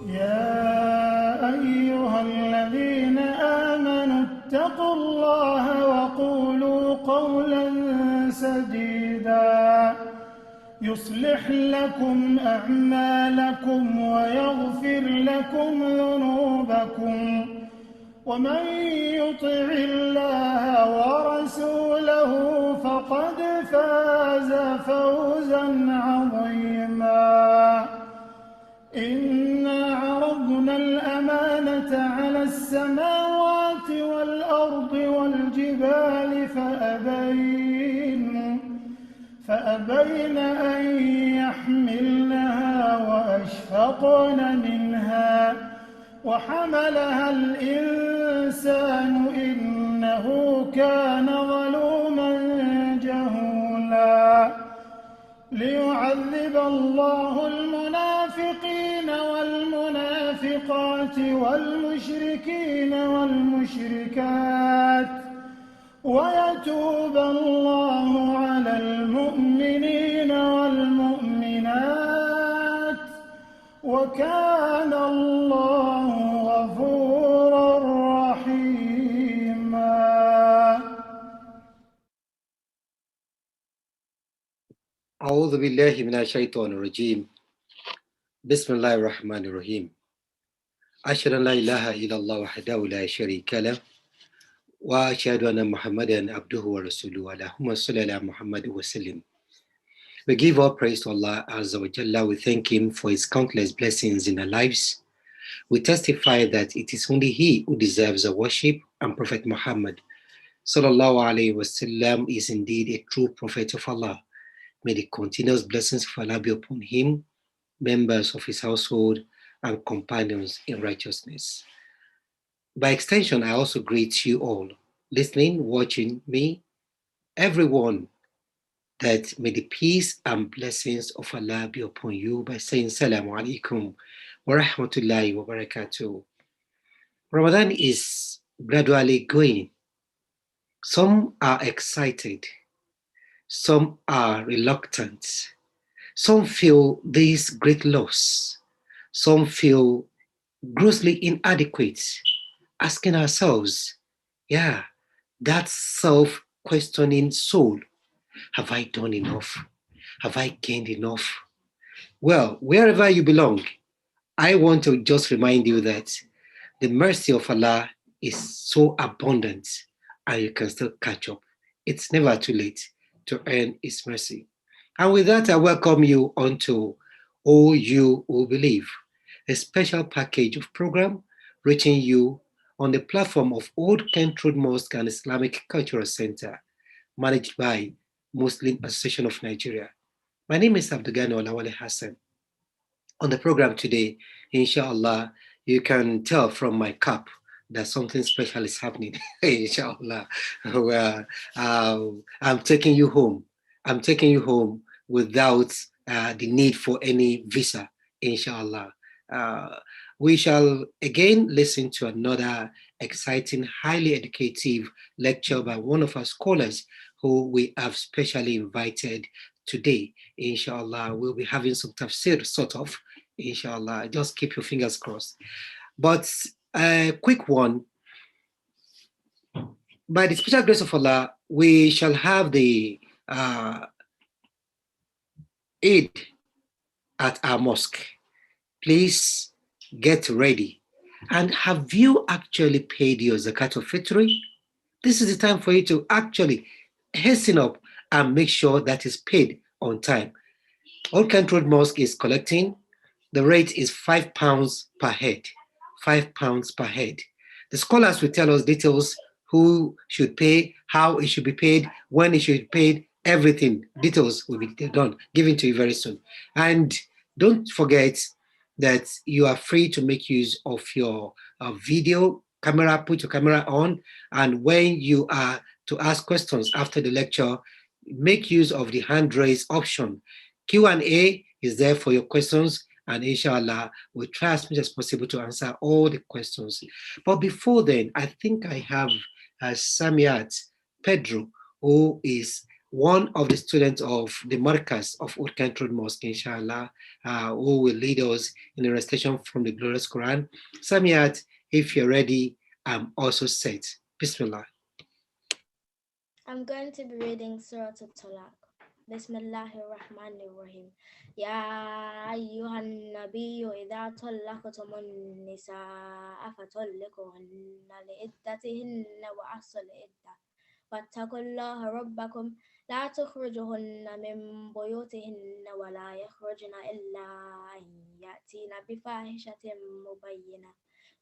يا أيها الذين آمنوا اتقوا الله وقولوا قولا سديدا يصلح لكم أعمالكم ويغفر لكم ذنوبكم ومن يطع الله ورسوله فقد فاز فوزا عظيما إنا عرضنا الأمانة على السماوات والأرض والجبال فأبين أن يحملنها وأشفقن منها وحملها الإنسان إنه كان ظلوما جهولا ليعذب الله المنافقين والمنافقات والمشركين والمشركات ويتوب الله على المؤمنين والمؤمنات وكان الله غفورا رحيما. أعوذ بالله من الشيطان الرجيم. بسم الله الرحمن الرحيم. أشهد أن لا إله إلا الله وحده لا شريك له وأشهد أن محمدا عبده ورسوله اللهم صل على محمد وسلم. We give all praise to Allah Azza wa Jalla. We thank Him for His countless blessings in our lives. We testify that it is only He who deserves our worship, and Prophet Muhammad Sallallahu Alaihi Wasallam is indeed a true prophet of Allah. May the continuous blessings of Allah be upon him, members of his household, and companions in righteousness. By extension, I also greet you all, listening, watching me, everyone, that may the peace and blessings of Allah be upon you by saying Salamu Alaikum wa Rahmatullahi wa Barakatuh. Ramadan is gradually going. Some are excited. Some are reluctant. Some feel this great loss. Some feel grossly inadequate, asking ourselves, that self-questioning soul, have I done enough? Have I gained enough? Well, wherever you belong, I want to just remind you that the mercy of Allah is so abundant and you can still catch up. It's never too late to earn His mercy. And with that, I welcome you onto All You Who Believe, a special package of program reaching you on the platform of Old Kent Road Mosque and Islamic Cultural Center, managed by Muslim Association of Nigeria. My name is Abdugani Olawale Hassan. On the program today, inshallah, you can tell from my cap that something special is happening, inshallah. Well, I'm taking you home. I'm taking you home without the need for any visa, inshallah. We shall again listen to another exciting, highly educative lecture by one of our scholars who we have specially invited today. Inshallah, we'll be having some tafsir, sort of, inshallah. Just keep your fingers crossed. But a quick one. By the special grace of Allah, we shall have the Eid at our mosque. Please get ready. And have you actually paid your zakat of fitri? This is the time for you to actually hasten up and make sure that is paid on time. Old Kent Road Mosque is collecting. The rate is £5 per head. £5 per head. The scholars will tell us details, who should pay, how it should be paid, when it should be paid, everything. Details will be done, given to you very soon. And don't forget that you are free to make use of your video camera, put your camera on, and when you are to ask questions after the lecture, make use of the hand raise option. Q&A is there for your questions, and inshallah, we'll try as much as possible to answer all the questions. But before then, I think I have Samiat Pedro, who is one of the students of the Markaz of Urkant Road Mosque, inshallah, who will lead us in a recitation from the glorious Quran. Samiat, if you're ready, I'm also set. Bismillah. I'm going to be reading Surah Al-Talaq. Bismillahir Rahmanir Rahim. Ya ayyuhan nabiyyu idha talaqtumun nisaa fatalliquhunna li'iddatihinna wa ahsul iddah. واتقوا الله ربكم لا تخرجهن من بيوتهن ولا يخرجن إلا أن يأتين بفاحشة مبينة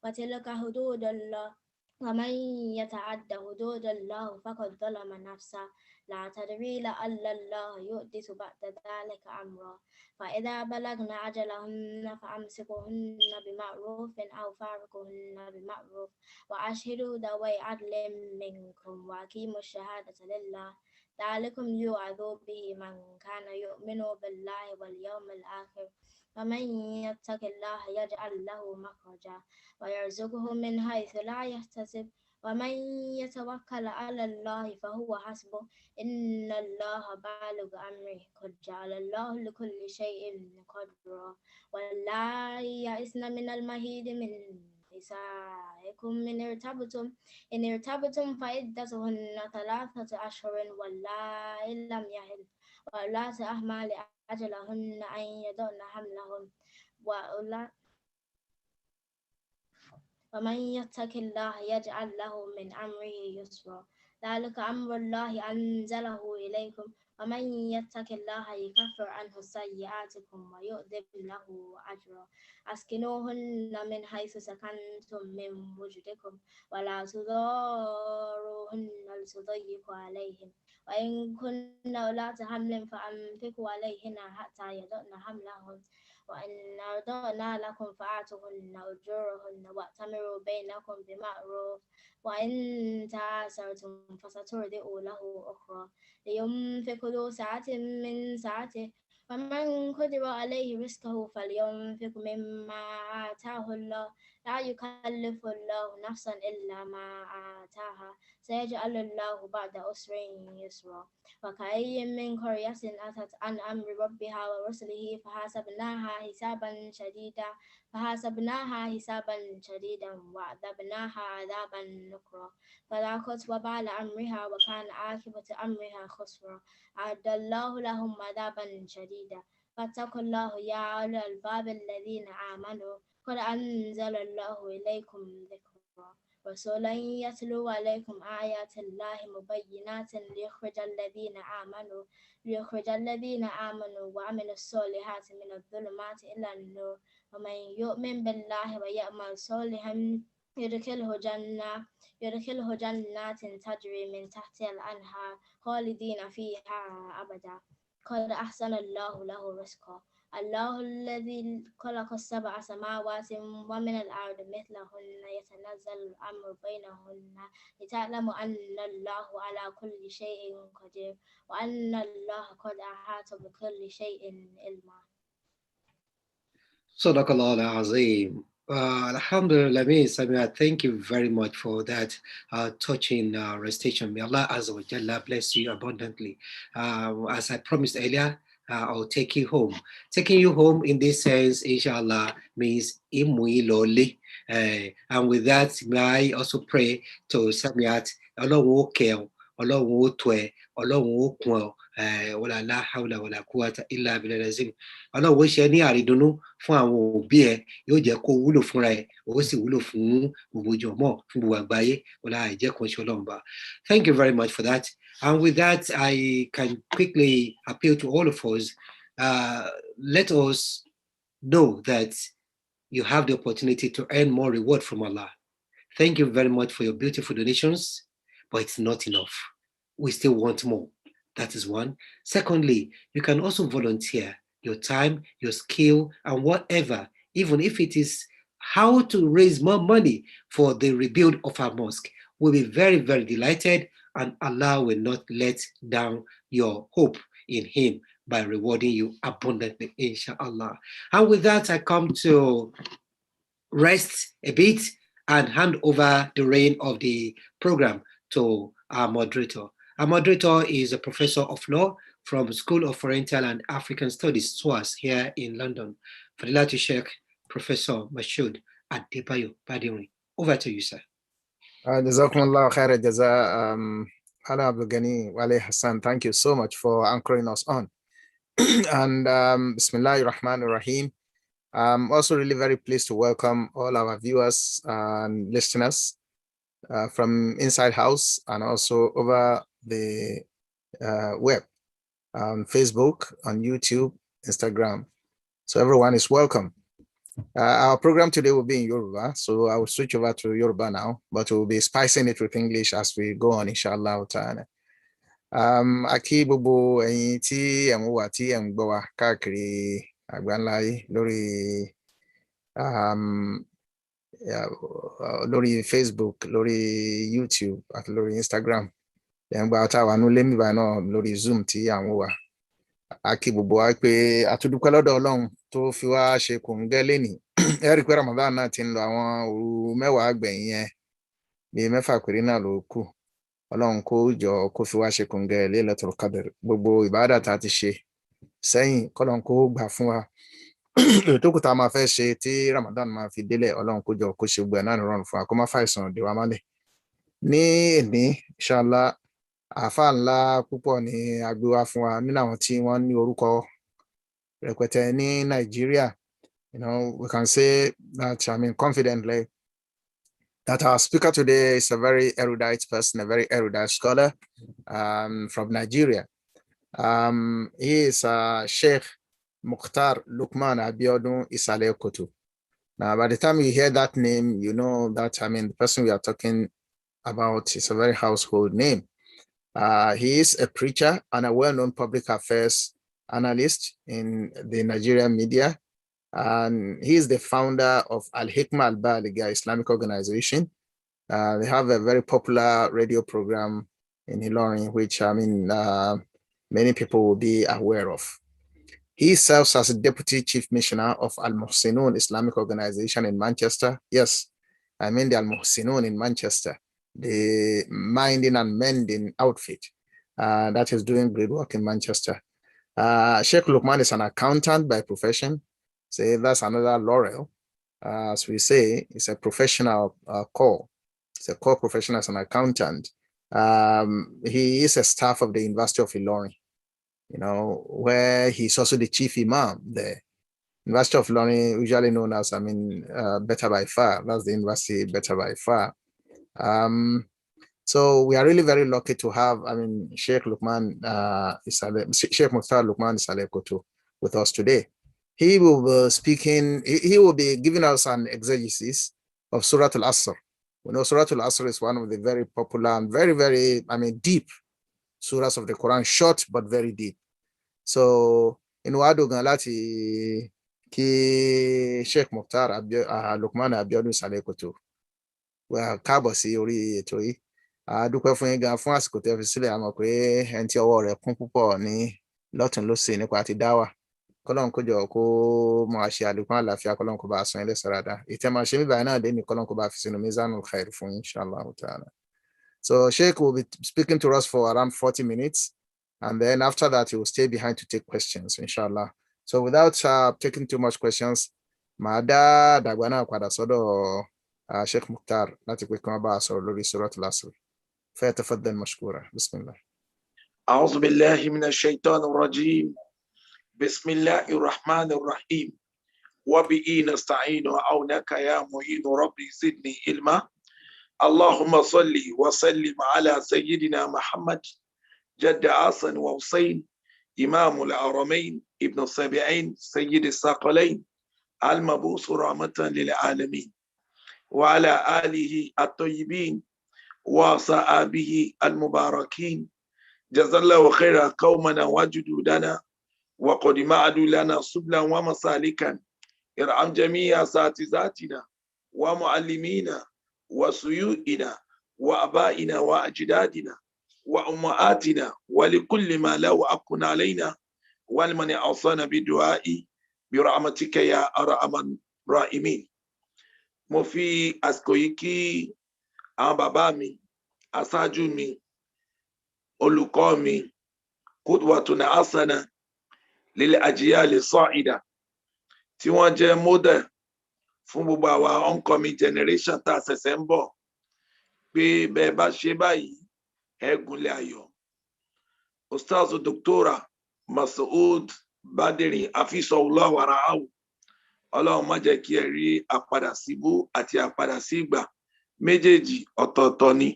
وتلك حدود الله ومن يتعد حدود الله فقد ظلم نفسه لا تدري لعل الله يحدث بعد ذلك أمرا فإذا بلغن أجلهن فأمسكوهن بمعروف أو فارقوهن بمعروف وأشهدوا ذوي عدل منكم وأقيموا الشهادة لله ذلكم يوعظ به من كان يؤمن بالله واليوم الآخر ومن يتق الله يجعل له مخرجا ويرزقه من حيث لا يحتسب ومن يتوكل على الله فهو حسبه إن الله بالغ أمره قد جعل الله لكل شيء قدرا واللائي يئسن من المهيد من نسائكم إن ارتبتم فعدتهن 3 أشهر واللائي لم يحل واللاتي أحمل أجلهن أن يضعن حملهن ومن يتق الله يجعل له من أمره يسرا ذلك أمر الله أنزله إليكم ومن يتق الله يكفر عنه سيئاتكم ويؤذب له أجرا أسكنوهن من حيث سكنتم من وجدكم ولا تضاروهن لتضيقوا عليهم وإن كن أولات حمل فأنفقوا عليهن حتى يضعن حملهن وإن أرضعن لكم فآتوهن أجورهن وأتمروا بينكم بمعروف وإن تعاسرتم فسترضع له أخرى لينفق ذو سعة من سعته ومن قدر عليه رزقه فلينفق مما آتاه الله لا يكلف الله نفسا إلا ما آتاها سيجعل الله بعد عسر يسرا وكأي من قرية أتت عن أمر ربها ورسله فحاسبناها حسابا شديدا وعذبناها عذابا نكرا فذاقت وبال أمرها وكان عاقبة أمرها خسرا أعد الله لهم عذابا شديدا فاتقوا الله يا أولي الألباب الذين آمنوا قد أنزل الله إليكم ذكرا رسولا يتلو عليكم آيات الله مبينات ليخرج الذين آمنوا وعملوا الصالحات من الظلمات إلى النور ومن يؤمن بالله ويعمل صالحا يدخله جنات تجري من تحتها الأنهار خالدين فيها أبدا قد أحسن الله له رزقا الله الذي خلق 7 سماوات ومن الأرض مثلهن يتنزل الأمر بينهن لتعلموا أن الله على كل شيء قدير وأن الله قد أحاط بكل شيء علما. Sadaqallah al-Azim. Alhamdulillah, Samia, thank you very much for that touching recitation. May Allah Azza wa Jalla bless you abundantly. As I promised earlier, I'll take you home. Taking you home in this sense, inshallah, means imui loli. And with that, may I also pray to Samiat, Ọlọ́run ó kẹ́ ọ, Ọlọ́run ó tọ́ ẹ, Ọlọ́run ó kún ọ, wala la hawla wala quwwata illa billahi al-azim. Ọlọ́run ó ṣe ní àrídùnnú fún àwọn òbí ẹ, yóò jẹ́ kó wúlò fúnra ẹ, ó sì wúlò fún gbogbo jọmọ́, fún gbogbo àgbáyé, wala ìjẹ́ kan ṣe Ọlọ́run bá. Thank you very much for that. And with that, I can quickly appeal to all of us. Let us know that you have the opportunity to earn more reward from Allah. Thank you very much for your beautiful donations, but it's not enough. We still want more. That is one. Secondly, you can also volunteer your time, your skill, and whatever even if it is how to raise more money for the rebuild of our mosque. We'll be very, very delighted, and Allah will not let down your hope in Him by rewarding you abundantly, inshallah. And with that, I come to rest a bit and hand over the reign of the program to our moderator. Our moderator is a professor of law from School of Oriental and African Studies, SOAS, here in London. Fadilatu Sheikh Professor Mashood Adebayo Badiri. Over to you, sir. Jazakumullah khair jaza. Hala Abdul Ghani Wale Hassan, thank you so much for anchoring us on. And Bismillahir Rahmanir Rahim. I'm also really very pleased to welcome all our viewers and listeners from inside house and also over the web, on Facebook, on YouTube, Instagram. So everyone is welcome. Our program today will be in Yoruba, so I will switch over to Yoruba now, but we'll be spicing it with English as we go on, inshallah ta'ala. Aki gbogbo ẹ̀yin tí ẹ ń wò tí ẹ ń gbọ́ wa káàkiri àgbáńlá lórí Facebook, lórí YouTube àti lórí Instagram. Ẹ ń gbà tá wà nú lemi báyìí náà lórí Zoom tí à ń wò wá. Aki gbogbo wa pé àtúndúpẹ́ lọ́dọ̀ Ọlọ́run tó fi wá ṣe kòńgẹ́ lénìí. Ẹ rí pé Ramadan náà ti ń lọ àwọn òru mẹ́wàá gbẹ̀yìn yẹn bí mẹ́fà péré náà ló kù. Ọlọ́run kó jọ kó fi wá ṣe kòńgẹ́ Laylatul Qadr. Gbogbo ìbádà tá ti ṣe sẹ́yìn kọ́lọ́run kó gbà fún wa. Ètò kù tá máa fẹ́ ṣe tí Ramadan máa fi délẹ̀, Ọlọ́run kó jọ kó ṣe gbogbo ẹ̀ náà rọrùn fún wa, kó má fàìsàn dè wá mọ́lẹ̀. Ní èní, inshallah, àfáà ńlá púpọ̀ ni a gbé wá fún wa nínú àwọn tí wọ́n ní orúkọ rẹpẹtẹ ní Nàìjíríà. You know, we can say that, confidently, that our speaker today is a very erudite person, a very erudite scholar from Nigeria. He is Sheikh Mukhtar Lukman Abiodun Isale Kotu. Now, by the time you hear that name, you know that, the person we are talking about is a very household name. He is a preacher and a well-known public affairs analyst in the Nigerian media. And he is the founder of Al-Hikmah Al-Baligha Islamic Organization. They have a very popular radio program in Ilorin, which many people will be aware of. He serves as a deputy chief missioner of Al-Muhsinun Islamic Organization in Manchester. Yes, the Al-Muhsinun in Manchester, the minding and mending outfit that is doing great work in Manchester. Sheikh Lukman is an accountant by profession. So that's another laurel. As we say, it's a professional core. It's a core professional as an accountant. He is a staff of the University of Ilorin, where he's also the chief imam there. University of Ilorin, usually known as, Better by Far. That's the university, Better by Far. So we are really very lucky to have, Sheikh Lukman Sheikh Mukhtar Lukman Isale Kotu with us today. He will be speaking, he will be giving us an exegesis of Surah Al-Asr. We know Surah Al-Asr is one of the very popular and very, very, deep surahs of the Quran, short but very deep. So, in Wadugan Lati, ki Sheikh Mukhtar Lukman Abiodun Isale Kotu. Well, Kabasi Ori Etoi. Dúpẹ́ fún yín gan fún àsìkò tẹ́ fi sílẹ̀, àmọ́ pé ẹni tí ọwọ́ rẹ̀ kún púpọ̀ ní lọ́tùn lósì nípa ti dáwà. Kọ́lọ́n kó jọ kó máa ṣe àlékún àlàáfíà, kọ́lọ́n kó bá san ilé sàràdà. Ìtẹ́ máa ṣe mí báyìí náà dé ní kọ́lọ́n kó bá fi sínú Mizanul Khair fún inshallah ta'ala. So Sheikh will be speaking to us for around 40 minutes. And then after that, he will stay behind to take questions, inshallah. So without taking too much questions, Mada Dagwana Kwadasodo Sheikh Mukhtar, láti pé kí wọ́n bá a sọ̀rọ̀ lórí Surat Al-Asr. فيتفضل مشكورا. بسم الله. أعوذ بالله من الشيطان الرجيم. بسم الله الرحمن الرحيم. وبه نستعين وعونك يا معين ربي زدني علما. اللهم صل وسلم على سيدنا محمد جد حسن وحسين إمام الحرمين ابن السبعين سيد الثقلين المبعوث رحمة للعالمين وعلى آله الطيبين وصحابه المباركين. جزا الله خيرا قومنا وجدودنا وقد معدوا لنا سبلا ومسالكا ارحم جميع أساتذتنا ومعلمينا وسيوئنا وأبائنا وأجدادنا وأمهاتنا ولكل ما له حق علينا ولمن أوصانا بدعائي برحمتك يا أرحم الراحمين. Mo fi àsìkò yìí kí àwọn bàbá mi, aṣáájú mi, olùkọ́ mi, qudwatun hasana lil ajyal sa'ida, tí wọ́n jẹ́ model fún gbogbo àwa oncoming generation tá a ṣẹ̀ṣẹ̀ ń bọ̀, pé bẹ́ẹ̀ bá ṣe báyìí ẹ gúnlẹ̀ ayọ̀. Ustaz Dr. Masoud Badiri Hafizahullah wa ra'ahu, Ọlọ́run má jẹ́ kí ẹ rí àpadà síbú àti àpadà sí ìgbà, méjèèjì ọ̀tọ̀ọ̀tọ̀ ni,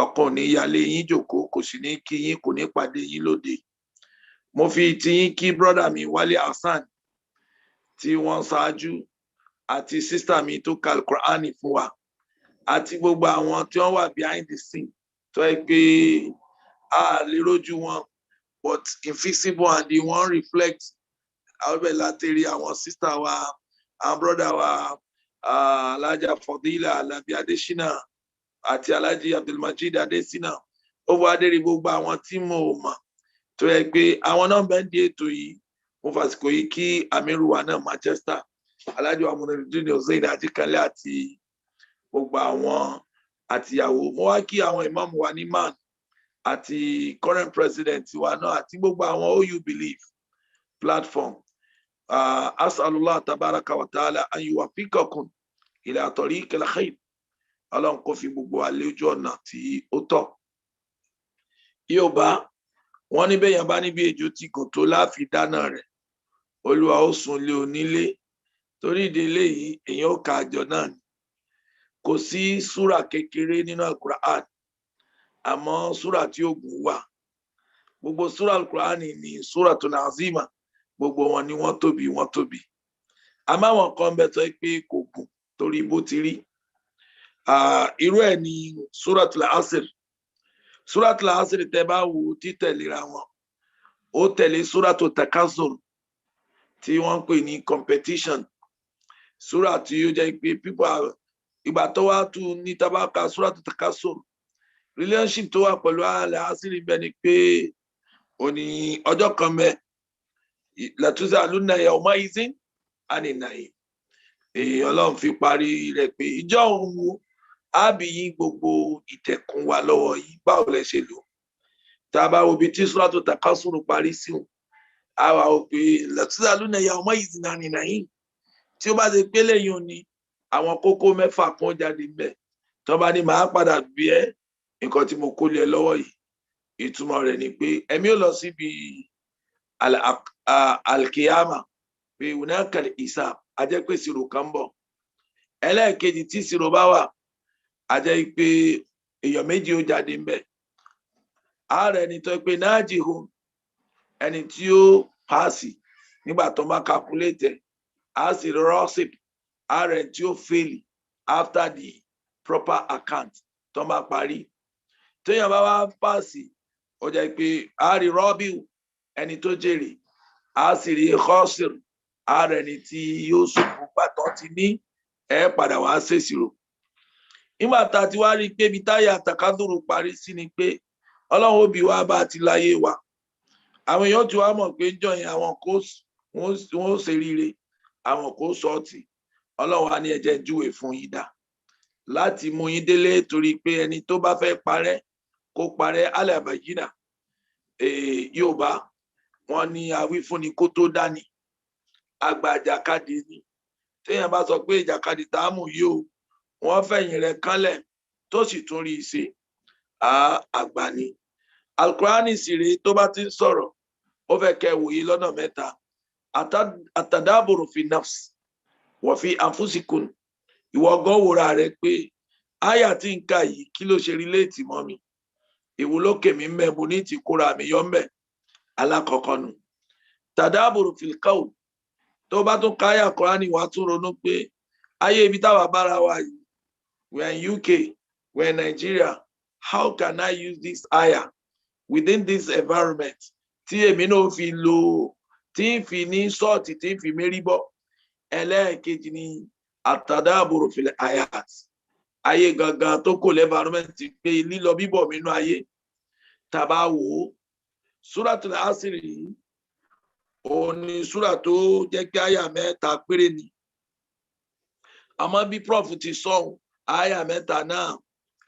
ọ̀kan ní yálé yín jókòó, kò sì ní kí yín, kò ní pàdé yín lóde. Mo fi ti yín kí brọ́dà mi Wálé Hassan tí wọ́n ṣáájú, àti sísítà mi tó ka Al-Qur'ani fún wa, àti gbogbo àwọn tí wọ́n wà behind the scene tó yẹ pé a lè rójú wọn but invisible and they wọ́n reflect. Àwọn bẹ̀ láti rí àwọn sísítà wa, àwọn brọ́dà wa, Alájà Fadila Alabi Adésínà àti Alájì Abdulmajid Adésínà, ó wá dé rí gbogbo àwọn tí mo mọ̀ tó yẹ pé àwọn náà bẹ́ẹ̀ ń di ètò yìí. Mo fàsìkò yìí kí Amiru wa náà Manchester, Alájì wa Munirudeen Hussein Ajíkanlé àti gbogbo àwọn àtìyàwó. Mo wá kí àwọn imam wa ní man àti current president wa náà àti gbogbo àwọn OU Believe platform. As'alullah tabaraka wa ta'ala an yuwaffiqakum ila tariqil khair. Ọlọ́run kó fi gbogbo wa lé ojú ọ̀nà tí ó tọ́. Yorùbá wọ́n ní bẹ́yàn bá níbi ejò tí kò tó láàfi dáná rẹ̀, Olúwa ó sùn lé onílé. Torí ìdílé yìí èèyàn ó ka àjọ náà ni. Kò sí súrà kékeré nínú Al-Qur'an, àmọ́ súrà tí ó gùn wà. Gbogbo súrà Al-Qur'an ni súratun azima, gbogbo wọn ni wọ́n tóbi. Àmọ́ àwọn kan bẹ tó pé kò gùn torí bó ti rí. Irú ẹ̀ ni súratul Asr. Súratul Asr tẹ́ bá wò títẹ̀léra wọn, ó tẹ̀lé súratut Takasur tí wọ́n ń pè ní competition. Súrà tí ó jẹ́ pé people ìgbà tó wá tún ní tabaka súratut Takasur, relationship tó wà pẹ̀lú Al-Asr bẹ́ẹ̀ ni pé òní ọjọ́ kan mẹ́ latuzalunna yawma'izin anin na'im. Ọlọ́run fi parí rẹ̀ pé ìjọ òun wo ábí yín gbogbo ìtẹ̀kùn wa lọ́wọ́ yìí, báwo lẹ ṣe lò. Tá a bá wo ibi tí súratut Takasur parí sí òun, a wà ó pé latuzalunna yawma'izin anin na'im. Tí ó bá ti pé lẹ́yìn òní àwọn kókó mẹ́fà kan jáde ńbẹ̀, tó bá ní màá padà bí ẹ nǹkan tí mo kó lé lọ́wọ́ yìí, ìtumọ̀ rẹ̀ ni pé ẹ̀mí ò lọ síbi alkiyama, pé hunaka al-hisab, a jẹ́ pé ìṣirò kan bọ̀. Ẹlẹ́ẹ̀kejì tí ìṣirò bá wà, a jẹ́ pé èèyàn méjì ó jáde ńbẹ̀. Ààrẹ ni tó pé najihun, ẹni tí ó pàṣì nígbà tó máa calculate, a sì rọ́ọ̀sìp, ààrẹ tí ó fail after the proper account tó máa parí. Téèyàn bá wá pàṣì, ó jẹ́ pé a rí rọ́bìù, ẹni tó jèrè, a sì rí khasir, ààrẹ ni tí yóò sùn pàtó ti ní ẹ padà wá ṣèṣirò. Nígbà tá a ti wá rí i pé ibi táyà takadúró parí sí ni pé Ọlọ́run ó bi wá bá ti láyé wa. Àwọn èèyàn tí wàá mọ̀ pé jọyìn àwọn kò wọ́n ó ṣe ríire, àwọn kò sọ́ọ̀tì. Ọlọ́run á ní ẹ̀jẹ̀ júwe fún yín dá láti mú yín délé, torí pé ẹni tó bá fẹ́ parẹ́ kó parẹ́ alábàjínà. Yorùbá wọn ní awífúnni kó tó dání, àgbà ìjàkadì ni. Téèyàn bá sọ pé ìjàkadì táàmù yìí o, wọ́n fẹ̀yìn rẹ̀ kánlẹ̀ tó sì tún rí i ṣe, àgbà ni. Al-Qur'ani sì rèé, tó bá ti ń sọ̀rọ̀ ó fẹ́ kẹ́ wòye lọ́nà mẹ́ta. Atadaburu fi nafs wa fi anfusikum. Ìwọ gan wòra rẹ̀ pé àyà tí ń kà yìí kí ló ṣe relate mọ́ mi, èwo ló kèmí ń bẹ̀, mo ní ti kóra mi yọ ń bẹ̀. Alákọ̀ọ́kọ́ nu tadaburu fil qawl. Tó bá tún káyà Kùránì wá tún ronú pé ayé ibi táwa bára wa yìí, we are in UK, we are in Nigeria, how can I use this ayah within this environment tí èmi náà fi lo, tí ń fi ní sọ́ọ̀tì, tí ń fi mérí bọ́. ẹlẹ́ẹ̀kejì ni àtàdáàbòrò fil ayat ayé gangan tó kò lẹ́bàrúmẹ́ntì pé lílọ bíbọ̀ nínú ayé tàbá wò ó súratul Asri yìí òun ni súra tó jẹ́ pé àyà 3 péré ni àmọ́ bí prof ti sọ̀hún àyà 3 náà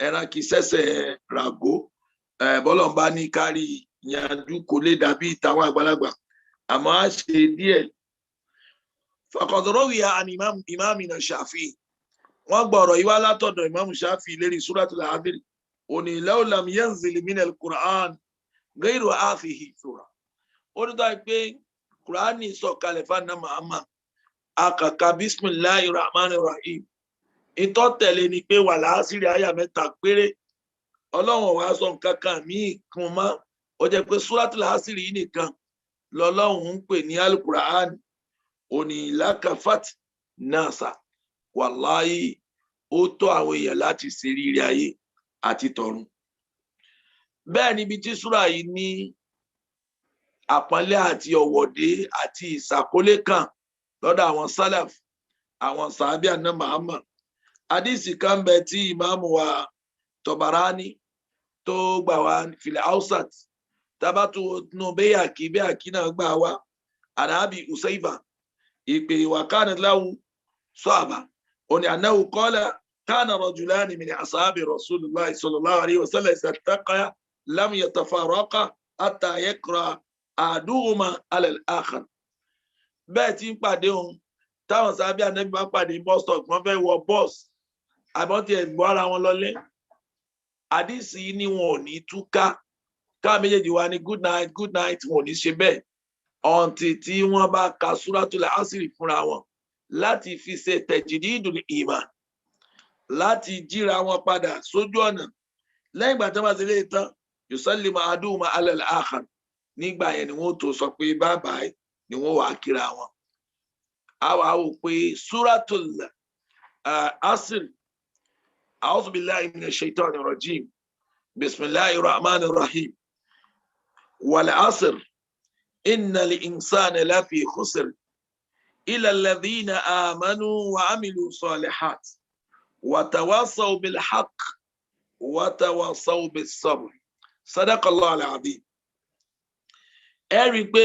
ẹran kì í ṣẹ̀ṣẹ̀ ràgó bọ́lọ̀mbá ní kárí yanjú kò lè dàbí ìtàwọn àgbàlagbà àmọ́ á ṣe díẹ̀. faqad rawiya an imamina Shafi'i wọ́n gbọ́rọ̀ yìí wá látọ̀dọ̀ ìmáàmù Shafi'i lérí súratul Asri òní law lam yanzil minal Qur'an ghayru hadhihi sura ó ní dáa pé Qur'ani sọ̀kalẹ̀ fana Muhammad akàkà bismillahir rahmanir rahim ìtọ́ tẹ̀lé ni pé wal asri àyà 3 péré ọlọ́run wá sọ nǹkan kan míì kún mọ́ ó jẹ́ pé súratul Asri yìí nìkan lọ́lọ́run ń pè ní al-Qur'an òní lakafat nasa wàláyé ó tó àwọn èèyàn láti ṣe rírí ayé àti tọ̀run. bẹ́ẹ̀ níbi tí súra yìí ní àpọ́nlé àti ọ̀wọ̀dé àti ìsàkólé kan lọ́dọ̀ àwọn sálàf àwọn sàábì àná Muhammad hadisi kan bẹ tí ìmáàmù wa Tabarani tó gbà wá fil Awsat tabatu nù Bayhaqi náà gbà wá ànábì Usayba ìpè wa kanat lahu sahaba oni annahu qala kana rajulani min ashabi rasulillahi sallallahu alayhi wa sallam istaqa lam yatafaraqa hatta yaqra ahaduhuma ala al-akhar bẹ́ẹ̀ tí ń pàdé ohun táwọn sábẹ́ ànábì bá pàdé bus stop wọ́n fẹ́ wọ bus àbọ̀n tí ẹ̀ gbọ́ ara wọn lọlé àdìsí ni wọn ò ní túká káà méjèèjì wá ní good night wọn ò ní ṣe bẹ́ẹ̀ ọ̀ǹtì tí wọ́n bá ka súratul Asri fúnra wọn láti fi ṣe tajdidul iman láti jíra wọn padà sójú ọ̀nà lẹ́yìn ìgbà tí wọ́n bá ti lè tán yusallimu ahaduhuma ala al-akhar nígbà yẹn ni wọ́n tó sọ pé bye ni wọ́n wà kíra wọn. àwa wò pé súratul Asr a'udhu billahi minash shaitanir rajim bismillahir rahmanir rahim wal asr innal insana lafi khusr illa alladhina amanu wa amilu salihat wa tawassaw bil haqq wa tawassaw bis sabr sadaqallahu al-azim. ẹ rí pé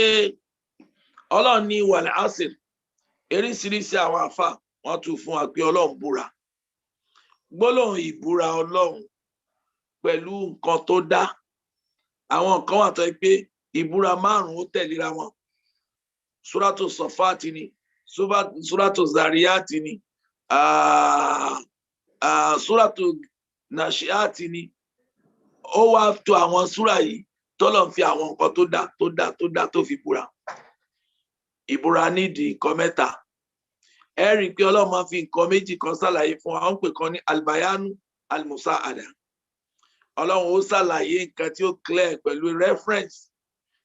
ọlọ́run ní wal asr eríṣiríṣi àwọn àfà wọ́n tún fún wa pé ọlọ́run búra gbólóhùn ìbúra ọlọ́run pẹ̀lú nǹkan tó dá àwọn nǹkan wà tó yẹ pé ìbúra 5 ó tẹ̀léra wọn súrátù Sọ̀fáàtì ni súrátù Zariyati ni súrátù Nashiati ni ó wá tó àwọn súrà yìí tọ́lọ̀ ń fi àwọn nǹkan tó dá tó fi búra ìbúra nídìí nǹkan 3 ẹ rí i pé ọlọ́run máa fi nǹkan méjì kan ṣàlàyé fún wa wọ́n pè kan ní albayanu almusaada ọlọ́run ó ṣàlàyé nǹkan tí ó clear pẹ̀lú reference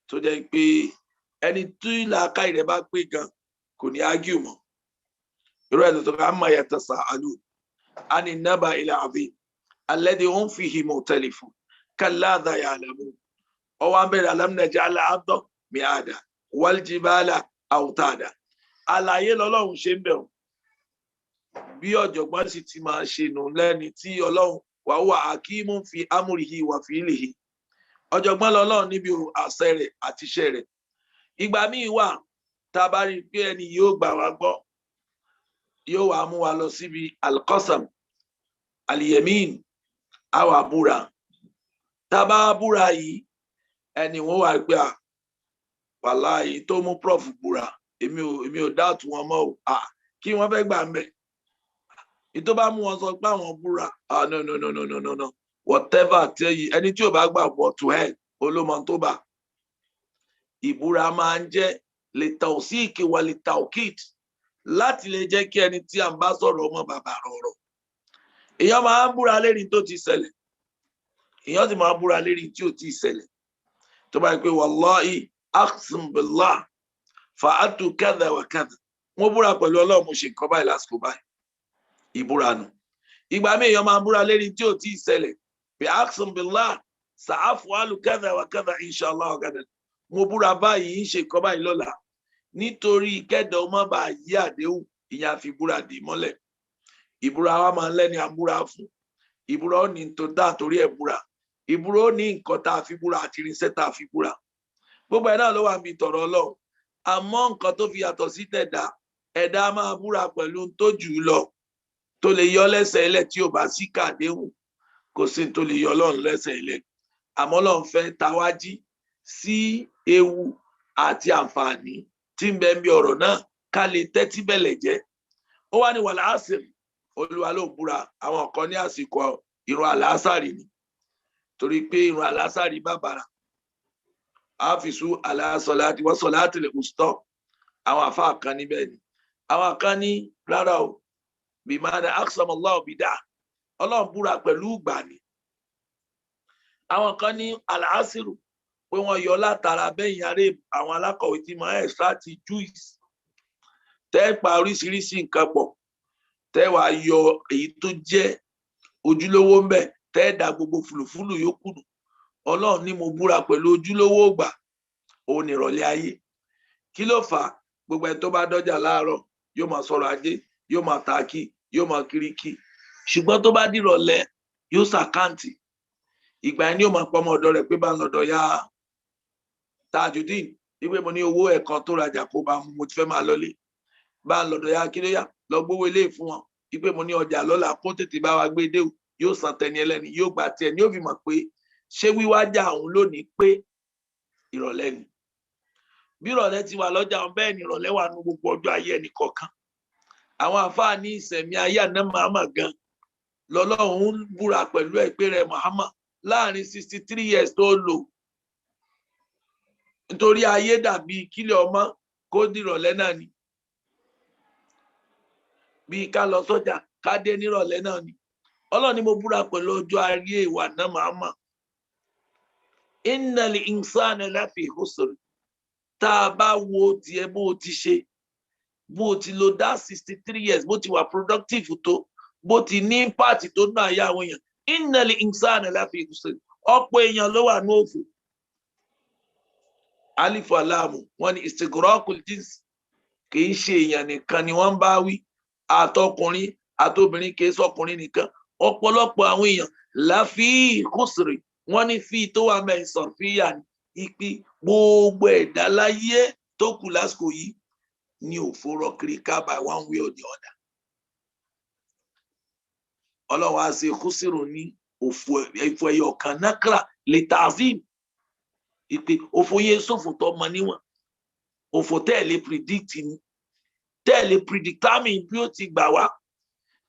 tó jẹ́ pé ẹni tí làákàyè rẹ̀ bá pé gan kò ní argue mọ́ irú ẹ̀ tó ká amma yatasaalun ani naba'il azim alladhi hum fihi mukhtalifun kalla la ya'lamun ọwọ́ abẹ́rẹ́ alam naj'al al-arda mihada wal jibala awtada àlàyé lọ́lọ́run ṣe ń bẹ̀rù bí ọ̀jọ̀gbọ́n sì ti máa ṣe nù lẹ́ni tí ọlọ́run wà wà hakimun fi amrihi wa fi'lihi ọ̀jọ̀gbọ́n lọ́lọ́run níbi àṣẹ rẹ̀ àti iṣẹ́ rẹ̀ ìgbà míì wà tá a bá rí i pé ẹni yóò gbà wá gbọ́ yóò wá mú wa lọ síbi alqasam aliyemin àwa búra tá a bá búra yìí ẹni wọn wà pé wàláhì tó mú prof búra èmi ò dáàtú wọn mọ́ ò kí wọ́n fẹ́ gbà ń bẹ̀ ìtọ́ bá mú wọn sọ pé àwọn búra no whatever tell you ẹni tí ò bá gbà pọ̀ to hell olómọ tó bá ìbúra máa ń jẹ́ lè tawsiki wà lè tawkid láti lè jẹ́ kí ẹni tí a ń bá sọ̀rọ̀ ọmọ bàbá rọ̀rọ̀ èèyàn máa ń búra lérí tó ti ṣẹlẹ̀ èèyàn sì máa ń búra lérí tí ò ti ṣẹlẹ̀ tó bá yẹ pé wallahi aqsim billah fa'atu kadha wa kadha mo búra pẹ̀lú ọlọ́run mo ṣe nǹkan báyìí lásìkò báyìí ìbúra nù ìgbà míì èèyàn máa ń búra lérí tí ò tí ì ṣẹlẹ̀ bí aqsim billah sa'af'alu kadha wa kadha inshallah gadan mo búra báyìí ń ṣe nǹkan báyìí lọ́la nítorí kẹ́dọ̀ ọmọ bá yí àdéhùn ìyẹn àfi ìbúra dì mọ́lẹ̀. Ìbúra wa máa ń lẹ́ni àbúra fún. Ìbúra ó ní tó dá torí ẹ̀ búra. Ìbúra ó ní nǹkan tá a fi búra àti irinṣẹ́ tá a fi búra. Gbogbo ẹ̀ náà ló wà níbi tọ̀rọ̀ Ọlọ́run. Àmọ́ nǹkan tó fi yàtọ̀ sí tẹ̀dá, ẹ̀dá máa búra pẹ̀lú tó jù ú lọ tó lè yọ lẹ́sẹ̀ ilẹ̀ tí ò bá sí kàdéhùn, kò sí tó lè yọ Ọlọ́run lẹ́sẹ̀ ilẹ̀. Àmọ́ Ọlọ́run fẹ́ tawájí sí ewu àti àǹfààní tí ń bẹ ń bí ọ̀rọ̀ náà ká lè tẹ́tí bẹ̀lẹ̀ jẹ́. Ó wá ní wàlá àsìrì, Olúwa ló búra. Àwọn kan ní àsìkò ìrun àlásàrì ni, torí pé ìrun àlásàrì bàbàrà. Àfìsù àlàsọ̀láti wọ́n sọ̀láti lè kùsùtọ́. Àwọn àfáà kan níbẹ̀ ni. Àwọn kan ní rárá o, bí máa ní aksamallahu bidá, Ọlọ́run búra pẹ̀lú ìgbà ni. Àwọn kan ní àlàásìrù pé wọ́n yọ látara bẹ́yìn aré àwọn alákọ̀wé tí máa extract juice. Tẹ́ pa oríṣiríṣi nǹkan pọ̀, tẹ́ wàá yọ èyí tó jẹ́ ojúlówó ń bẹ̀, tẹ́ dà gbogbo fùlùfùlù yókù nù. Ọlọ́run ní mo búra pẹ̀lú ojúlówó ìgbà, òun ni ìrọ̀lẹ́ ayé. Kí ló fà á? Gbogbo ẹni tó bá dọ́jà láàárọ̀ yóò máa sọ̀rọ̀ ajé, yóò máa tààkì, yóò máa kiriki. Ṣùgbọ́n tó bá dìrọ̀lẹ́ yóò ṣàkáǹtì. Ìgbà yẹn ni yóò máa pọ́ ọmọ ọ̀dọ́ rẹ̀ pé bá ń lọ́dọ̀ ya Tajudeen, wípé mo ní owó ẹ̀kan tó rajà kó bá mo ti fẹ́ máa lọlé. Bá ń lọ́dọ̀ ya kílóyà lọ gbówó ilé fún wọn, wípé mo ní ọjà lọ́la kó tètè bá wa gbé dé o, yóò san tẹni ẹlẹ́ni, yóò gbà tiẹ̀, ni yóò fi mọ̀ pé ṣé wíwájà òun lónìí pé ìrọ̀lẹ́ ni. Bí ìrọ̀lẹ́ ti wà lọ́jà òun, bẹ́ẹ̀ ni ìrọ̀lẹ́ wà ní gbogbo ọjọ́ ayé ẹnì kọ̀ọ̀kan. Àwọn àfáà ní ìsẹ̀mí ayé àná Muhammad gan lọ́lọ́run ń búra pẹ̀lú ẹgbẹ́ rẹ̀ Muhammad láàrin 63 years tó lò. Nítorí ayé dàbí kílẹ̀ ọmọ kó dìrọ̀lẹ́ náà ni. Bí ká lọ sọ́jà ká dé nírọ̀lẹ́ náà ni. Ọlọ́run ni mo búra pẹ̀lú ọjọ́ ayé ìwà náà Muhammad. Innal insana lafi khusr. Tá a bá wo tiẹ̀ bó ti ṣe, bó ti lo dá 63 years, bó ti wà productive tó, bó ti ní impact tó náà yá àwọn èèyàn. Innal insana lafi khusr. Ọ̀pọ̀ èèyàn ló wà ní òfò. Alifu alamu wọn ni istighraqul jins, kì í ṣe èèyàn nìkan ni wọ́n bá wí, àtọkùnrin àtobìnrin, kì í sọkùnrin nìkan. Ọ̀pọ̀lọpọ̀ àwọn èèyàn láfi khusri, wọ́n ní fi tó wà mẹ́rin sọ̀fíà ní ipi gbogbo ẹ̀dá láyé tó kù lásìkò yìí ní òfòrò kiri ká by one way or the other. Ọlọ́run á ṣe khusru ní òfò ẹyọ kan nákàrà lè tazim, ipe òfò yẹn sófò tó mọ níwọ̀n, òfò tẹ́ẹ̀lé predict ni, tẹ́ẹ̀lé predictami bí ó ti gbà wá,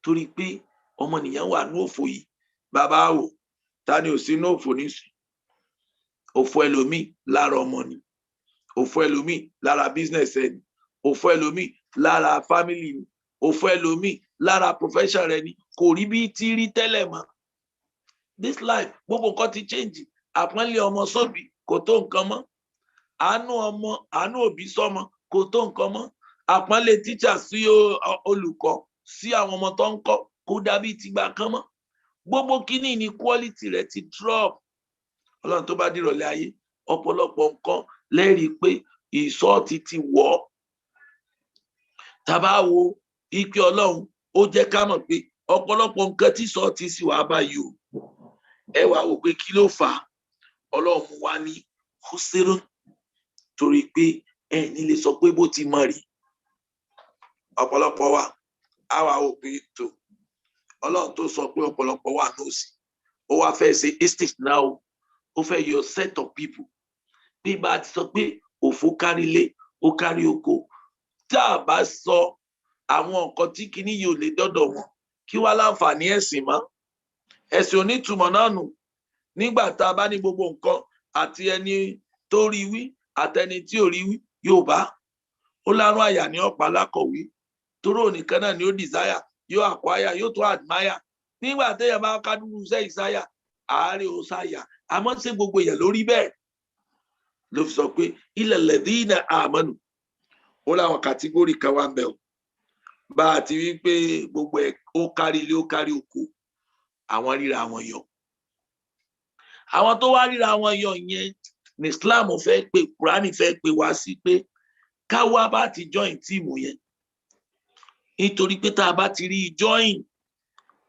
torí pé ọmọnìyàn wà ní òfò yìí. Bàbá wò ta ni ò sí ní òfò nísìn? Òfò ẹlòmíì lára ọmọ ni, òfò ẹlòmíì lára business ẹni, òfò ẹlòmíì lára family ni, òfò ẹlòmíì lára profession rẹ ni, kò rí bí ti rí tẹ́lẹ̀ mọ́. This life gbogbo nǹkan ti change. Àpọ́nlé ọmọ sóbì kò tó nǹkan mọ́, àánú òbí sọ́mọ kò tó nǹkan mọ́, àpọ́nlé teacher sí olùkọ́ sí àwọn ọmọ tó ń kọ́ kò dàbí tìgbà kan mọ́. Gbogbo kíní ni quality rẹ̀ ti drop. Ọlọ́run tó bá dìrọ̀lẹ́ ayé, ọ̀pọ̀lọpọ̀ nǹkan lẹ́rìí pé ìsọ́ọ̀tì ti wọ̀ ọ́. Tàbá wo ipe Ọlọ́run ó jẹ́ ká mọ̀ pé ọ̀pọ̀lọpọ̀ nǹkan tí ìsọ́ọ̀tì sì wà báyìí o. Ẹ wá wò pé kí ló fà á? Ọlọ́run mú wá ní khusrun, torí pé ẹ ní lè sọ pé bó ti mọ̀ rí. Ọ̀pọ̀lọpọ̀ wa á wà wò pé tó Ọlọ́run tó sọ pé ọ̀pọ̀lọpọ̀ wà lóòsì, ó wá fẹ́ ṣe istisna o, ó fẹ́ yọ set of people. Bí bá ti sọ pé òfò kárí ilé ó kárí oko, tá a bá sọ àwọn nǹkan tí kinní yìí ò lè dọ́dọ̀ wọn, kí wá láǹfààní ẹ̀sìn mọ́? Ẹ̀sìn onítùmọ̀ náà nù. Nígbà tá a bá ní gbogbo nǹkan, àti ẹni tó rí wí àtẹni tí ò rí wí, Yorùbá ó lárùn àyà ní ọ̀pá lákọ̀wé, toró nìkan náà ni ó desire, yóò acquire, yóò tó admire. Nígbà téèyàn bá kádùrú iṣẹ́ ìsáyà, àárẹ̀ ó sáyà. Àmọ́ ṣé gbogbo èèyàn ló rí bẹ́ẹ̀? Ló fi sọ pé illal ladhina amanu, ó láwọn kàtígórì kan wá ń bẹ̀ o. Bá a ti rí pé gbogbo ẹ̀ ó kárí ilé ó kárí oko, àwọn ríra àwọn yọ. Àwọn tó wá ríra àwọn yọ yẹn ní Islam fẹ́ pé, Kùránì fẹ́ pé wá sí pé káwá bá ti join tíìmù yẹn. nítorí pé tá a bá ti rí join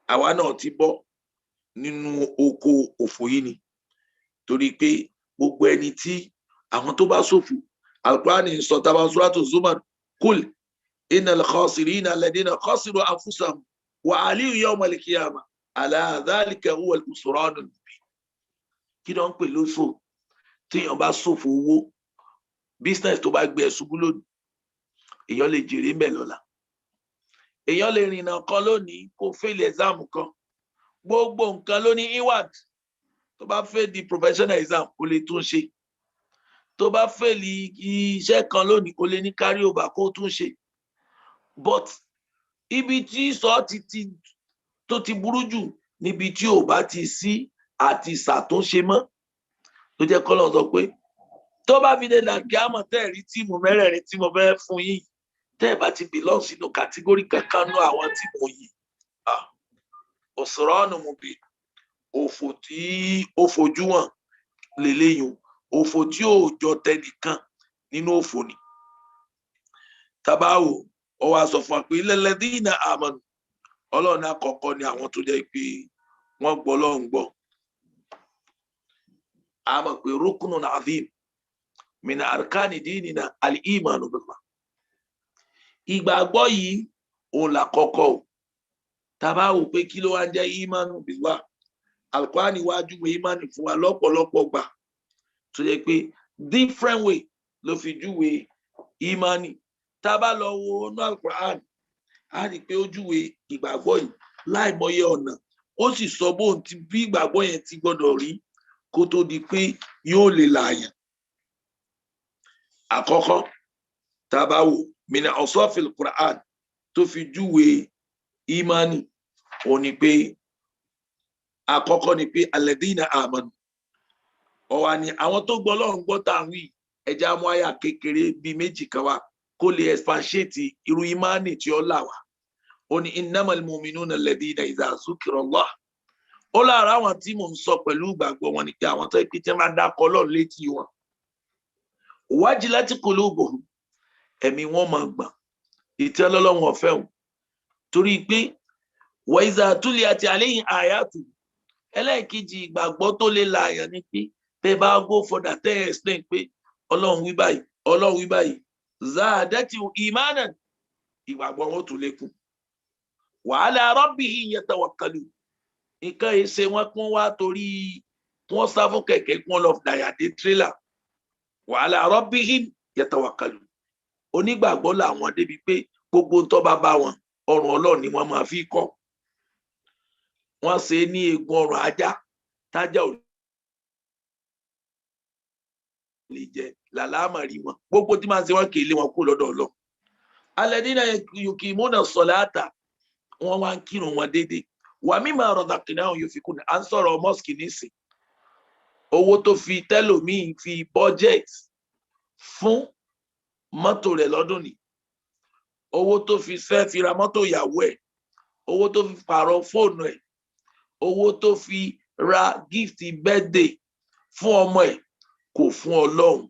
àwa náà ti bọ́ nínú oko òfò yìí ni torí pé gbogbo ẹni tí àwọn tó bá ṣòfò Al-Qur'ani sọ tá a bá Suratu Zumar kul innal khasirina alladhina khasiru anfusahum wa ahlihi yawma al-qiyamah ala dhalika huwa al-khusran al-mubin. Kí ló ń pè lófò? Téèyàn bá ṣòfò owó business tó bá gbé ẹ ṣubú lónìí èèyàn lè jèrè ń bẹ̀ lọ́la, èèyàn lè rìnnà kan lónìí kó fail exam kan, gbogbo nǹkan ló ní inward. Tó bá fail di professional exam kó lè tún ṣe, tó bá fail iṣẹ́ kan lónìí kó lè ní carry over kó tún ṣe. But ibi tí sọ tó ti burú jù níbi tí ò bá ti sí àti ṣàtúnṣe mọ́ tó jẹ́ kọ́ lọ́n sọ pé tó bá fi dé dàgé àmọ́ tẹ́ẹ̀rí tíìmù mẹ́rẹ̀ẹ̀rin tí mo fẹ́ fún yín tẹ́ẹ̀ bá ti belong sínú kàtígórì kankan nú àwọn tí mo yìí òṣùrọ́ọ̀nù mú bí òfò tí ó fojú hàn lélẹ́yìn òfò tí ò jọ tẹnìkan nínú òfò ni. Tabawo ó wá sọ fún wa pé lilladhina amanu ọlọ́run àkọ́kọ́ ni àwọn tó jẹ́ pé wọ́n gbọ́ Ọlọ́run gbọ́. A mọ̀ pé rukunun azim min arkani dinina al-imanu billah. Ìgbàgbọ́ yìí òun làkọ́kọ́ o. Tabawo pé kí ló wá ń jẹ́ imanu billah. Al-Qur'ani wájú wé imani fún wa lọ́pọ̀lọpọ̀ gbà tó jẹ́ pé different way ló fi júwe imani. Tá bá lọ wo inú Al-Qur'an a rí pé ó júwe ìgbàgbọ́ yìí láìmọye ọ̀nà, ó sì sọ bóun ti bí ìgbàgbọ́ yẹn ti gbọ́dọ̀ rí kó tó di pé yóò lè láàyàn. Àkọ́kọ́ tá bá wo mina awsafil Qur'an tó fi júwe imani ó ní pé àkọ́kọ́ ni pé alladhina amanu ó wá ní àwọn tó gbọ́ Ọlọ́run gbọ́ tàwí ẹja mú àyà kékeré bíi méjì kan wá kó lè expatiate irú imani tí ó là wá. Ó ní innamal mu'minuna alladhina idha zukira Allah. Ó lára àwọn tí mò ń sọ pẹ̀lú ìgbàgbọ́ wọn ni pé àwọn tó pé tí wọ́n máa dákọ̀ Ọlọ́run létí wọn wajilat qulubuhum ẹ̀mí wọn máa gbọ̀n ìtẹ́ Ọlọ́run ọ̀fẹ́ wọn torí pé wa idha tuliyat alayhim ayatu. Ẹlẹ́ẹ̀kejì ìgbàgbọ́ tó lè láàyàn ni pé tẹ́ bá go further tẹ́ explain pé Ọlọ́run wí báyìí Ọlọ́run wí báyìí zadati imanan ìgbàgbọ́ wọn tún lékún. Wa ala rabbihim yatawakkalun. Nǹkan ìṣe wọn kún wá torí wọ́n sá fún kẹ̀kẹ́ kún lọ dàyàdé tírélà. Wa ala rabbihim yatawakkalun. Onígbàgbọ́ làwọn débi pé gbogbo ń tó bá bá wọn ọrùn Ọlọ́run ni wọ́n máa fi kọ́. Wọ́n ṣe ní egun ọrùn ajá tájà ò lè jẹ làlámà rí wọn gbogbo tí máa ń ṣe wọn kì í lé wọn kú lọ́dọ̀ Ọlọ́run. Alladhina yuqimuna salata wọn wá ń kírun wọn déédéé wa mimma razaqnahum yunfiqun. À ń sọ̀rọ̀ mosque nísìn owó tó fi tẹ́lòmíì fi budget fún mọ́tò rẹ̀ lọ́dún ni, owó tó fi fẹ́ fi ra mọ́tò ìyàwó ẹ̀, owó tó fi pààrọ̀ fóònù ẹ̀, owó tó fi ra gift birthday fún ọmọ ẹ̀ kò fún Ọlọ́run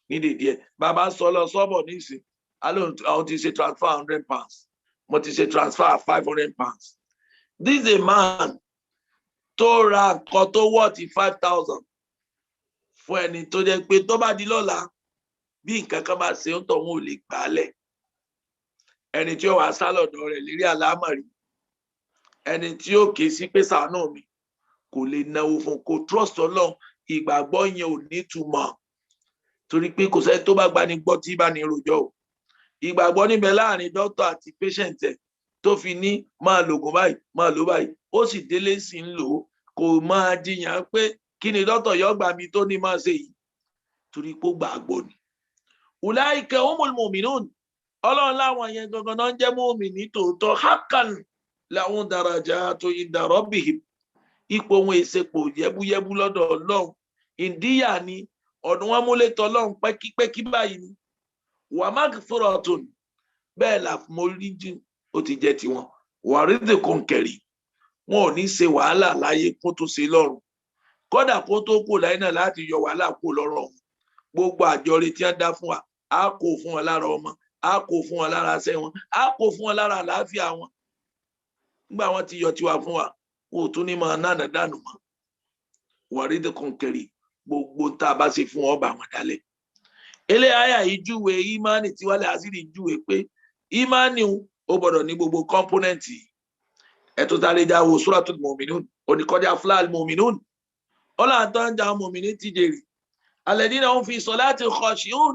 nídìí ẹ̀. Bàbá sọ lọ sọ́bọ̀ nísìn àwọn ti ṣe transfer £100, mo ti ṣe transfer £500. This is a man tó ra nǹkan tó wọ́ọ̀tì 5,000 fún ẹni tó jẹ́ pé tó bá di lọ́la bí nǹkan kan bá ṣe ń tọ̀ wọn ò lè gbà á lẹ̀. Ẹni tí ó wà sálọ̀dọ̀ rẹ̀ lérí àlámọ̀rí, ẹni tí ó ké sí pé ṣàánú mi kò lè náwó fún kò trust Ọlọ́run. Ìgbàgbọ́ yẹn ò ní túmọ̀ torí pé kò sẹ́ni tó bá gbani gbọ́ tí bá ní rojọ́ o. Ìgbàgbọ́ níbẹ̀ láàrin dókítà àti patient ẹ̀ tó fi ní máa lògùn báyìí máa lò báyìí ó sì délé sí ń lò ó kò máa jiyàn pé kí ni dókítà yóò gbà mí tó ní máa ṣe yìí torí pé ó gbàgbọ́ ni. Ulaika humul mu'minun. Ọlọ́run láwọn yẹn gangan náà ń jẹ́ mùmínì tòótọ́ haqqan lahum darajatun inda rabbihim. Ipò wọn ìsepò yẹ́búyẹ́bú lọ́dọ̀ Ọlọ́run. Ìdíyà ni ọ̀dún wọn múlẹ̀ tọ́ Ọlọ́run pẹ́kípẹ́kí báyìí ni. Wa maghfiratun bẹ́ẹ̀ làforíjì ó ti jẹ́ tiwọn. Wa rizqun karim wọn ò ní ṣe wàhálà láyé kó tó ṣe lọ́run. Kódà kó tó kù láyé náà láti yọ wàhálà kó lọ́rọ̀ ọ̀hún. Gbogbo àjọrí tí wọ́n dá fún wa á kó fún wọn lára ọmọ á kó fún wọn lára ṣẹ́ wọn, á kó fún wọn lára àlàáfíà wọn. Nígbà wọn ti yọ tiwa fún wa, wọn ò tún ní máa nánà dànù mọ́. Wàrídì kọ̀ǹkẹ̀rì gbogbo tá a bá ṣe fún ọba àwọn dalẹ̀. Àyà yìí júwe ìmánì tí Wálé Àṣírí júwe pé ìmánì ó gbọ́dọ̀ ní gbogbo kọ́mpónẹ́ǹtì. Ẹ̀tọ́ tàrí já wo Suratul Mu'minun, oníkọ́jà fúláàlì Mu'minun. Ọlá àtọ́ ń jà Mu'minin ti jèrè. Alladhina hum fi salati khashi'un.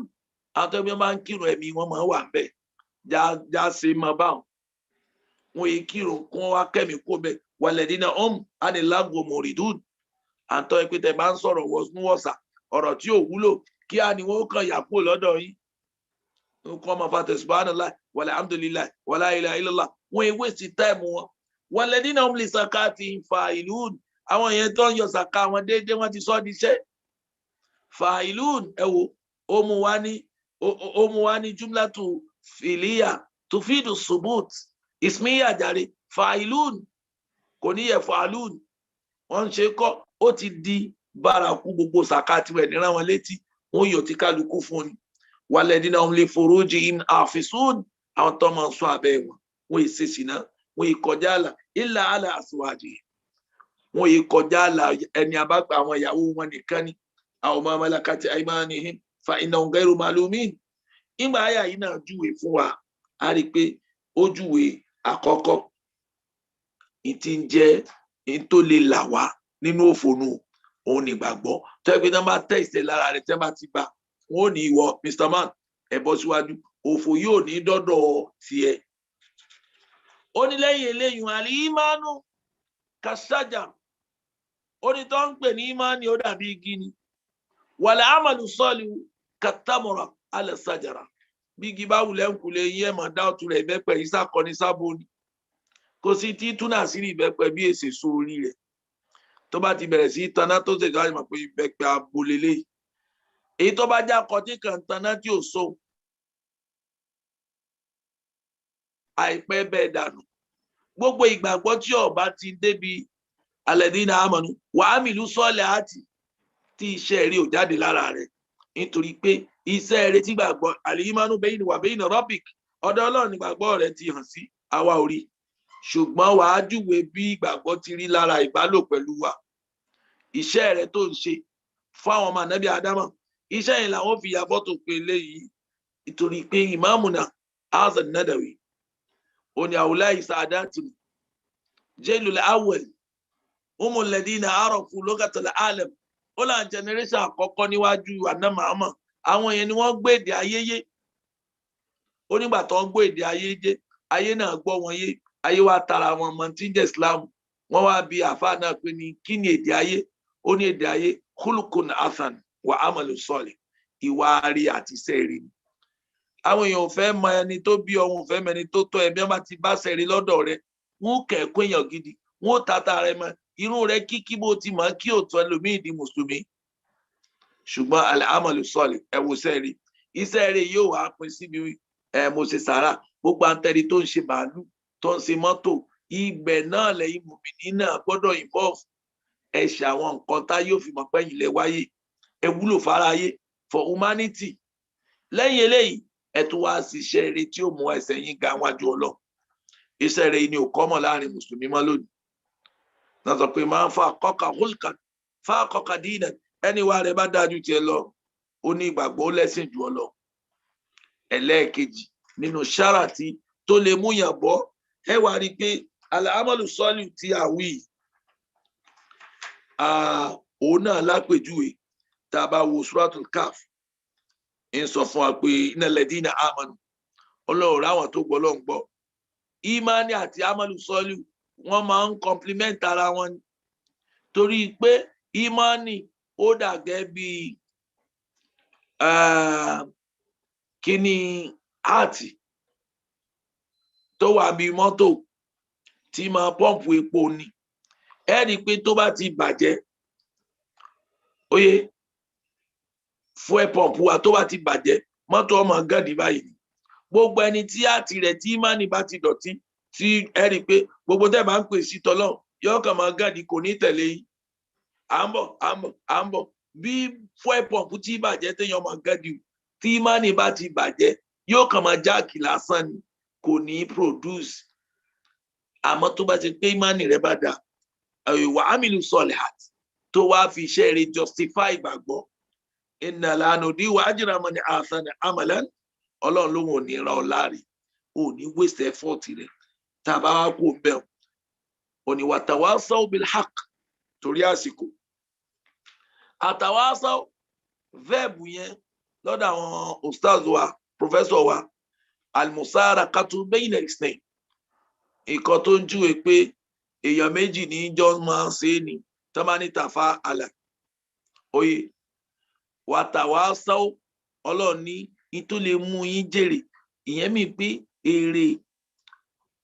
Àtọ́ bí wọ́n máa ń kírun ẹ̀mí wọn máa wà bẹ́ẹ̀. Já ṣe máa bá wọn. Wọ́n yìí kírun kún wá kẹ́mi kó bẹ́ẹ̀. Walladhina hum anil lagwi muridun. Àtọ́ ẹ pé tẹ bá ń sọ̀rọ̀ wọ́sà ọ̀rọ̀ tí ò wúlò kí á ní wọ́n kàn yà kó lọ́dọ̀ yín. Nǹkan ọmọ fàtẹ̀ subhanallah walhamdulillah wala ilaha illallah. Wọ́n yìí wéṣì táìmù wọn. Walladhina hum li zakatihim fa'ilun. Àwọn yẹn tó ń yọ sàká wọn déédéé wọ́n ti sọ́ di iṣẹ́. Fa'ilun ẹ wo ó mú wá ní jumlatu filiya tufidu subut ismiya jàre fa'ilun kò ní yẹ fa'alun wọ́n ń ṣe kọ́ ó ti di bárakú gbogbo sàkáàtì rẹ̀ níran wọn létí wọ́n yọ tí kálukú fún ni. Walladhina hum li furujihim hafisun. Àwọn tó máa ń sọ abẹ́ wọn wọ́n yìí ṣe ṣìnà wọ́n yìí kọjá àlà illa ala azwajihim. Wọ́n yìí kọjá àlà ẹni àbágbà àwọn ìyàwó wọn nìkan ni. Aw ma malakati aymanihim fa innahum ghayru malumin. Ìgbà àyà yìí náà júwe fún wa a rí i pé ó júwe àkọ́kọ́ ìtì ń jẹ́ tó lè là wá nínú òfònú òun nígbàgbọ́ tó yẹ pé tí wọ́n bá tẹ̀ ìṣẹ̀ lára rẹ̀ tí wọ́n bá ti bá wọn ò ní ìwọ Mr. Man ẹ bọ́ síwájú òfò yóò ní dọ́dọ̀ tiẹ̀. Ó ní lẹ́yìn eléyìí àlìímánù kàṣájà ó ní tó ń pè ní ìmánì ó dàbí igi ni wal amalu salihu kàtàmọ̀rà alẹ́ sàjàrà bí igi bá wulẹ̀ ń kulẹ̀ yín ẹ̀ máa dá ọ̀tún rẹ̀ ìbẹ́pẹ̀ yìí sàkọ́ni sábò ni kò sí tí túnà sí ìbẹ́pẹ̀ bí èsè sórí rẹ̀ tó bá ti bẹ̀rẹ̀ sí taná tó ṣèjọ́ àyè mọ̀ pé ìbẹ́pẹ̀ abolélé èyí tó bá já kọtí kan taná tí ò so àìpẹ́ bẹ́ẹ̀ dànù. Gbogbo ìgbàgbọ́ tí ọba ti débi alladhina amanu wa amilu solihati tí iṣẹ́ rí ò jáde lára rẹ̀ nítorí pé iṣẹ́ rẹ̀ tí gbàgbọ́ al-imanu bayni wa bayna rabbik ọ̀dọ̀ Ọlọ́run ní gbàgbọ́ rẹ̀ ti hàn sí àwa ò rí ṣùgbọ́n wàá júwe bí ìgbàgbọ́ ti rí lára ìbálò pẹ̀lú wa. Iṣẹ́ rẹ̀ tó ń ṣe fún àwọn ọmọ ànábì Ádámọ̀ iṣẹ́ yẹn làwọn fi yàbọ̀ tó pé léyìí nítorí pé ìmáàmùnà Hasan Nadawi ó ní àwùláyì sàdáàtì jailul awwal humul ladina arafu lugatal alam ó là ń generation àkọ́kọ́ níwájú àná Muhammad àwọn yẹn ni wọ́n gbé èdè ayé yé ó nígbà tó ń gbọ́ èdè ayé yé ayé náà gbọ́ wọn yé ayé wa tara wọn mọ tí ń jẹ́ Islam wọ́n wá bí àfáà náà pé ní kí ni èdè ayé ó ní èdè ayé khulukun hasan wa amalu salih ìwà rí àti iṣẹ́ rí ni. Àwọn èèyàn ò fẹ́ mọ ẹni tó bí ọ̀hún ò fẹ́ mọ ẹni tó tọ́ ẹbí wọn bá ti bá ṣẹ̀rí lọ́dọ̀ rẹ̀ wọ́n kẹ̀kọ́ èèyàn gidi wọ́n tata rẹ̀ mọ irú rẹ̀ kíkí bó ti mọ̀ kí òtún ẹlòmíì di mùsùlùmí. Ṣùgbọ́n al-amalu salih ẹ wo sẹ́ẹ̀rí iṣẹ́ rẹ̀ yóò wá pín síbi mo ṣe sàrà gbogbo àǹtẹ̀rí tó ń ṣe màálù tó ń ṣe mọ́tò ibẹ̀ náà lẹ́yìn mùmìnì náà gbọ́dọ̀ involve ẹ ṣe àwọn nǹkan tá yóò fi mọ̀ pẹ́yìn lẹ wáyé ẹ wúlò fáráyé for humanity. Lẹ́yìn eléyìí ẹ tún wá sí iṣẹ́ rere tí ó mú ẹsẹ̀ yín ga wájú Ọlọ́run. Iṣẹ́ rere ni ò kọ́mọ̀ láàrin mùsùlùmí mọ́ lónìí. Náà sọ pé máa ń fa àkọ́kà hulka fa àkọ́kà dínà ẹni wá rẹ̀ bá dájú tiẹ̀ lọ ó ní ìgbàgbọ́ ó lẹ́sìn jù ọ lọ. Ẹlẹ́ẹ̀kejì nínú ṣáràtì tó lè mú yàn bọ́ ẹ wá rí i pé al-amalu salih tí a wí òun náà lápèjúwe tá a bá wo Suratul Kahf ń sọ fún wa pé innal ladina amanu Ọlọ́run ráwọn tó gbọ́ lọ́n gbọ́ ìmánì àti amalu salih wọ́n máa ń compliment ara wọn torí pé ìmánì ó dàgẹ́ bí kíní áàtì tó wà bí mọ́tò tí máa pọ́ǹpù epo ni ẹ rí i pé tó bá ti bàjẹ́ óyé fuel pump wa tó bá ti bàjẹ́ mọ́tò ọmọ gàdí báyìí ni gbogbo ẹni tí áàtì rẹ̀ tí ìmánì bá ti dọ̀tí tí ẹ rí i pé gbogbo tẹ́ bá ń pè sí tọ́lọ́ yóò kàn máa gàdí kò ní tẹ̀lé yìí à ń bọ̀ bí fuel pump tí bàjẹ́ téèyàn máa gàdí tí ìmánì bá ti bàjẹ́ yóò kàn máa jáàkì lásán ni kò ní produce. Àmọ́ tó bá ti pé ìmánì rẹ̀ bá dà wa amilu solihat tó wá fi iṣẹ́ rẹ̀ justify ìgbàgbọ́ inna la nudi'u ajra man ahsana amalan Ọlọ́run ló wọn ò ní ra ọ láre ò ní waste effort rẹ̀ tàbá wá kó bẹ́ẹ̀ ò ní watawasaw bil haqq torí àsìkò àtàwásọ́ verb yẹn lọ́dọ̀ àwọn ustaz wa professor wa al-musarakatu bayna al-ithnayn ìkan tó ń júwe pé èèyàn méjì ní jọ máa ń ṣe é ní tọ́mání tàfà àlà oyè wàtàwásọ́ Ọlọ́run ní tó lè mú yín jèrè ìyẹn mi pé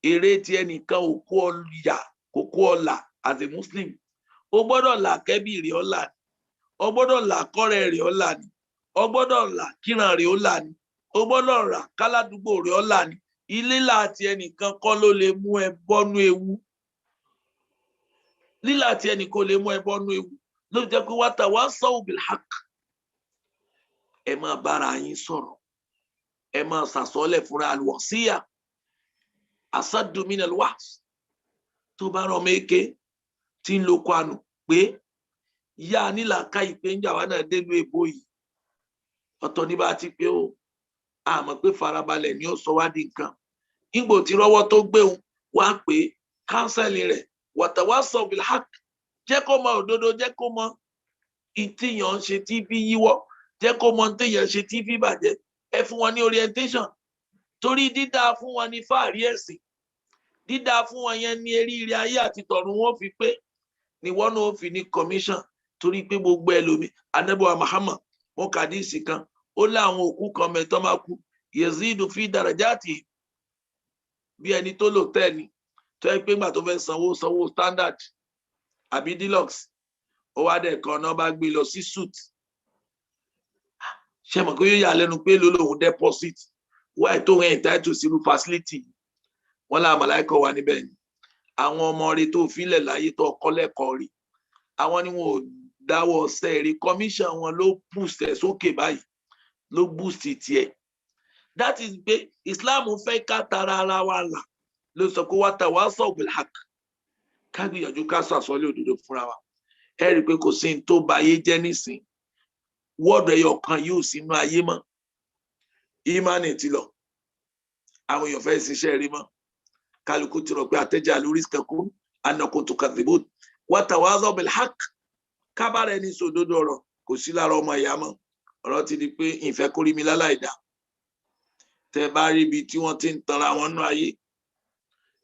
èrè tí ẹnìkan ò kó ọ̀yà kò kó ọ̀là as a muslim ó gbọ́dọ̀ là kẹ́bí rẹ̀ ọ̀là ni ó gbọ́dọ̀ là kọ́rẹ́ rẹ̀ ọ̀là ni ó gbọ́dọ̀ là kíran rẹ̀ ọ̀là ni ó gbọ́dọ̀ rà káládùúgbò rẹ̀ ọ̀là ni ilé láti ẹnìkan kọ́ ló lè mú ẹ bọ́nú ewu lílà tí ẹnìkan lè mú ẹ bọ́nú ewu ló jẹ́ pé watawasaw bil haqq ẹ máa bára yín sọ̀rọ̀ ẹ máa sàsọ́lẹ̀ fúnra al-wasiyya asaddu min al-wa'z tó bá rán méke tí ń lo kwanu pé yá nílà ká ìpé ń jà wá náà dénú èbó yìí ọ̀tọ̀ ní bá ti pé ó àmọ́ pé farabalẹ̀ ni ó sọ wá di nǹkan nígbò tí rọ́wọ́ tó gbéhùn wá pé kánsẹ́lì rẹ̀ watawasaw bil haqq jẹ́ kó mọ òdodo jẹ́ kó mọ ìtìyàn ṣe tí fi yíwọ́ jẹ́ kó mọ ìtìyàn ṣe tí fi bàjẹ́ ẹ fún wọn ní orientation torí dídá fún wọn ní fáàrí ẹ̀sìn dídá fún wọn yẹn ní eríire ayé àti tọ̀run wọn fi pé ni wọn náà fi ní commission torí pé gbogbo ẹlòmí anabiwa Muhammad wọn kàdíìsì kan ó láwọn òkú kan mẹ́tọ́ máa kú yezidu fi darajati bí ẹni tó lò tẹ́ni tó yẹ pé gbà tó fẹ́ sanwó standard àbí deluxe ó wá dẹ̀ kan náà bá gbé lọ sí suit ṣe mọ̀ pé yóò yà lẹ́nu pé ló lòun deposit wáyé tó ń entitled sí irú facility wọn láwọn màláìkọ wà níbẹ̀ ni àwọn ọmọ rẹ̀ tó filẹ̀ láyé tó kọ́ lẹ́kọ̀ọ́ rí àwọn ni wọn ò dáwọ́ ọ̀sẹ̀ rí commission wọn ló boost ẹ̀ sókè báyìí ló boost tiẹ̀ that is pé Islam fẹ́ ká tara ara wa là ló sọ pé watawasaw bil haqq ká gbìyànjú ká sọ àsọlé òdodo fúnra wa ẹ rí i pé kò sí ní tó ba ayé jẹ́ nísìn wọ́ọ̀dù ẹyọ kan yóò sínú ayé mọ́ ìmánì ti lọ àwọn èèyàn fẹ́ ṣiṣẹ́ rí mọ́ kálukú ti rò pé àtẹ́jà lórí kankan annakum tukadhibun watawasaw bil haqq kábàárẹ̀ ní sòdodo ọ̀rọ̀ kò sí lára ọmọ ìyá mọ́ ọ̀rọ̀ ti di pé ìfẹ́ kórí mi láláìdá tẹ bá rí ibi tí wọ́n ti ń tanra wọn nú ayé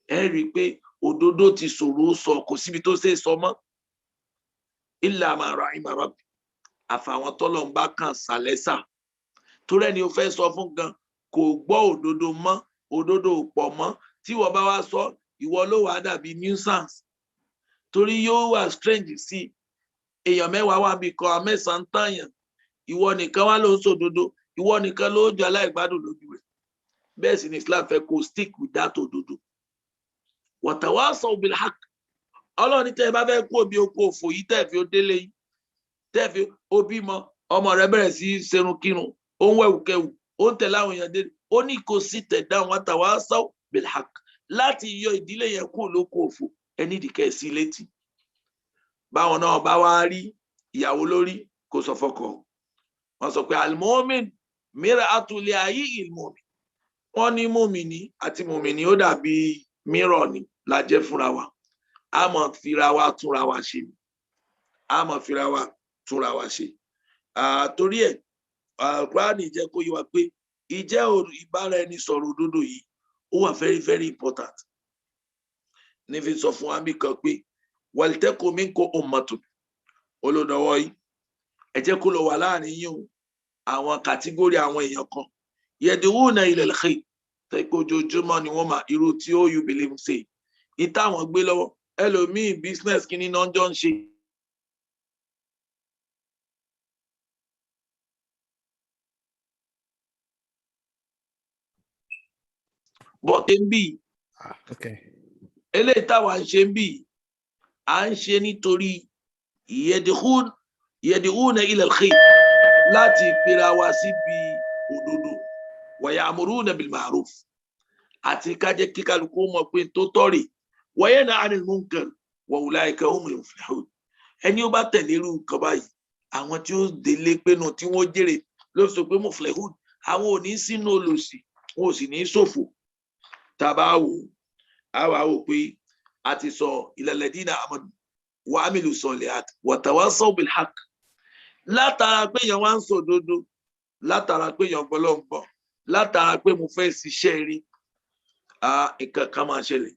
ẹ rí i pé òdodo ti ṣòro sọ kò síbi tó ṣe sọ mọ́ illa ma rahima rabbi àfàwọn tọ́lọ̀ ń bá kàn sàlẹ́sà torí ẹni o fẹ́ sọ fún gan kò gbọ́ òdodo mọ́ òdodo ò pọ̀ mọ́ tí wọ́n bá wá sọ ìwọ ló wà dàbí nuisance torí yóò wà strange sí èèyàn mẹ́wàá wà bí kan mẹ́sàn-án tààyàn ìwọ nìkan wá ló ń sòdodo ìwọ nìkan ló jẹ́ aláìgbádùn lójú rẹ̀ bẹ́ẹ̀ sì ni Islam fẹ́ kó stick with that òdodo watawasaw bil haqq ọlọ́ọ̀ni tẹ́ ẹ bá fẹ́ kó omi oko òfò yìí tẹ́ fi ó délé yìí tẹ́ fi ó bímọ ọmọ rẹ̀ bẹ̀rẹ̀ sí serun kírun ó ń wẹ̀wùkẹ́wù ó ń tẹ̀lé àwọn èèyàn dé ó ní kó sì tẹ̀ dáhùn watawasaw bil haqq láti yọ ìdílé yẹn kúrò lóko òfò ẹni ìdíkẹ́ sí létí báwọn náà bá wá rí ìyàwó lórí kó sọ fọ́kọ wọn sọ pé al-mu'min mir'atul hayyil mu'min wọn ní mùmìnì àti mùmìnì ó dàbí mírọ̀ ni la jẹ́ fúnra wa a mọ̀ fira wa túnra wa ṣe ni a mọ̀ fira wa túnra wa ṣe torí ẹ̀ Kùránì jẹ́ kó yé wa pé ìjẹ́ ìbára ẹni sọ̀rọ̀ òdodo yìí ó wà very very important nífi sọ fún wa bí kan pé waltakum minkum ummatun olódọwọ́ yìí ẹ jẹ́ kó lọ wà láàrin yín o àwọn kàtígórì àwọn èèyàn kan yad'una ilal khayr tẹ́kọ̀ ojoojúmọ́ ni wọ́n máa irú tí ó you believe say ìtàwọn gbé lọ́wọ́ ẹlòmíì business kí ni náà jọ ń ṣe. bọ́tẹ́ ń bì eléyìí táwa ń ṣe ń bì à ń ṣe nítorí yad'una ilal khayr láti pera wa síbi òdodo wa ya'muruna bil ma'ruf àti ká jẹ́ kí kálukú mọ̀ pé tó tọ́rì wa yanha 'anil munkar wa ulaika humul muflihun. ẹni ó bá tẹ̀lé irú nǹkan báyìí àwọn tí ó délé pinnu tí wọ́n jèrè ló sọ pé muflihun àwọn ò ní sínú olòṣì wọn ò sì ní ṣòfò. tàbá wò àwa wò pé a ti sọ ilal ladina amanu wa amilu solihat wa tawassaw bil haqq látara pé èèyàn wá ń sòdodo látara pé èèyàn gbọ́lọ́gbọ́ látara pé mo fẹ́ ṣiṣẹ́ rí nǹkan kan máa ṣẹlẹ̀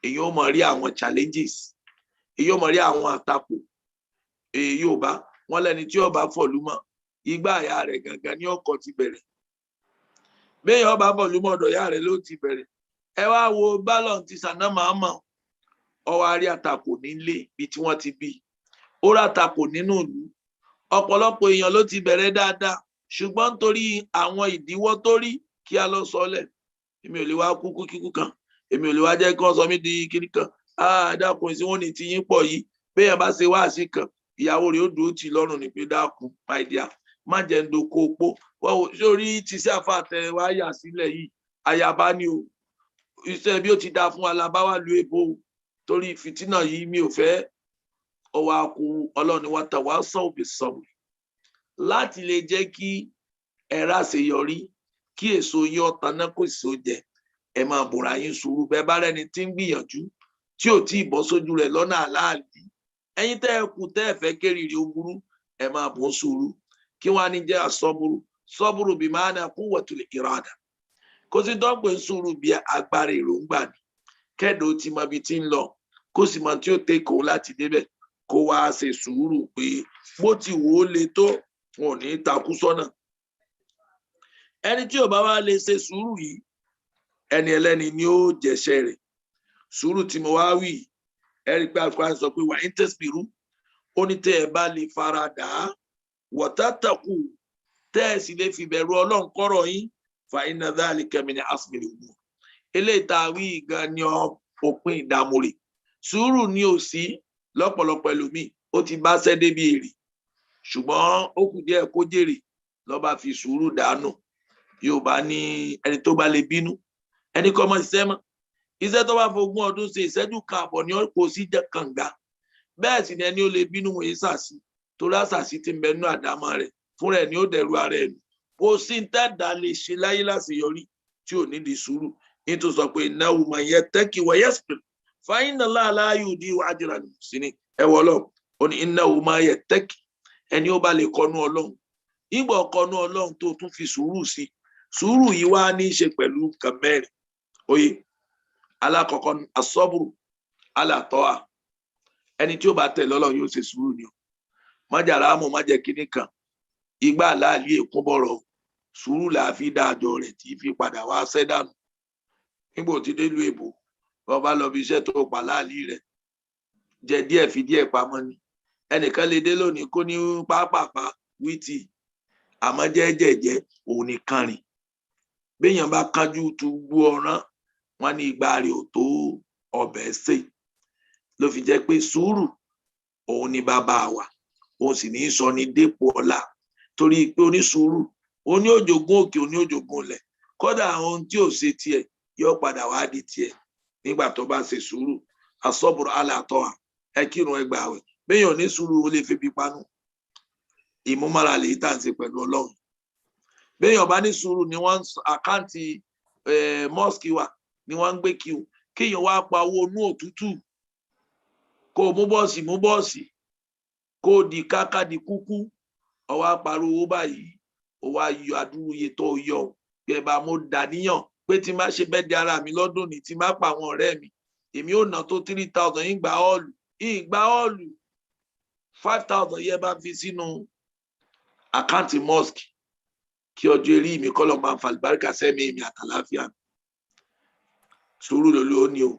èèyàn ó máa rí àwọn challenges èèyàn ó máa rí àwọn àtakò Yorùbá wọn lẹni tí ó bá fọ̀lú mọ́ igbá àyà rẹ̀ gangan ní ọkọ̀ ti bẹ̀rẹ̀ béèyàn bá fọ̀lú mọ́ ọ̀dọ̀ ìyá rẹ̀ ló ti bẹ̀rẹ̀. ẹ wá wo bálọ̀n ti sànà màmá ọwọ́ àrí àtakò nílé bí tí wọ́n ti bí ó rà àtakò nínú ìlú ọ̀pọ̀lọpọ̀ èèyàn ló ti bẹ̀rẹ̀ dáadáa ṣùgbọ́n nítorí àwọn ìdíwọ́ tó rí kí a lọ sọlẹ̀ èmi ò lè wá kúkú kíkú kan èmi ò lè wá jẹ́ kí wọ́n sọ mí di kíní kan dákun sí wọn ní ti yín pọ̀ yìí béèyàn bá ṣe wáàsí kan ìyàwó rẹ̀ ó dúró tì lọ́rùn ní pé dákun my dear má jẹ́ ń doko opó sórí ti sí àfàtẹ wáyà sílẹ̀ yìí àyàbá ni o iṣẹ́ bí ó ti dáa fún alábáwá lu èbó torí fìtínà yìí mi ò fẹ́ ọwọ́ akú ọlọ́ni wa tawasaw bis-sabr láti lè jẹ́ kí ẹ̀rá àṣeyọrí kí èso yín ọ̀tá náà kò sí oúnjẹ ẹ máa bùrà yín sùúrù bẹ́ẹ̀ bá rẹni tí ń gbìyànjú tí ò tí ì bọ́ sójú rẹ̀ lọ́nà àláàlì ẹ̀yin tẹ́ ẹ kù tẹ́ ẹ fẹ́ kérìrì ó burú ẹ máa bùn sùúrù kí wọ́n á ní jẹ́ àsọ́bùrù sọ́bùrù bí máa ní quwwatul irada kó sì dọ́gbẹ̀ sùúrù bí agbára èròǹgbà ni kẹ́dọ̀ tí mọ ibi tí ń lọ kó sì mọ tí ó tẹ́kọ̀ọ́ láti débẹ̀ kó wá ṣe sùúrù pé bó ti wò ó le tó wọn ò ní takú sọ́nà. ẹni tí ò bá wá lè ṣe sùúrù yìí ẹni ẹlẹ́ni ni ó jẹ̀ṣẹ̀ rẹ̀. sùúrù tí mo wá wí ẹ rí i pé àkùrá sọ pé wà ń tẹ̀síbìrú ó ní tẹ́ ẹ bá lè fara dà á wọ̀tátàkù tẹ́ ẹ sì lè fi bẹ̀rù ọlọ́run kọ́rọ̀ yín fa inna dhalika min azmil umur eléyìí tá a wí gan ni òpin ìdààmú rẹ̀. sùúrù ni ò sí lọ́pọ̀lọpọ̀ ẹlòmíì ó ti bá ṣẹ́ débi èrè ṣùgbọ́n ó kù díẹ̀ kó jèrè lọ́ba fi sùúrù dànù. Yorùbá ní ẹni tó bá lè bínú ẹni kọ́ mọ́ ṣiṣẹ́ mọ́ iṣẹ́ tó bá fogún ọdún ṣe ìṣẹ́jú kan àbọ̀ ni ó kó sí kànga bẹ́ẹ̀ sì ni ẹni ó lè bínú wòye sàṣì torí àṣàṣì ti ń bẹ nínú àdámọ́ rẹ̀ fún rẹ̀ ni ó dẹ̀rù ara ẹ̀ nù kò sí tẹ́ẹ̀dá lè ṣe láyé láṣeyọrí tí ò ní di sùúrù nítorí sọ pé innahu man yattaqi wa yasbir fa inna Allaha la yudi'u ajra al-muhsinin ẹ̀wọ̀ ọlọ́run ó ní innahu man yattaqi ẹni ó bá lè kọnú ọlọ́run ìgbà ọkọnú ọlọ́run tó tún fi sùúrù sí sùúrù yìí wá ní í ṣe pẹ̀lú nǹkan mẹ́rin oyè alákọ̀ọ́kọ́ asọ́bùrù alàtọ́à ẹni tí ó bá tẹ̀lé ọlọ́run yóò ṣe sùúrù ni o májàrá mọ̀ má jẹ́ kínní kan igbá àláàlí èkó bọ̀rọ̀ sùúrù làá fi dájọ́ rẹ̀ tí fi padà wá sẹ́dánù nígbà tí délùú èbò wọn bá lọ bí iṣẹ́ tó pa láàlí rẹ̀ jẹ díẹ̀ fi díẹ̀ pamọ́ ni ẹnìkan lè dé lónìí kó ní pápápá wíìtì àmọ́ jẹ́jẹ̀jẹ́ òun nìkan rìn béèyàn bá kánjú tu gbó ọ̀ràn wọn ní ìgbà rẹ̀ ò tó ọbẹ̀ ṣe ló fi jẹ́ pé sùúrù òun ni bàbá wa òun sì ní í sọ ní dépò ọlá torí pé onísùúrù oní òjògùn òkè oní òjògùn ilẹ̀ kódà àwọn ohun tí ò ṣe tiẹ̀ yóò padà wá di tiẹ̀ nígbà tó bá ṣe sùúrù asọ́bùrù alàtọ́à ẹ kírun ẹ gbààwẹ̀ béèyàn ní sùúrù ó lè febi panú ìmúmára lè tà ń ṣe pẹ̀lú ọlọ́run béèyàn bá ní sùúrù ni wọ́n àkáǹtì mosque wa ni wọ́n ń gbé kí o kéèyàn wá pa owó inú òtútù kó o mú bọ́ọ̀sì kó o di káká di kúkú ọwọ́ apariwo owó báyìí ó wá yọ àdúrú iye tó yọ bí ẹ bá mo dàníyàn pé tí má ṣe bẹ́ẹ̀ di ara mi lọ́dún ní tí má pa àwọn ọ̀rẹ́ mi èmi ò ná tó 3,000 ìgbà ọ́ọ̀lù 5,000 yẹ bá fi sínú àkáǹtì mosque kí ọjọ́ eré mi kọ́ lọ́ máa ń fa àlùbáríkà sẹ́mi mi àtàláfíà sùúrù ló ní o.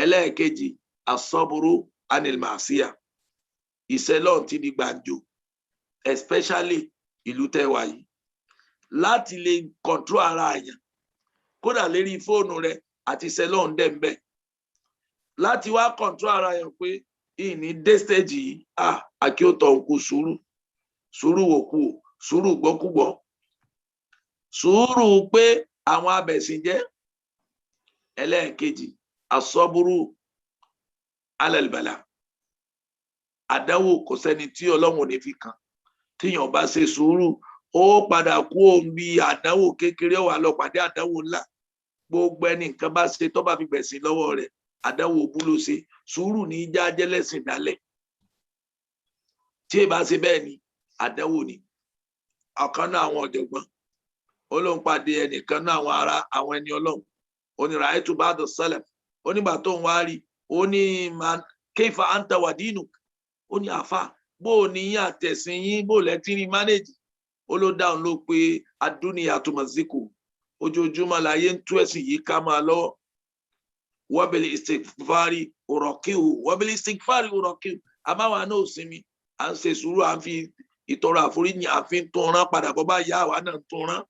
ẹlẹ́ẹ̀kejì asọ́bùrú anil màsíà ìṣẹ́lọ́n ti di gbàǹjo especially ìlú tẹ́wà yìí láti lè control ara àyàn kódà lérí fóònù rẹ àti ìṣẹ́lọ́n dẹ́mbẹ́ láti wá control ara àyàn pé ìní dé stage yìí àkíyòtọ̀ òkú sùúrù wòkú sùúrù gbọ́kúgbọ́ sùúrù pé àwọn abẹ̀sìnjẹ́. ẹlẹ́ẹ̀kejì asọ́búrú alẹ́lbàlà àdánwò kò sẹ́ni tí Ọlọ́run ò ní fi kàn tíyàn bá ṣe sùúrù ó padà kú òun bí àdánwò kékeré wà lọ pàdé àdánwò ńlá. gbogbo ẹni nǹkan bá ṣe tó bá fi gbẹ̀sìn lọ́wọ́ rẹ̀ àdánwò búlò ṣe sùúrù ní í já jẹ́lẹ́sìn dálẹ̀. tí ì bá ṣe bẹ́ẹ̀ ni àdánwò ni. ọ̀kan náà àwọn ọ̀jọ̀gbọ́n ó ló ń pàdé ẹnìkan náà àwọn ará àwọn ẹni Ọlọ́run onírà ètò bá dọ̀ sẹ́lẹ̀ onígbà tó ń wá rí ó ní kéfà anta wà dínú ó ní àfà bó o ní yín àtẹ̀sìn yín bó lẹ́ tí ní mánéjì ó ló dáhùn ló pé adúniya àtúmọ̀síkò ojoojúmọ́ láyé ń tú ẹ̀sìn yìí ká máa lọ́wọ́ wọ́bìlì istikfari òrọ̀kíhù wọ́bìlì istikfari òrọ̀kíhù àmáwá náà ò sinmi à ń ṣe sùúrù à ń fi ìtọrọ àforíjì à ń fi tún rán padà bọ́ bá yá àwa náà tún rán.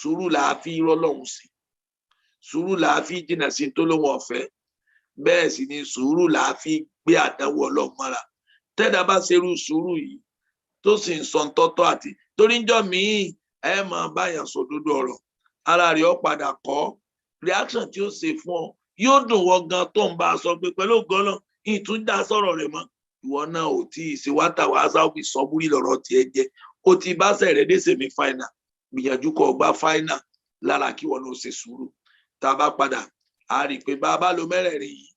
sùúrù là á fi rọ́lọ́hùn sí sùúrù là á fi jìnnà sí tó lóhùn ọ̀fẹ́ bẹ́ẹ̀ sì ni sùúrù là á fi gbé àdánwò Ọlọ́run mọ́ra. tẹ́dá bá ṣerú sùúrù yìí tó sì ń sọ tọ́tọ́ àti torí ń jọ míì ẹ máa báyàn sòdodo ọ̀rọ̀ ara rẹ̀ ó padà kọ́ reaction tí ó ṣe fún ọ yóò dùn wọ́n gan tó ń bá a sọ pé pẹ̀lú ògbọ́nà ìtúndà sọ̀rọ̀ rẹ̀ mọ́ ìwọ náà ò tí ì ṣe wáta wàásà òbí sọ́búrí lọ́rọ̀ tiẹ̀ jẹ́ ó ti bá sẹ̀rẹ̀ dé sèmi fáínà gbìyànjú kó gba fáínà lára kí wọn náà ṣe sùúrù. tá a bá padà a rí i pé bá a bá lo mẹ́rẹ̀ẹ̀rin yìí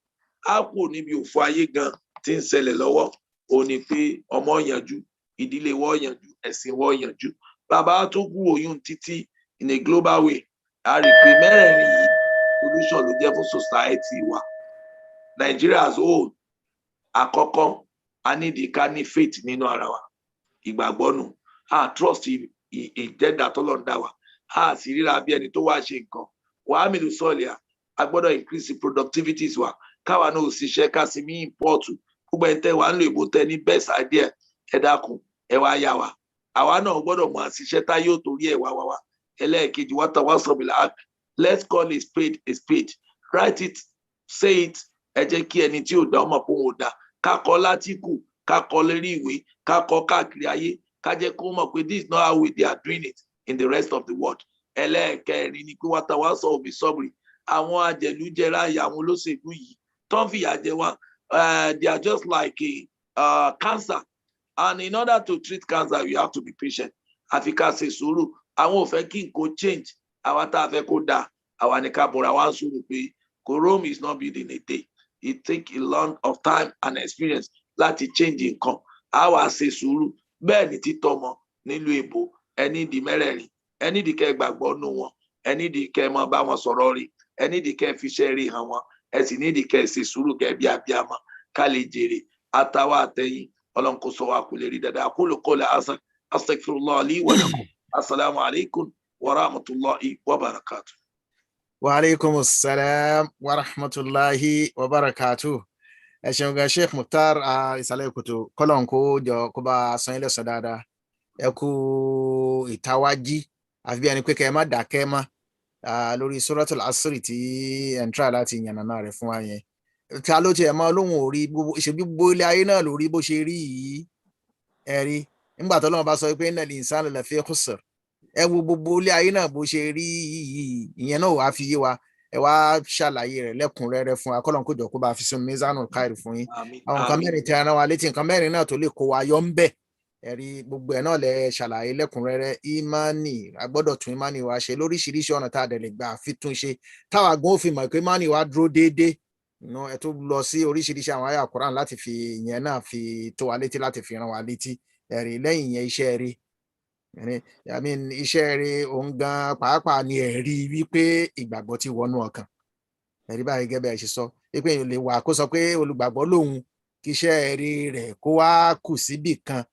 á kú níbi òfò ayé gan tí ń ṣẹlẹ̀ lọ́wọ́ ó ní pé ọmọ yanjú ìdílé wọ́n yanjú ẹ̀sìn wọ́n yanjú bàbá tó kú oyún títí in a global way a rí i pé mẹ́rẹ̀ẹ̀rin yìí solution ló jẹ́ fún society wa. Nigeria as a whole àkọ́kọ́ a nídìí ká ní faith nínú ara wa ìgbàgbọ́ nù a trust ìdẹ́dà tọ́lọ̀ ń dá wa a sì ríra bí ẹni tó wá ṣe nǹkan wàá mìlú sọ́ọ̀lì a gbọ́dọ̀ increase productivities wa káwa náà ṣiṣẹ́ ká sì mí import gbogbo ẹ̀ tẹ́ wà ń lo ìbò tẹ́ ní best idea ẹ dákun ẹ wá yá wa àwa náà gbọ́dọ̀ mọ àṣìṣẹ́ tá yóò torí ẹ̀ wá ẹlẹ́ẹ̀kejì wọ́n tàn wá sọ̀bìlà let's call a spade a spade write it say it ẹ jẹ́ kí ẹni tí ò dá ọmọ fún òun dá ká kọ látìkù ká kọ lérí ìwé ká kọ káàkiri ayé ká jẹ́ kó mọ̀ pé this is not how they are doing it in the rest of the world. ẹlẹ́ẹ̀kẹrin ni pé wọ́n tàn wá sọ òbí sọ́bìrì àwọn àjẹlújẹrá ìyá àwọn olóṣèlú yìí tó ń fìyà jẹ wá they are just like a cancer. And in order to treat cancer, you have to be patient. Àfi ká ṣe sùúrù. Àwọn ò fẹ́ kí nǹkan change. Àwa tá a fẹ́ kó dáa. Àwa ni ká bọ̀ra wá sùúrù pé Rome is not built in a day. It takes a lot of time and experience láti change nǹkan. Àwa ṣe sùúrù. Bẹ́ẹ̀ ni títọ́mọ nílùú èbó. Ẹni di mẹ́rẹ̀ẹ̀rin. Ẹni di kẹ́ gbàgbọ́ nù wọn. Ẹni di kẹ́ mọ bá wọn sọ̀rọ̀ rí. Ẹni di kẹ́ fiṣẹ́ rí hàn wọn. Ẹ sì ní di kẹ́ ṣe sùúrù kẹ́ bí abiyamọ. Ká lè jèrè. Àtàwọn àtẹ̀yìn. Ọlọ́run kò sọ wá kú lè rí dáadáa aqulu qawli hadha astaghfirullah li wa lakum assalamu alaikum wa rahmatullahi wa barakatuh. Wa alaikum assalam wa rahmatullahi wa barakatuh. ẹ ṣeun gan Sheikh Mukhtar ìsàlẹ̀ ìkòtò kọ́lọ̀n kó jọ kó bá san ilẹ̀ sọ dáadáa ẹ kú ìtawájí àfi bí ẹni pé kẹ́ ẹ má dákẹ́ mọ́ lórí suratul asri tí ẹ̀ ń tra láti yànnàná rẹ̀ fún wa yẹn ta ló tiẹ̀ mọ́ lóhùn orí ìṣèbí gbogbo ilé ayé náà lórí bó ṣe rí yìí ẹ rí nígbà tó lọ́wọ́ bá sọ pé innal insana lafi khusr ẹ wo gbogbo ilé ayé náà bó ṣe rí yìí ìyẹn náà wàá fi yé wa ẹ wá ṣàlàyé rẹ̀ lẹ́kùnrẹ́rẹ́ fún wa kọ́lọ́n kó jọ kó bá fi sún mizanul khair fún yín àwọn nǹkan mẹ́rin tí a rán wa létí nǹkan mẹ́rin náà tó lè kó wa yọ ń bẹ̀ ẹ rí gbogbo ẹ̀ náà lẹ ṣàlàyé lẹ́kùnrẹ́rẹ́ ìmánì a gbọ́dọ̀ tún ìmánì wa ṣe lóríṣiríṣi ọ̀nà tá a dẹ̀ lè gbà fi tún ṣe táwa gan ó fi mọ̀ pé ìmánì wa dúró déédéé ẹ tó lọ sí oríṣiríṣi àwọn àyà Quran láti fi ìyẹn náà fi tó wa létí láti fi rán wa létí ẹ̀rí lẹ́yìn yẹn iṣẹ́ rí iṣẹ́ rí òun gan pàápàá ni ẹ̀rí wípé ìgbàgbọ́ ti wọnú ọkàn ẹ̀rí báyìí gẹ́gẹ́ bẹ́ẹ̀ ṣe sọ pé èèyàn lè wà kó sọ pé olùgbàgbọ́ lòun kí iṣẹ́ rí rẹ̀ kó wá kù síbì kan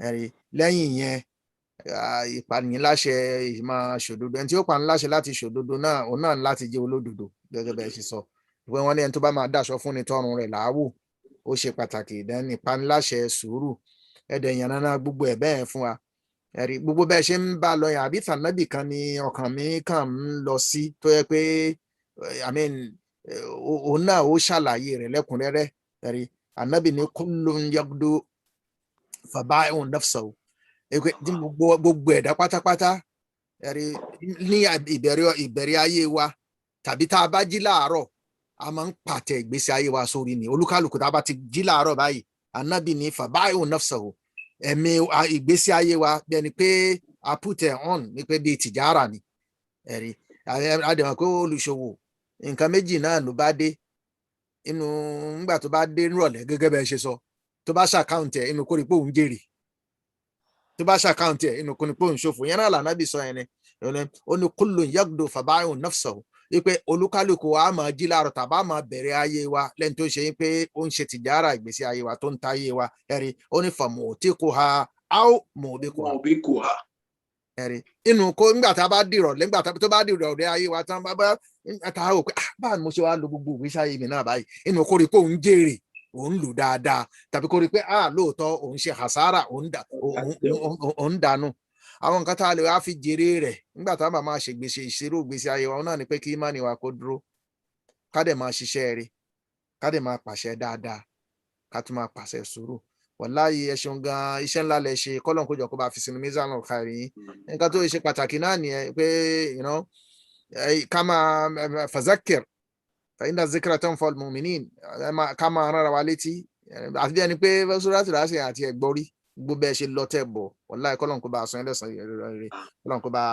ẹ̀rí lẹ́yìn yẹn ìpànìyàn láṣẹ ìmọ̀ ṣòdodo ẹni tí ó pa ní láṣẹ láti ṣòdodo náà òun náà láti jẹ́ olódodo gẹ́gẹ́ bẹ́ẹ̀ ṣe sọ ìwé wọn ní ẹni tó bá máa dáṣọ fún ni tọrùn rẹ̀ làáwò ó ṣe pàtàkì ìdẹ́ni ìpaniláṣẹ sùúrù ẹ̀dẹ̀ ìyànnà gbogbo ẹ̀ bẹ́ẹ̀ fún wa ẹ̀rí gbogbo bẹ́ẹ̀ ṣe ń bá lọ yàn àbí tànàbì kan ni ọkàn mi kàn ń lọ sí tó yẹ pé òun náà ó ṣàlàyé rẹ̀ lẹ́kùnrẹ́rẹ́ ẹ̀rí ànábì ní kullun yaghdu faba'i'un nafsahu gbogbo ẹ̀dá pátápátá ẹ̀rí ní ìbẹ̀rẹ̀ ayé wa tàbí tá a bá jí láàárọ̀ a máa ń pàtẹ ìgbésí ayé wa sórí ni olúkálùkù tá a bá ti jí láàárọ̀ báyìí Ànábì ní fàbáyò nafsahu ẹ̀mí ìgbésí ayé wa bí ẹni pé a put it on ní pé bíi tìjára ni ẹ̀rí àdèmọ̀ pé olùṣòwò nǹkan méjì náà ló bá dé inú ńgbà tó bá dé nírọ̀lẹ́ gẹ́gẹ́ bẹ́ẹ̀ ṣe sọ tó bá ṣàkáùntì ẹ̀ inú kó rí pé òun jèrè tó bá ṣàkáùntì ẹ̀ inú kó rí pé òun ṣòfò yẹn náà l'Ànábì sọ yẹn ni ó ní kullun yaghdu fàbáyò nafsahu wípé olúkálùkù wa máa jí láàárọ̀ tàbá máa bẹ̀rẹ̀ ayé wa lẹ́ni tó ṣe pé ó ń ṣe tìjára ìgbésí ayé wa tó ń ta ayé wa ẹ̀rí ó ní famutiquha aw mubiquha ẹ̀rí inú kó nígbà tá a bá dìrọ̀ nígbà tó bá dìrọ̀ rẹ̀ ayé wa tán bá ta rò pé báà ni mo ṣe wá lo gbogbo ìgbésí ayé mi náà báyìí inú kó rí pé òun jèrè òun lò dáadáa tàbí kó rí pé lóòótọ́ òun ṣe hasara òun dànù àwọn nǹkan tá a lè wá fi jèrè rẹ̀ nígbà tá a bá máa ṣe ìṣirò ìgbésí ayé wa náà ni pé kí ìmánì wa kó dúró ká dẹ̀ máa ṣiṣẹ́ rẹ̀ ká dẹ̀ máa pàṣẹ dáadáa ká tún máa pàṣẹ sùúrù wàláyé ẹ ṣeun gan iṣẹ́ ńlá lẹ ṣe kọ́lọ́n kójọ kó bá fi sínú mizanul khairi yín nǹkan tó ṣe pàtàkì náà nìyẹn pé ká máa fazakir fa inna zikra tanfa'ul mu'minin ká máa rán ara wa létí àti bí ẹni pé suratul Yasin àti ẹ̀gbọ́rí gbogbo ẹ ṣe lọ tẹ bọ wàláhì kọlọ́n kó bá aṣọ ẹlẹ́sàn rere kọlọ́n kó bá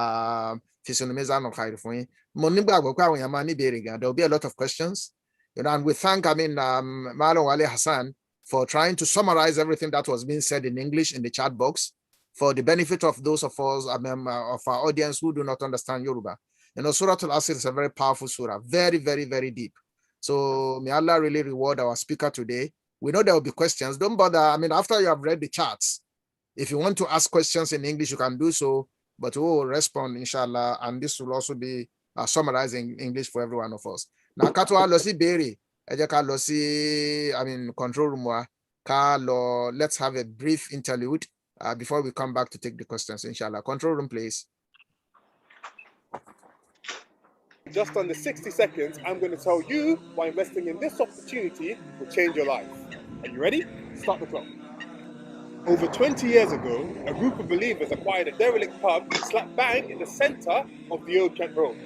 fi sínú mizanul khairi fún yín mo nígbàgbọ́ pé àwọn èèyàn máa ní ìbéèrè gan there will be a lot of questions and we thank Malam Wale Hassan for trying to summarize everything that was being said in English in the chat box for the benefit of those of us of our audience who do not understand Yoruba. Surah Al-Asr is a very powerful surah, very, very, very deep. So may Allah really reward our speaker today. We know there will be questions. Don't bother. After you have read the charts, if you want to ask questions in English, you can do so, but we will respond, inshallah, and this will also be summarized in English for every one of us. Now, Katwa Losi Beri, control room, let's have a brief interlude before we come back to take the questions, inshallah. Control room, please. Just under 60 seconds, I'm going to tell you why investing in this opportunity will change your life. Are you ready? Start the clock. Over 20 years ago, a group of believers acquired a derelict pub slap bang in the center of the Old Kent Road.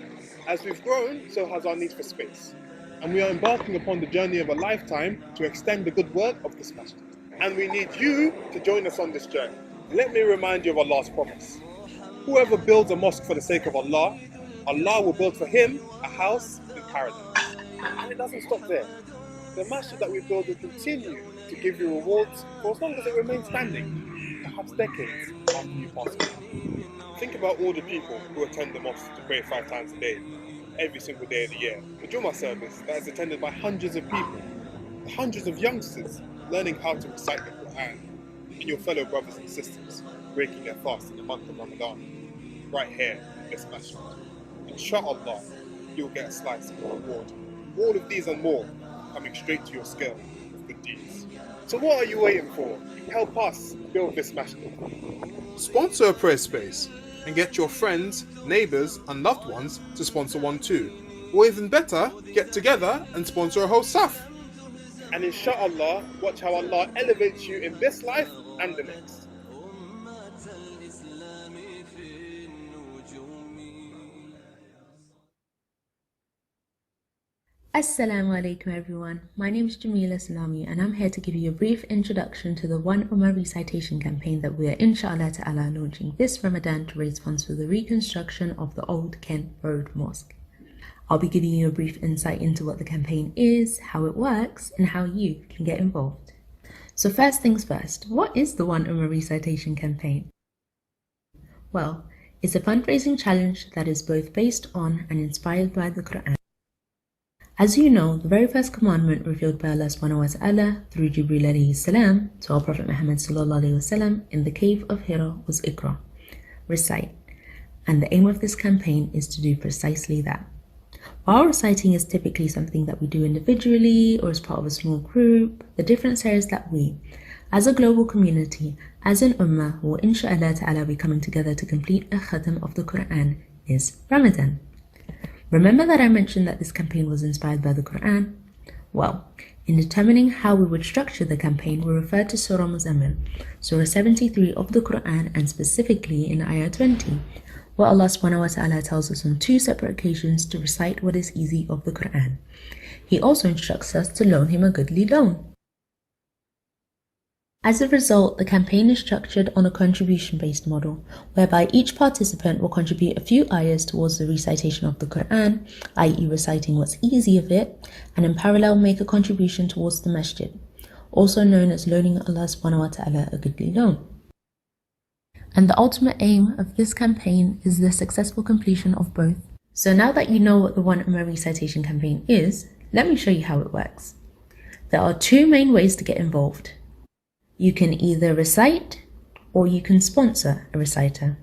As we've grown, so has our need for space. And we are embarking upon the journey of a lifetime to extend the good work of this masjid. And we need you to join us on this journey. Let me remind you of Allah's promise. Whoever builds a mosque for the sake of Allah, Allah will build for him a house in paradise. And it doesn't stop there. The masjid that we build will continue to give you rewards for as long as it remains standing, perhaps decades after you pass away. Think about all the people who attend the mosque to pray 5 times a day, every single day of the year. The Jummah service that is attended by hundreds of people, the hundreds of youngsters learning how to recite the Quran, and your fellow brothers and sisters breaking their fast in the month of Ramadan, right here in this masjid. Inshallah, you'll get a slice of the reward. All of these and more coming straight to your scale of good deeds. So what are you waiting for? Help us build this masjid. Sponsor a prayer space and get your friends, neighbours and loved ones to sponsor one too. Or even better, get together and sponsor a whole saf. And inshallah, watch how Allah elevates you in this life and the next. Assalamu alaikum everyone, my name is Jamila Salami and I'm here to give you a brief introduction to the One Ummah recitation campaign that we are inshallah ta'ala launching this Ramadan to raise funds for the reconstruction of the Old Kent Road Mosque. I'll be giving you a brief insight into what the campaign is, how it works and how you can get involved. So first things first, what is the One Ummah recitation campaign? Well, it's a fundraising challenge that is both based on and inspired by the Quran. As you know, the very first commandment revealed by Allah subhanahu wa ta'ala through Jibreel alayhi salam to our Prophet Muhammad sallallahu alayhi wa sallam in the cave of Hira was Iqra, recite. And the aim of this campaign is to do precisely that. While reciting is typically something that we do individually or as part of a small group, the difference here is that we, as a global community, as an ummah, will inshallah ta'ala be coming together to complete a khatam of the Quran is Ramadan. Remember that I mentioned that this campaign was inspired by the Quran? Well, in determining how we would structure the campaign, we referred to Surah Muzammil, Surah 73 of the Quran, and specifically in Ayah 20, where Allah subhanahu wa ta'ala tells us on 2 separate occasions to recite what is easy of the Quran. He also instructs us to loan him a goodly loan. As a result, the campaign is structured on a contribution-based model, whereby each participant will contribute a few ayahs towards the recitation of the Quran, i.e. reciting what's easy of it, and in parallel make a contribution towards the masjid, also known as loaning Allah subhanahu wa ta'ala a goodly loan. And the ultimate aim of this campaign is the successful completion of both. So now that you know what the One Ummah Recitation campaign is, let me show you how it works. There are 2 main ways to get involved. You can either recite or you can sponsor a reciter.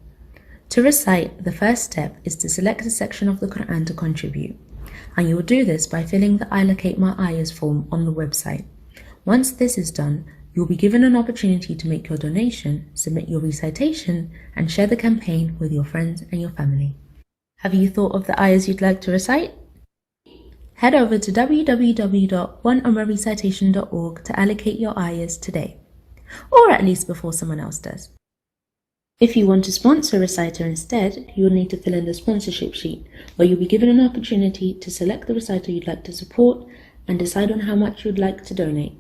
To recite, the first step is to select a section of the Quran to contribute, and you'll do this by filling the Allocate My Ayahs form on the website. Once this is done, you'll be given an opportunity to make your donation, submit your recitation, and share the campaign with your friends and your family. Have you thought of the ayahs you'd like to recite? Head over to www.oneummahRecitation.org to allocate your ayahs today, or at least before someone else does. If you want to sponsor a reciter instead, you will need to fill in the sponsorship sheet, where you'll be given an opportunity to select the reciter you'd like to support and decide on how much you'd like to donate.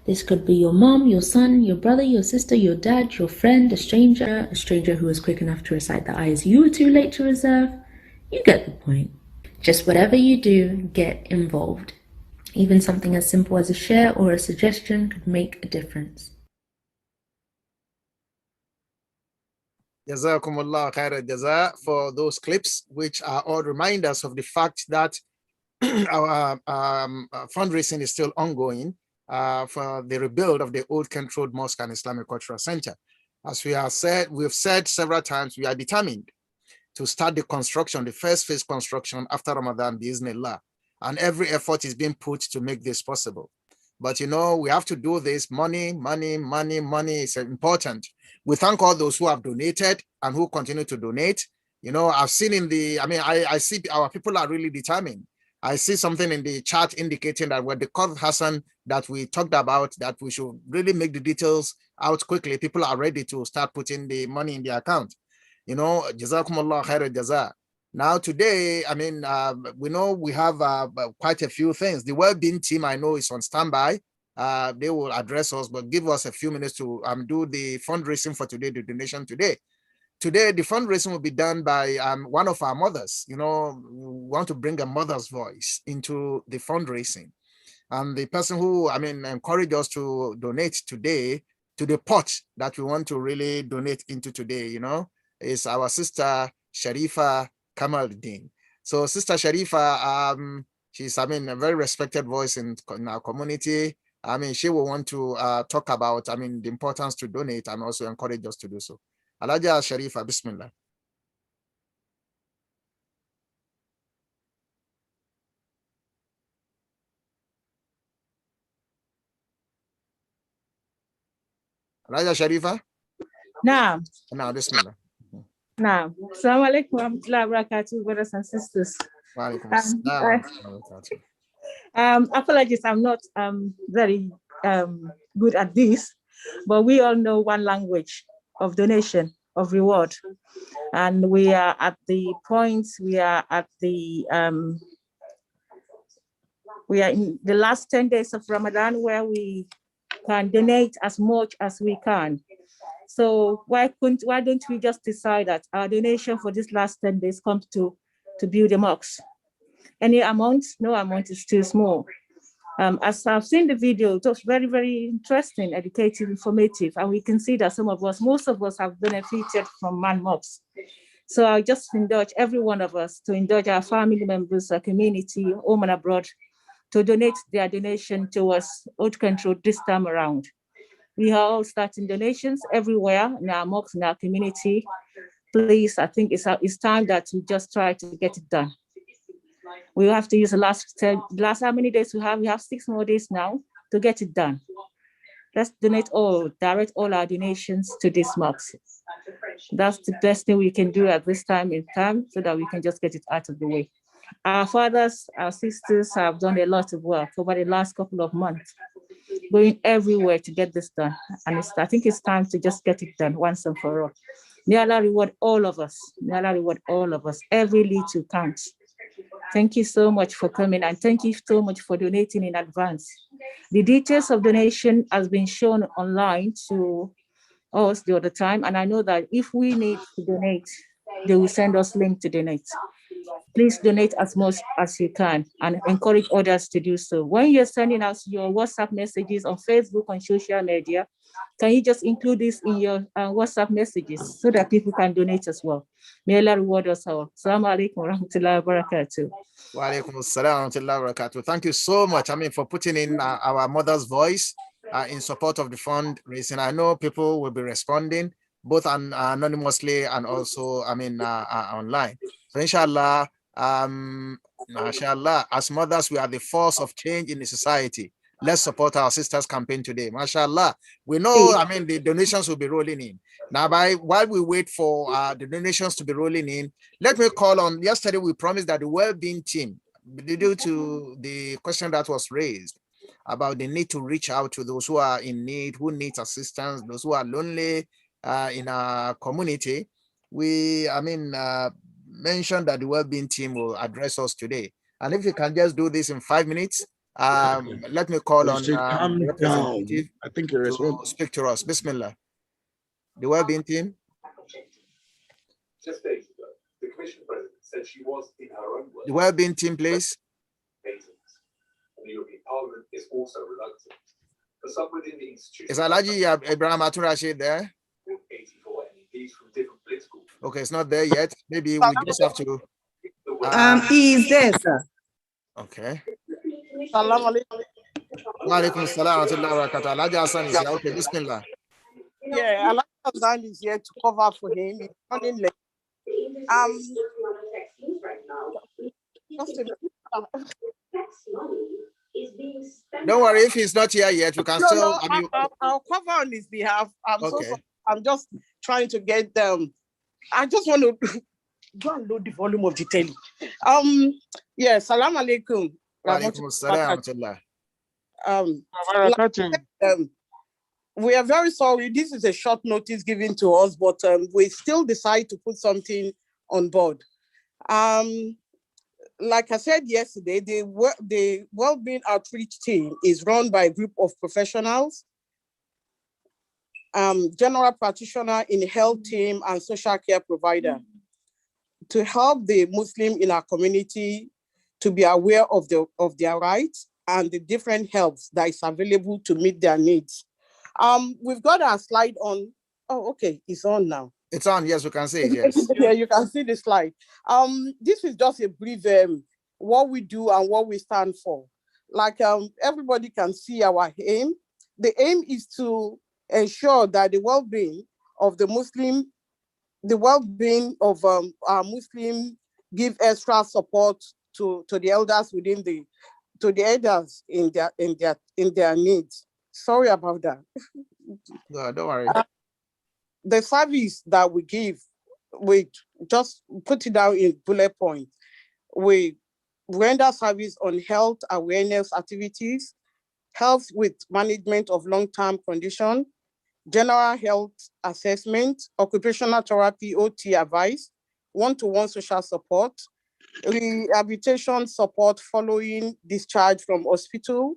This could be your mom, your son, your brother, your sister, your dad, your friend, a stranger who was quick enough to recite the ayahs you were too late to reserve. You get the point. Just whatever you do, get involved. Even something as simple as a share or a suggestion could make a difference. Jazakumullah khair jaza for those clips, which are all reminders of the fact that our fundraising is still ongoing for the rebuild of the Old Kent Road Mosque and Islamic Cultural Center. As we've said several times, we are determined to start the construction, the first phase construction after Ramadan, biiznillah. And every effort is being put to make this possible. But you know, we have to do this. Money is important. We thank all those who have donated and who continue to donate. You know, I've seen I see our people are really determined. I see something in the chat indicating that with the Qadr Hassan that we talked about, that we should really make the details out quickly. People are ready to start putting the money in the account. You know, Jazakumullah khair jaza. Now today, we know we have quite a few things. The well-being team, I know, is on standby. They will address us, but give us a few minutes to do the fundraising for today, the donation today. Today, the fundraising will be done by one of our mothers. You know, we want to bring a mother's voice into the fundraising. And the person who, encouraged us to donate today to the pot that we want to really donate into today, you know, is our sister Sharifa Kamaldeen. So Sister Sharifa, she's, a very respected voice in our community. She will want to talk about, the importance to donate and also encourage us to do so. Alaja Sharifa, Bismillah. Alaja Sharifa? Now, Bismillah. Now, Assalamu alaikum wa rahmatullahi wa barakatuh, brothers and sisters. Apologies, I'm not very good at this, but we all know one language of donation, of reward. And we are at the point, we are in the last 10 days of Ramadan where we can donate as much as we can. So why don't we just decide that our donation for this last 10 days comes to build a mosque? Any amount, no amount is too small. As I've seen the video, it was very, very interesting, educative, informative, and we can see that most of us have benefited from Man Mosque. So I just indulge every one of us to indulge our family members, our community, home and abroad, to donate their donation towards Old Kent Road this time around. We are all starting donations everywhere in our mosques, in our community. Please, I think it's time that we just try to get it done. We have to use the last how many days we have? We have 6 more days now to get it done. Let's direct all our donations to this mosque. That's the best thing we can do at this time in time so that we can just get it out of the way. Our fathers, our sisters have done a lot of work over the last couple of months, going everywhere to get this done. And I think it's time to just get it done once and for all. May Allah reward all of us. May Allah reward all of us. Every little counts. Thank you so much for coming, and thank you so much for donating in advance. The details of donation has been shown online to us the other time, and I know that if we need to donate, they will send us link to donate. Please donate as much as you can and encourage others to do so. When you're sending out your WhatsApp messages on Facebook, on social media, can you just include this in your WhatsApp messages so that people can donate as well? May Allah reward us all. Assalamu alaikum wa rahmatullahi wa barakatuh. Wa alaikum assalam wa rahmatullahi wa barakatuh. Thank you so much, for putting in our mother's voice in support of the fundraising. I know people will be responding both anonymously and also, online. So inshallah, mashallah, as mothers, we are the force of change in the society. Let's support our sisters campaign today. Mashallah. We know, the donations will be rolling in. Now, while we wait for the donations to be rolling in, let me call on, yesterday we promised that the well-being team, due to the question that was raised about the need to reach out to those who are in need, who need assistance, those who are lonely in our community, we, mentioned that the well-being team will address us today. And if you can just do this in 5 minutes, let me call on the representative I think you're to speak to us. Bismillah. The well-being team. Just days ago, the commission president said she was, in her own words, the well-being team, please. And the European Parliament is also reluctant. For some within the institution, Is Alhaji Ibrahim Aturashid there? 84 MEPs from different political. Okay, it's not there yet. Maybe we just have to. He is there, sir. Okay. Salam alaikum. Wa alaikum salam wa rahmatullahi wa barakatuh. Alhaji Hassan is here. Okay, bismillah. Yeah, Alhaji Hassan is here to cover for him. He's running late. Don't worry, if he's not here yet, we can still. I'll cover on his behalf. Okay. I'm just trying to get them. I just want to go and load the volume of the telly. Yeah, salam alaikum. Wa alaikum assalam wa rahmatullah. We are very sorry. This is a short notice given to us, but we still decide to put something on board. Like I said yesterday, the Wellbeing Outreach team is run by a group of professionals, general practitioner in health team and social care provider to help the Muslim in our community to be aware of their rights and the different helps that is available to meet their needs. We've got our slide on. Oh, okay, it's on now. It's on, yes, we can see it, yes. Yeah, you can see the slide. This is just a brief what we do and what we stand for. Like everybody can see our aim. The aim is to ensure that the well-being of the Muslim, the well-being of our Muslim, give extra support to the elders within to the elders in their needs. Sorry about that. No, don't worry. The service that we give, we just put it down in bullet point. We render service on health awareness activities, health with management of long-term condition, general health assessment, occupational therapy, OT advice, one-to-one social support, rehabilitation support following discharge from hospital,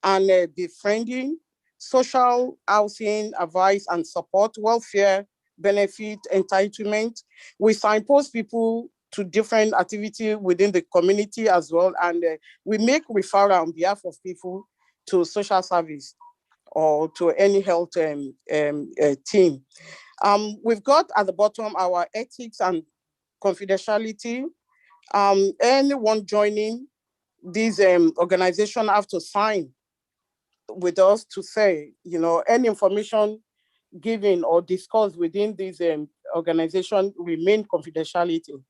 and befriending, social housing advice and support, welfare, benefit, entitlement. We signpost people to different activity within the community as well. And we make referral on behalf of people to social service or to any health team. We've got at the bottom our ethics and confidentiality. Anyone joining this organization have to sign with us to say, any information given or discussed within this organization remain confidentiality.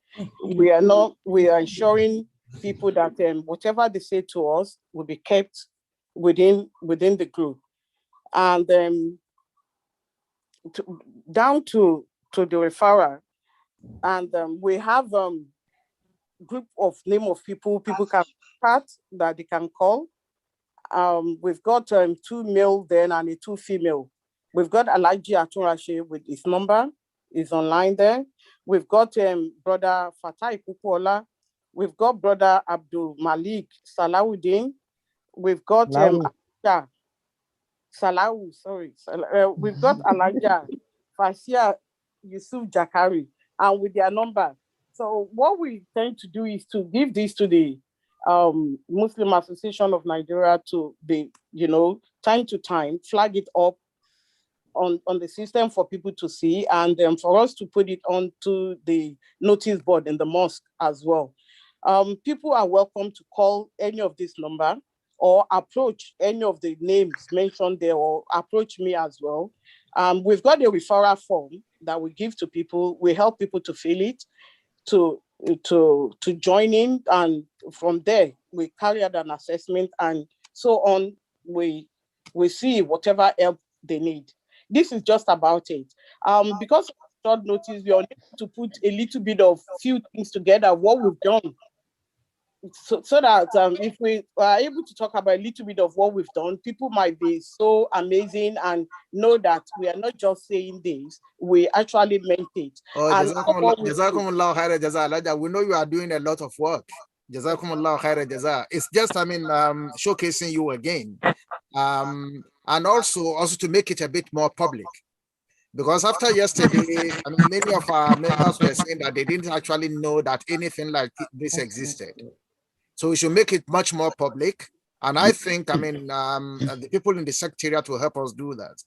We are ensuring people that whatever they say to us will be kept within the group. And down to the referrer, and we have group of name of people can start that they can call. We've got 2 male then and 2 female. We've got Alhaji Aturashe with his number. is online there. We've got Brother Fatai Kukuola. We've got Brother Abdul Malik Salawuddin. We've got Alaja Salawu, sorry. We've got Alaja Fasia Yusuf Jakari, and with their number. So what we tend to do is to give this to the Muslim Association of Nigeria to be, time to time, flag it up on the system for people to see, and for us to put it onto the notice board in the mosque as well. People are welcome to call any of this number or approach any of the names mentioned there, or approach me as well. We've got a referral form that we give to people. We help people to fill it, to join in, and from there we carry out an assessment, and so on. We see whatever help they need. This is just about it. Because of short notice, we are able to put a little bit of few things together, what we've done, so that if we are able to talk about a little bit of what we've done, people might be so amazing and know that we are not just saying this, we actually meant it. Jazakumullah khaira jaza. We know you are doing a lot of work. Jazakumullah khaira jaza. It's just, showcasing you again. And also to make it a bit more public. Because after yesterday, many of our members were saying that they didn't actually know that anything like this existed. So we should make it much more public. And I think, the people in the secretariat will help us do that.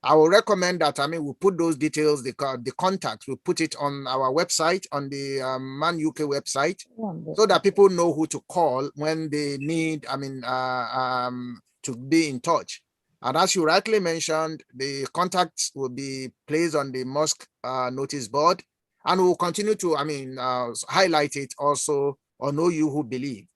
I will recommend that, we'll put those details, the contacts, we'll put it on our website, on the Man UK website, so that people know who to call when they need, to be in touch. And as you rightly mentioned, the contacts will be placed on the mosque notice board, and we'll continue to, highlight it also, or know you who believe.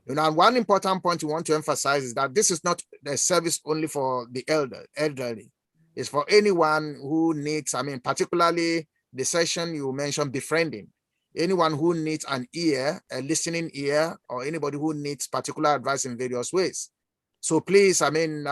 And one important point we want to emphasize is that this is not a service only for the elderly. It's for anyone who needs, particularly the session you mentioned, befriending. Anyone who needs an ear, a listening ear, or anybody who needs particular advice in various ways. So please, we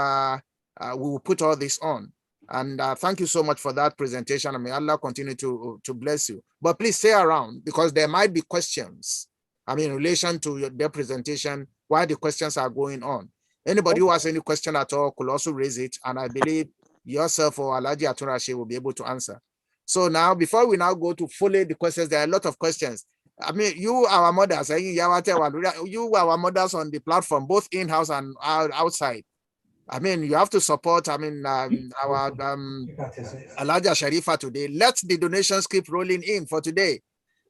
will put all this on. And thank you so much for that presentation. And may Allah continue to bless you. But please stay around, because there might be questions, in relation to their presentation, while the questions are going on. Anybody who has any question at all could also raise it. And I believe yourself or Alhaji Atunrashe will be able to answer. So now, before we now go to fully the questions, there are a lot of questions. You, our mothers, you, our mothers on the platform, both in-house and outside. You have to support, our Alhaja Sharifa today. Let the donations keep rolling in for today.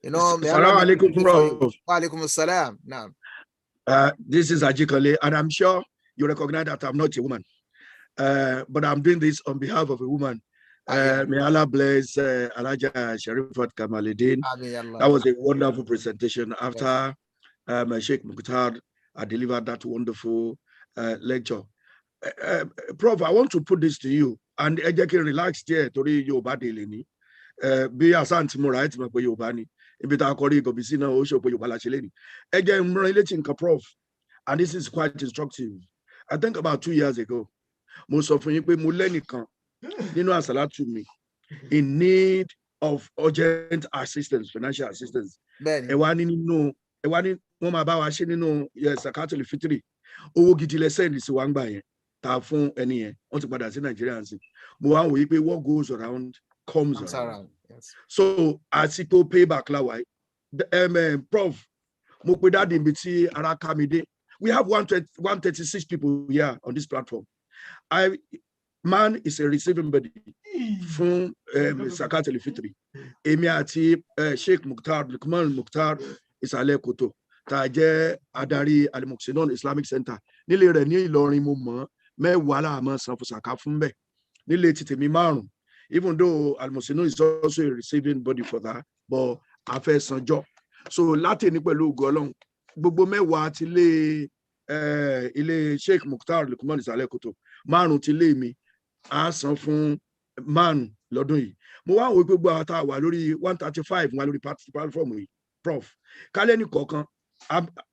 Assalamu alaikum, Prof. Wa alaikum assalam. Now, this is Ajikale, and I'm sure you recognize that I'm not a woman. But I'm doing this on behalf of a woman. May Allah bless Alhaja Sharifat Kamaluddin. That was a wonderful presentation. After Sheikh Mukhtar delivered that wonderful lecture. Prof, I want to put this to you, and I can relax there to read your body. Be a sant right, Yobani. If it are correct, be seen also for your balacheleni. Again, relating to Prof, and this is quite instructive. I think about 2 years ago, most of you to me in need of urgent assistance, financial assistance. What goes around comes around. Yes. So as it will pay back, Prof, we have 136 people here on this platform. Man is a receiving body from Zakat al-Fitri. Emiati Sheikh Mukhtar, Lukman Mukhtar is Ale Koto. Taje Adari Al-Muqsinon Islamic Center. Nile Reni Lori Muma, me wala man sanfusaka fumbe. Nile Titemi Maru. Even though Al-Muqsinon is also a receiving body for that, but affair Sanjo. So Latin Nikwelu Golong. Bubo me wa tile ile Sheikh Mukhtar Lukman is Ale Koto. Manu tile mi. Asan fún man lọ́dún yìí mo wá wò pé gbogbo àwọn tá a wà lórí 135 wà lórí platform yìí Prof kálẹ̀ ní kọ̀ọ̀kan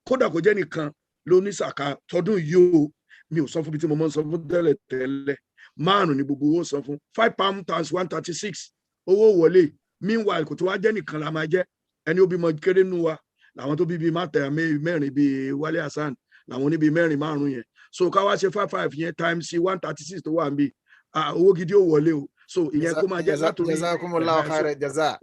kódà kò jẹ́ nìkan ló ní sàkà tọdún yìí o mi ò sọ fún bí tí mo mọ́ sọ fún tẹ́lẹ̀ márùn ní gbogbo owó sọ fún £5 times 136 owó wọlé meanwhile kò tó wá jẹ́ nìkan la máa jẹ́ ẹni ó bímọ kéré nù wa làwọn tó bí bíi mẹ́rin bíi Wálé Hassan làwọn oníbi 4-5 yẹn so ká wá ṣe 5 yẹn times 136 tó wà ń bí owó gidi ó wọlé o so ìyẹn kó máa jẹ́ látòrí. Jazakumullahu khairan jaza.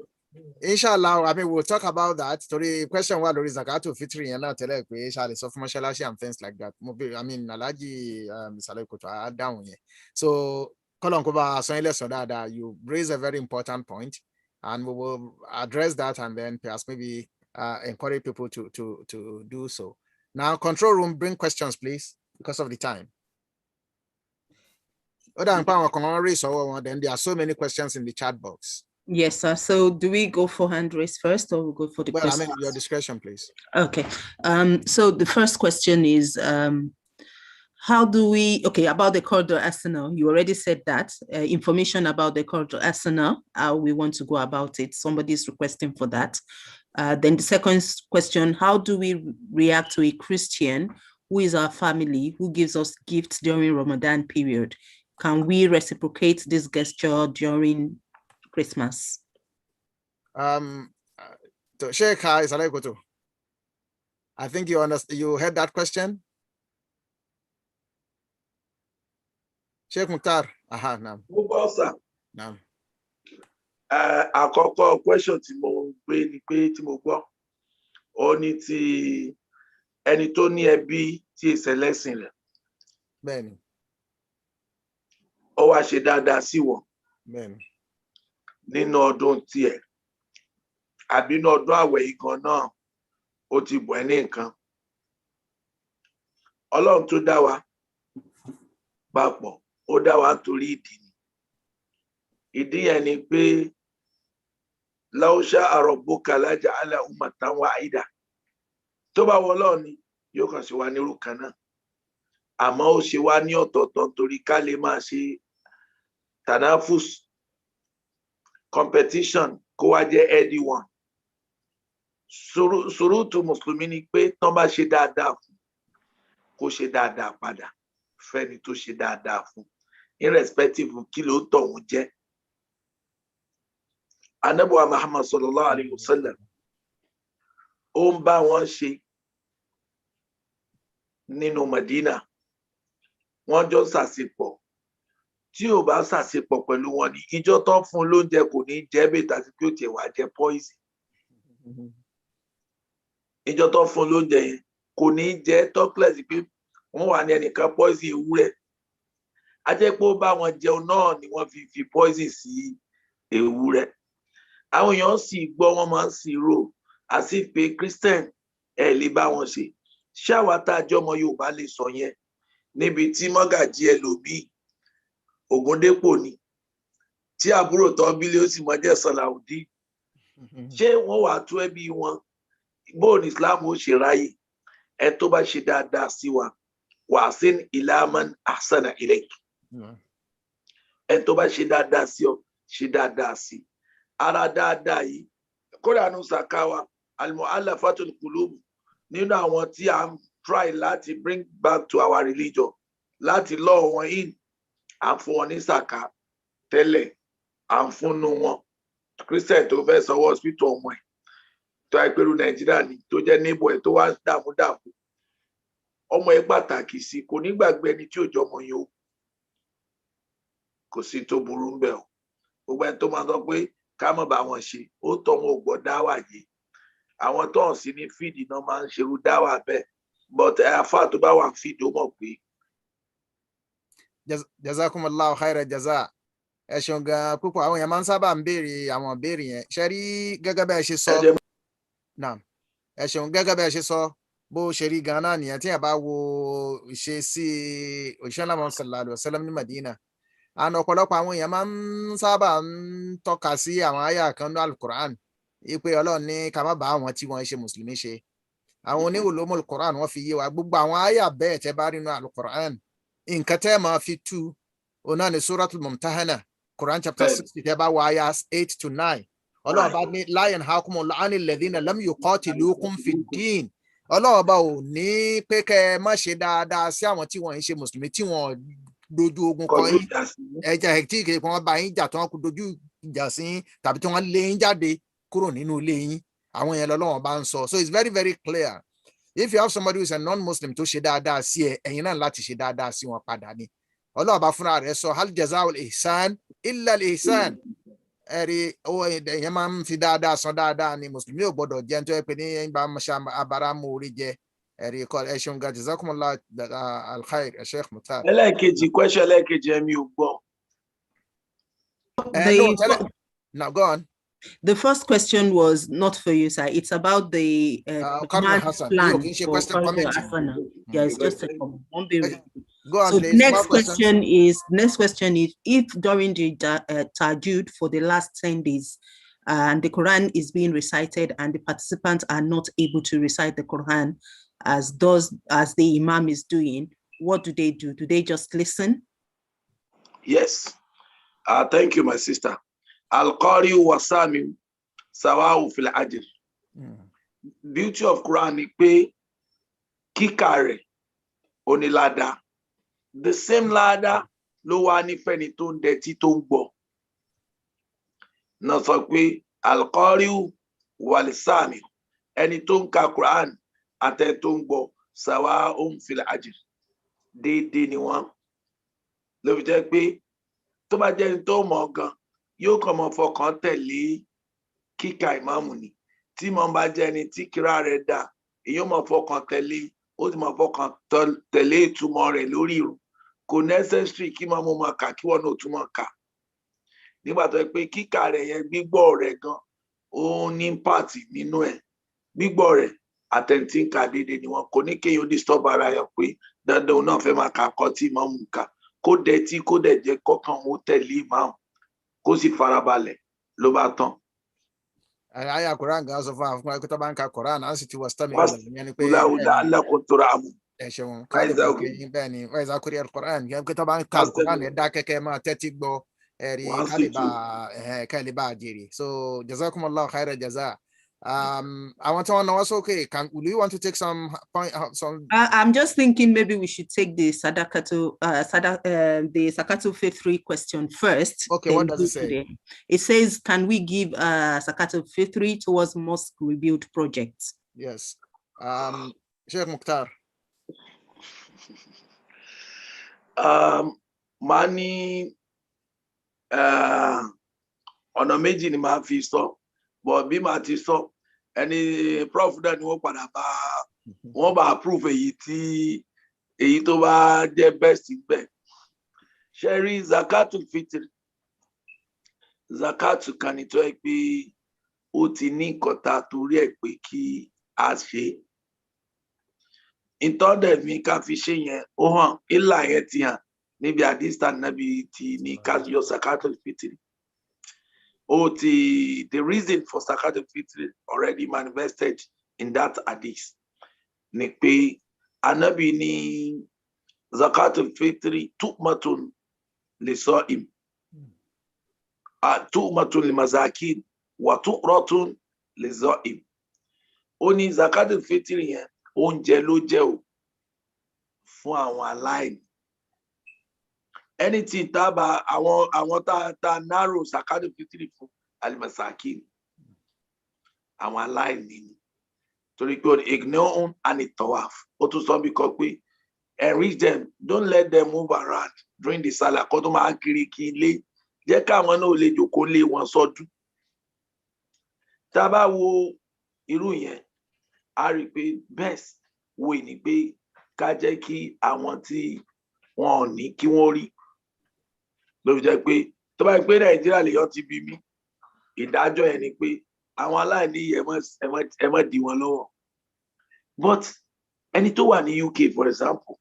Inshallah, I mean, we'll talk about that. Torí question wa lórí Zakatul Fitri yẹn náà tẹ́lẹ̀ pé ṣáà lè sọ fún mọ́ṣáláṣí and things like that. I mean, Alhaji Saleh Koto á dáhùn yẹn. So kọ́lọ̀ kó bá a sọ ilé sọ dáadáa, you raise a very important point and we will address that and then perhaps maybe encourage people to do so. Now, control room, bring questions, please, because of the time. Then there are so many questions in the chat box. Yes, sir. So do we go for hand raise first or we go for the questions? I mean, your discretion, please. Okay. So the first question is, how do we, about the corridor arsenal, you already said that, information about the corridor arsenal, how we want to go about it. Somebody's requesting for that. Then the second question, how do we react to a Christian who is our family, who gives us gifts during Ramadan period? Can we reciprocate this gesture during Christmas? Sheikh Saleh Koto, I think you heard that question. Sheikh Mukhtar. Naam. Naam. Àkọ́kọ́ question tí mo gbé ni pé tí mo gbọ́ ó ní ti ẹni tó ní ẹbí tí ìṣẹ̀lẹ̀sìn rẹ̀. Bẹ́ẹ̀ni. Ó wá ṣe dáadáa sí wọn. Bẹ́ẹ̀ni. Nínú ọdún tiẹ̀ àbí nínú ọdún àwẹ̀ yìí gan náà ó ti bọ̀ ẹ́ ní nǹkan. Ọlọ́run tó dá wa papọ̀ ó dá wa torí ìdí ni. Ìdí yẹn ni pé law sha'a rabbuka laja'ala ummatan wahida. Tó bá wọ Ọlọ́run ni yóò kàn ṣe wá ní irú kan náà. Àmọ́ ó ṣe wá ní ọ̀tọ̀ọ̀tọ̀ torí ká lè máa ṣe tanafus competition kó wá jẹ́ healthy one. Surutu Mùsùlùmí ni pé tán bá ṣe dáadáa fún kó ṣe dáadáa padà fẹ́ni tó ṣe dáadáa fún irrespective kí ló tọ̀hún jẹ́. Ànábì wa Muhammad sallallahu alayhi wa sallam ó ń bá wọn ṣe nínú Medina. Wọ́n jọ ṣàṣepọ̀. Tí ò bá ṣàṣepọ̀ pẹ̀lú wọn ní ìjọ tó fún lóúnjẹ kò ní jẹ́ bẹ́ẹ̀ tàbí pé ó tiẹ̀ wá jẹ poison. Ìjọ tó fún lóúnjẹ yẹn kò ní jẹ́ tọ́kílẹ̀sì pé wọ́n wà ní ẹnìkan poison ewúrẹ́. A jẹ́ pé ó bá wọn jẹun náà ni wọ́n fi poison sí ewúrẹ́. Àwọn èèyàn sì gbọ́ wọn máa ń sì rò àti pé Christian ẹ̀ lè bá wọn ṣe. Ṣáwa tá a jọmọ Yorùbá lè sọ yẹn níbi tí mọ́gàjí ẹlòmíì Ògúndépò ni tí àbúrò tán bílé ó sì mọ jẹ́ Sàláùdí. Ṣé wọ́n wà tó ẹbí wọn bóun Islam ó ṣe ráyè ẹ tó bá ṣe dáadáa sí wa wàásìn ila man ahsana ilayk. Ẹ tó bá ṣe dáadáa sí ọ ṣe dáadáa sí. Ara dáadáa yìí kódà nù sàkáwà al-mu'allafatul qulub nínú àwọn tí a ń try láti bring back to our religion láti lọ́ wọn in à ń fún wọn ní sàká tẹ́lẹ̀ à ń fúnnu wọn Christian tó fẹ́ sanwó hospital ọmọ ẹ̀ tó àìpẹ́rù Nàìjíríà ni tó jẹ́ neighbor ẹ̀ tó wá dààmú ọmọ ẹ̀ pàtàkì sí kò ní gbàgbé ẹni tí ò jọmọ yẹn o kò sí tó burú ń bẹ̀ o gbogbo ẹni tó máa sọ pé ká má bá wọn ṣe ó tọ́ wọn ò gbọ́ dáwà yìí àwọn tó hàn sí ní fíìdì náà máa ń ṣerú dáwà bẹ́ẹ̀ but àfáà tó bá wà ń fíìdì ó mọ̀ pé. Jazakumullahu khairan jaza. Ẹ ṣeun gan púpọ̀ àwọn èèyàn máa ń sábà ń béèrè àwọn ìbéèrè yẹn ṣe rí gẹ́gẹ́ bẹ́ẹ̀ ṣe sọ náà ẹ ṣeun gẹ́gẹ́ bẹ́ẹ̀ ṣe sọ bó ṣe rí gan náà nìyẹn tí ẹ bá wo ìṣesí òṣìṣẹ́ Muhammad sallallahu alaihi wasallam ní Madina àna ọ̀pọ̀lọpọ̀ àwọn èèyàn máa ń sábà ń tọ́ka sí àwọn àyà kan ní Al-Qur'an ipe Ọlọ́run ní ká má bá àwọn tí wọ́n ṣe mùsùlùmí ṣe àwọn oníwòlómọ̀ Al-Qur'an wọ́n fi yé wa gbogbo àwọn àyà bẹ́ẹ̀ tẹ́ bá rí nínú Al-Qur'an nǹkan tẹ́ máa fi tú ọ̀nà ní Suratul Mumtahana Quran chapter 60 tẹ́ bá wọ ayas 8 to 9 Ọlọ́run bá ní la yanhakumullahu anil ladhina lam yuqatilukum fid din Ọlọ́run bá ò ní pé kẹ́ má ṣe dáadáa sí àwọn tí wọ́n ń ṣe mùsùlùmí tí wọ́n dojú ogun kọ yín ẹ̀jẹ̀ tí kì í wọ́n bá yín jà tó wọ́n kú dojú jà sí tàbí tí wọ́n lé yín jáde kúrò nínú ilé yín àwọn yẹn lọ́lọ́run bá ń sọ. So it's very very clear. If you have somebody who is a non-Muslim tó ṣe dáadáa sí ẹ, ẹ̀yin náà láti ṣe dáadáa sí wọn padà ni. Ọlọ́run bá fúnra rẹ̀ sọ hal jazaa'ul ihsan illa al ihsan. Ẹ̀rí owó ẹ̀yẹn máa ń fi dáadáa san dáadáa ni mùsùlùmí ò gbọ́dọ̀ jẹ́ nítorí pé ní bá abara mú orí jẹ. Ẹ̀rí kọ́ ẹ ṣeun ga jazakumullah al-khair Sheikh Mukhtar. ẹlẹ́ẹ̀kejì question ẹlẹ́ẹ̀kejì ẹ̀mí ò gbọ́. No, go on. The first question was not for you, sir. It's about the plan for Asana. Yeah, it's just a comment. Go on, so please. next question is if during the Tahajjud for the last 10 days and the Quran is being recited and the participants are not able to recite the Quran as the Imam is doing, what do they do? Do they just listen? Yes. Thank you, my sister. Al-Qari wa Sami Sawahu fil Ajr. Beauty of Quran ni pé kíkà rẹ̀ onílàdá. The same ladder ló wà ní fẹ́ni tó ń dẹtí tó ń gbọ́. Náà sọ pé Al-Qari wal Sami ẹni tó ń ka Quran àtẹ tó ń gbọ́ Sawahu fil Ajr. Déédéé ni wọ́n. Ló fi jẹ́ pé tó bá jẹ́ ẹni tó mọ̀ gan yóò kàn mọ́ fọkàn tẹ̀lé kíkà ìmáàmù ni. Tí mo bá jẹ́ ẹni tí kíra rẹ̀ dá èyí mọ̀ fọkàn tẹ̀lé ó ti mọ̀ fọkàn tẹ̀lé ìtumọ̀ rẹ̀ lórí ìrun. Kò necessary kí máa mú máa kà kí wọ́n náà túmọ̀ kà. Nígbà tó yẹ pé kíkà rẹ̀ yẹn gbígbọ́ rẹ̀ gan ó ní impact nínú ẹ̀. Gbígbọ́ rẹ̀ àtẹ̀ntì ń kà déédéé ni wọn kò ní kéèyàn disturb ara yẹn pé dandan òun náà fẹ́ máa kà kọ́ tí ìmáàmù ń kà. Kó dẹtí kó dẹ̀ jẹ́ kọ́kàn ó tẹ̀lé ìmáàmù kó sì farabalẹ̀ ló bá tán. Àyà Quran gan sọ fún àwọn fún akẹ́kọ̀ọ́ bá ń ka Quran á sì ti wọ sítọ́mì ìyẹn ni pé alákùn tó ra àmú. ẹ ṣeun káàdì bókè bẹ́ẹ̀ ni wọ́n ìzákúrí Quran yẹn pé tó bá ń ka Quran ẹ̀ dá kẹ́kẹ́ máa tẹ́tí gbọ́ ẹ̀rí kálíbà jèrè. So jazakumullahu khairan jaza. Àwọn tí wọ́n náwó sókè, do you want to take some point? I'm just thinking maybe we should take the the Zakatul Fitri question first. Okay, what does it say? It says, can we give Zakatul Fitri towards mosque rebuild projects? Yes. Sheikh Mukhtar. Money ọ̀nà méjì ni màá fi sọ. But bí màá ti sọ ẹni prof náà ni wọ́n bá approve èyí tó bá jẹ́ best bẹ́ẹ̀. Ṣé rí Zakatul Fitr Zakatul kan ní tó ẹ pé ó ti ní nǹkan ta torí ẹ̀ pé kí a ṣe. Ìtọ́dẹ̀ mi ká fi ṣe yẹn ó hàn ìlà yẹn ti hàn níbi àdìsá nàbí ti ní ká yọ Zakatul Fitr. The reason for Zakatul Fitr already manifested in that hadith. Ni pé Ànábì ní Zakatul Fitr tu'matun lis-sa'im, tu'matun lil-masakin wa tu'ratun lis-sa'im. Ó ní Zakatul Fitr yẹn oúnjẹ ló jẹ́ o fún àwọn aláìní. Anything tábà àwọn tá narrow Zakatul Fitr fún al-masakin àwọn aláìní ni. Torí pé ignore and tawaf. Ó tún sọ bí kọ pé enrich them, don't let them move around during the salah kó tó máa kiri kí ilé jẹ́ káwọn náà lè jókòó lé wọn sọ́dún. Tá bá wo irú yẹn a rí pé best way ni pé ká jẹ́ kí àwọn tí wọn ò ní kí wọ́n rí. Ló fi jẹ́ pé tó bá pé Nàìjíríà lèyàn ti bí mí ìdájọ́ yẹn ni pé àwọn aláìní ẹ má dí wọn lọ́wọ́. But ẹni tó wà ní UK for example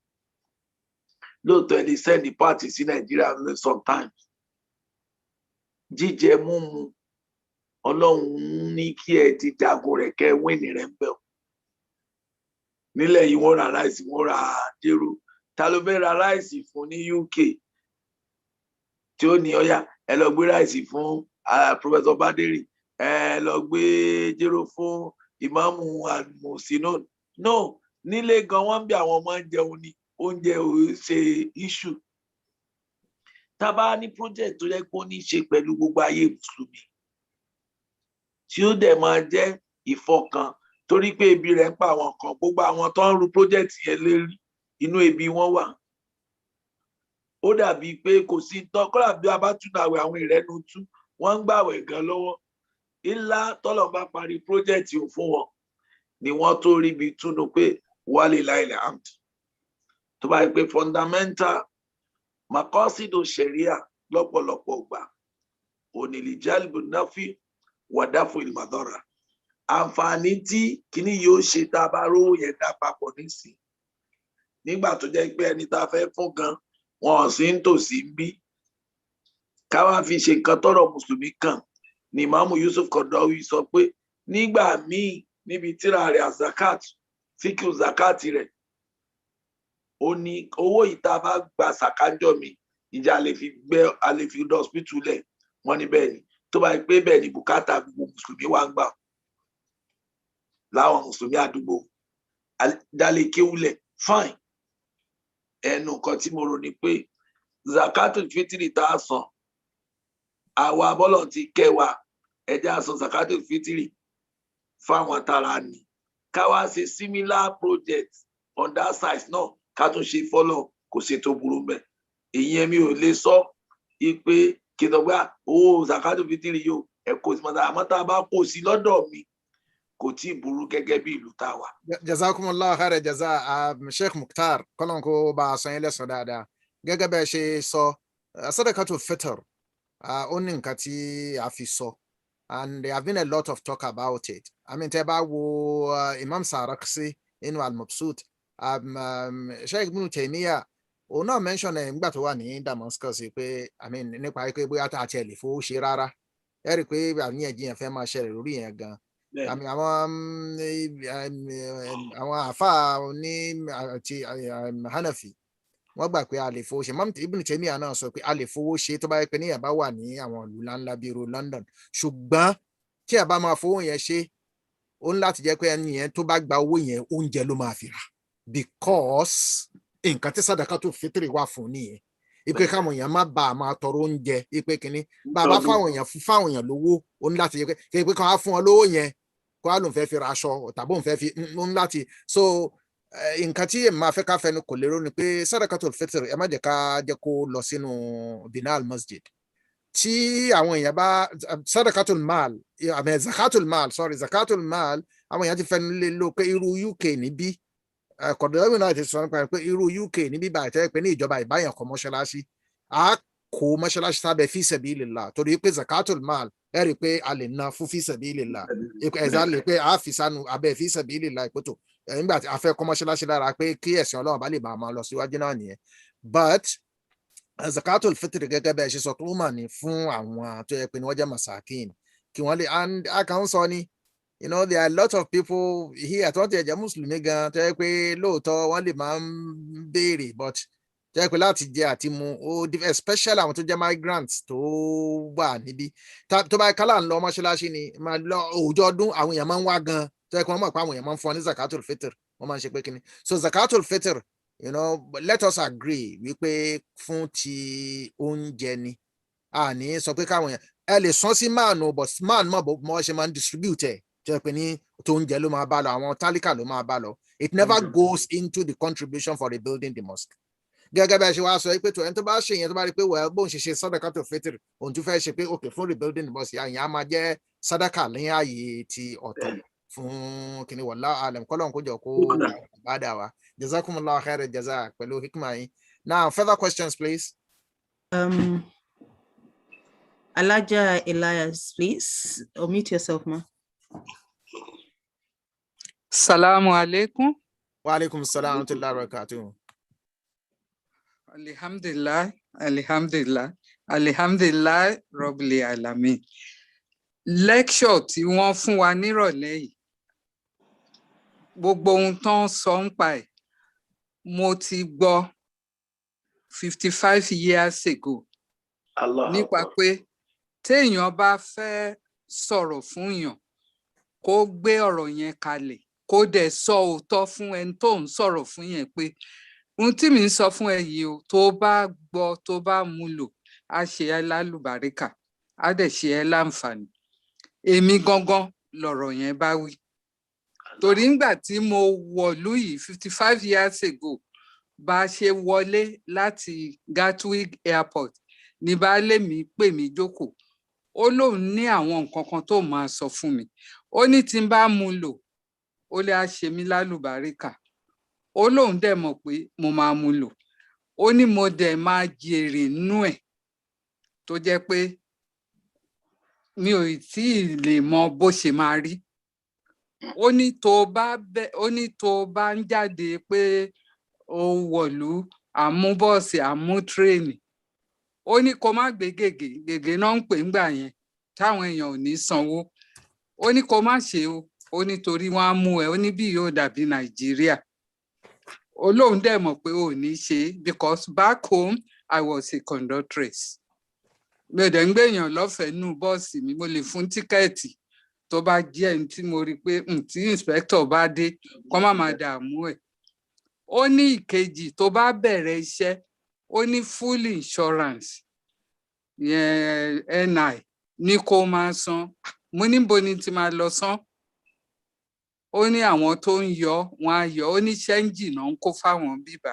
lóòótọ́ ẹni send the party sí Nàìjíríà sometimes jíjẹ múmu Ọlọ́run ní kí ẹ ti jagun rẹ̀ kẹ́ wíìnì rẹ̀ ń bẹ̀. Nílẹ̀ yìí wọ́n ra ráìsì wọ́n ra jéró ta ló fẹ́ ra ráìsì fún ní UK tí ó ní ọ̀yà ẹ lọ gbé ráìsì fún Professor Baderi ẹ lọ gbé jéró fún ìmáàmù àmùsínú. No, nílé gan wọ́n bí àwọn ọmọ ń jẹun ní oúnjẹ ò ṣe issue. tá bá ní project tó yẹ kó ní ṣe pẹ̀lú gbogbo ayé mùsùlùmí tí ó dẹ̀ máa jẹ́ ìfọkàn torí pé ebi rẹ̀ ń pa àwọn kan gbogbo àwọn tó ń ru project yẹn lérí inú ebi wọn wà ó dàbí pé kò sí tán kọ́lá bí a bá tún àwẹ̀ àwọn ìrẹ́nu tú wọ́n ń gbàwẹ̀ gan lọ́wọ́ ńlá tọ́lọ̀ bá parí project ò fún wọn ni wọ́n tó rí ibi túnú pé wálé láìlẹ̀ amd tó bá yẹ pé fundamental makọ́sídò ṣẹ̀ríà lọ́pọ̀lọpọ̀ gbà onílìjálìbù náfì wàdáfù ìmọ̀dọ́ra àǹfààní tí kíní yóò ṣe tá a bá rówó yẹn dá papọ̀ nísìn nígbà tó jẹ́ pé ẹni tá a fẹ́ fún gan wọn ò sí ń tòsí ń bí káwá fi ṣe nǹkan tọ́rọ̀ mùsùlùmí kan ni Imam Yusuf Qaradawi sọ pé nígbà míì níbi tíra rẹ̀ azakat fíkìú zakat rẹ̀ ó ní owó ìta bá gba sàkájọ mi ìjà a lè fi hospital lẹ̀ wọ́n ní bẹ́ẹ̀ ni tó bá pé bẹ́ẹ̀ ni bùkátà gbogbo mùsùlùmí wá ń gbà láwọn mùsùlùmí àdúgbò dálé kéwúlẹ̀ fine ẹnu nǹkan tí mo rò ní pé zakatul fitiri tá a san àwa bọ́lọ̀ ti kẹwàá ẹja san zakatul fitiri fáwọn tara ni káwá ṣe similar project on that size náà ká tún ṣe fọ́lọ̀ kò ṣe tó burú bẹ́ẹ̀ èyí ẹ̀mí ò lè sọ pé kí n tọ́gbà owó zakatul fitiri yóò ẹ̀kọ́ sí mọ́tà àmọ́ tá a bá kó sí lọ́dọ̀ mi kò tí ì burú gẹ́gẹ́ bí ìlú tá a wà. jazakumullahu khairan jaza Sheikh Mukhtar kọ́lọ́n kó bá a sọ yín lẹ́sọ̀ dáadáa gẹ́gẹ́ bẹ́ẹ̀ ṣe sọ sadaqatul fitr ó ní nǹkan tí a fi sọ and there have been a lot of talk about it. I mean tẹ́ bá wo Imam Sarakhsi inú al-Mabsut Sheikh Ibn Taymiyyah òun náà mention ẹ̀ nígbà tó wà ní Damascus pé I mean nípa pé bóyá tá a tiẹ̀ lè fowó ṣe rárá ẹ rí i pé àníyànjiyàn fẹ́ máa ṣẹlẹ̀ lórí yẹn gan àwọn àáfàá ní àti Hanafi wọ́n gbà pé a lè fowó ṣe Ibn Taymiyyah náà sọ pé a lè fowó ṣe tó bá yẹ pé níyàn bá wà ní àwọn ìlú ńláńlá bíi irú London ṣùgbọ́n tí a bá máa fowó yẹn ṣe ó ní láti jẹ́ pé ẹni yẹn tó bá gba owó yẹn oúnjẹ ló máa fi rà because nǹkan tí sadaqatul fitri wà fún nìyẹn ipe káwọn èèyàn má bàa máa tọrọ oúnjẹ ipe kínní bàbá fáwọn èèyàn lówó ó ní láti jẹ́ pé kí wọ́n á fún ọ lówó yẹn kó á lóun fẹ́ fi ra aṣọ tàbí òun fẹ́ fi ń láti so nǹkan tí èmi máa fẹ́ ká fẹnu kò lérò ni pé sadaqatul fitr ẹ má jẹ́ ká jẹ́ kó lọ sínú binal masjid tí àwọn èèyàn bá sadaqatul mal àmì zakatul mal àwọn èèyàn ti fẹnu lé lò pé irú UK níbí Qaradawi náà ti sọ nípa pé irú UK níbí báyìí tẹ́ pé ní ìjọba ìbáyàn kọ́ mọ́ṣáláṣí a kó mọ́ṣáláṣí sábẹ́ fi sabilillah torí pé zakatul mal ẹ rí i pé a lè ná fún fi sabilillah ẹ̀zá lè pé a fi sánú abẹ́ fi sabilillah ìpótò nígbà tí a fẹ́ kọ́ mọ́ṣáláṣí lára pé kí ẹ̀sìn Ọlọ́run bá lè máa lọ síwájú náà nìyẹn but zakatul fitr gẹ́gẹ́ bẹ́ẹ̀ ṣe sọ tó mà ní fún àwọn tó yẹ pé ní wọ́n jẹ́ masakin kí wọ́n lè and a kàn ń sọ ni you know there are a lot of people here tó ń tẹ̀ jẹ́ mùsùlùmí gan tó yẹ pé lóòótọ́ wọ́n lè máa ń béèrè but tó yẹ pé láti jẹ àti mu especially àwọn tó jẹ́ migrants tó wà níbí tó bá kálá ń lọ mọ́ṣáláṣí ni máa lọ òòjọ́ ọdún àwọn èèyàn máa ń wá gan tó yẹ pé wọ́n mọ̀ pé àwọn èèyàn máa ń fún ọ ní zakatul fitr wọ́n máa ń ṣe pé kíni so zakatul fitr you know let us agree wípé fún ti oúnjẹ ni a ní sọ pé káwọn èèyàn ẹ lè sọ sí man o but man mọ̀ bọ́ ṣe máa ń distribute ẹ̀ tó yẹ pé ní tó oúnjẹ ló máa bá lọ àwọn tálíkà ló máa bá lọ it never goes into the contribution for rebuilding the mosque gẹ́gẹ́ bẹ́ẹ̀ ṣe wá sọ pé tó ẹni tó bá ṣe yẹn tó bá rí pé wẹ́ẹ́ bóun ṣe ṣe sadaqatul fitr òun tún fẹ́ ṣe pé okay fún rebuilding the mosque àyàn á máa jẹ́ sadaka lẹ́yìn ààyè ti ọ̀tọ̀ fún kìnìún wallahu alam kọ́lọ́n kó jọ kó bá dà wá jazakumullahu khairan jaza pẹ̀lú hikma yín now further questions please. Alaja Elias, please unmute yourself, ma. Salamu alaikum. Wa alaikum salam wa rahmatullahi wa barakatuh. Alhamdulillah Rabbil alamin. Lecture tí wọ́n fún wa nírọ̀lẹ́ yìí gbogbo ohun tó ń sọ ń pa ẹ̀ mo ti gbọ́ 55 years ago nípa pé téèyàn bá fẹ́ sọ̀rọ̀ fún yàn kó gbé ọ̀rọ̀ yẹn kalẹ̀ kó dẹ̀ sọ òótọ́ fún ẹni tó ń sọ̀rọ̀ fún yẹn pé ohun tí mi ń sọ fún ẹ yìí o tó bá gbọ́ tó bá mú lò á ṣe ẹ́ lálùbáríkà á dẹ̀ ṣe ẹ́ láǹfààní. Èmi gangan lọ̀rọ̀ yẹn bá wí. Torí ńgbà tí mo wọ̀lú yìí 55 years ago, bá a ṣe wọlé láti Gatwick Airport ní baálé mi pè mí jókòó. Ó lóun ní àwọn nǹkan kan tó máa sọ fún mi. Ó ní tí n bá mú lò, ó lè á ṣe mí lálùbáríkà. Ó lóun dẹ̀ mọ̀ pé mo máa mú lò. Ó ní mo dẹ̀ máa jèrè nú ẹ̀ tó jẹ́ pé mi ò tí ì lè mọ bó ṣe máa rí. Ó ní tó bá ń jáde pé ó wọ̀lú àmú bọ́ọ̀sì àmú tírèènì. Ó ní kó má gbé gègé náà ń pè ńgbà yẹn táwọn èèyàn ò ní sanwó. Ó ní kó má ṣe o. Ó ní torí wọ́n á mú ẹ. Ó ní bí yóò dàbí Nàìjíríà. Olóhùn dẹ̀ mọ̀ pé ò ní ṣe because back home I was a conductress. Mi ò dẹ̀ ń gbèyàn lọ́fẹ̀ẹ́ nù bọ́ọ̀sì mi. Mo lè fún tíkẹ́ẹ̀tì tó bá jẹ́ ẹni tí mo rí pé tí inspector bá dé kó má máa dààmú ẹ̀. Ó ní ìkejì tó bá bẹ̀rẹ̀ iṣẹ́, ó ní full insurance yẹn NI ní kó máa san. Mo ní bo ni ti máa lọ san. Ó ní àwọn tó ń yọ wọn á yọ. Ó ní ṣẹ́ńjì náà ń kó fáwọn bíbá.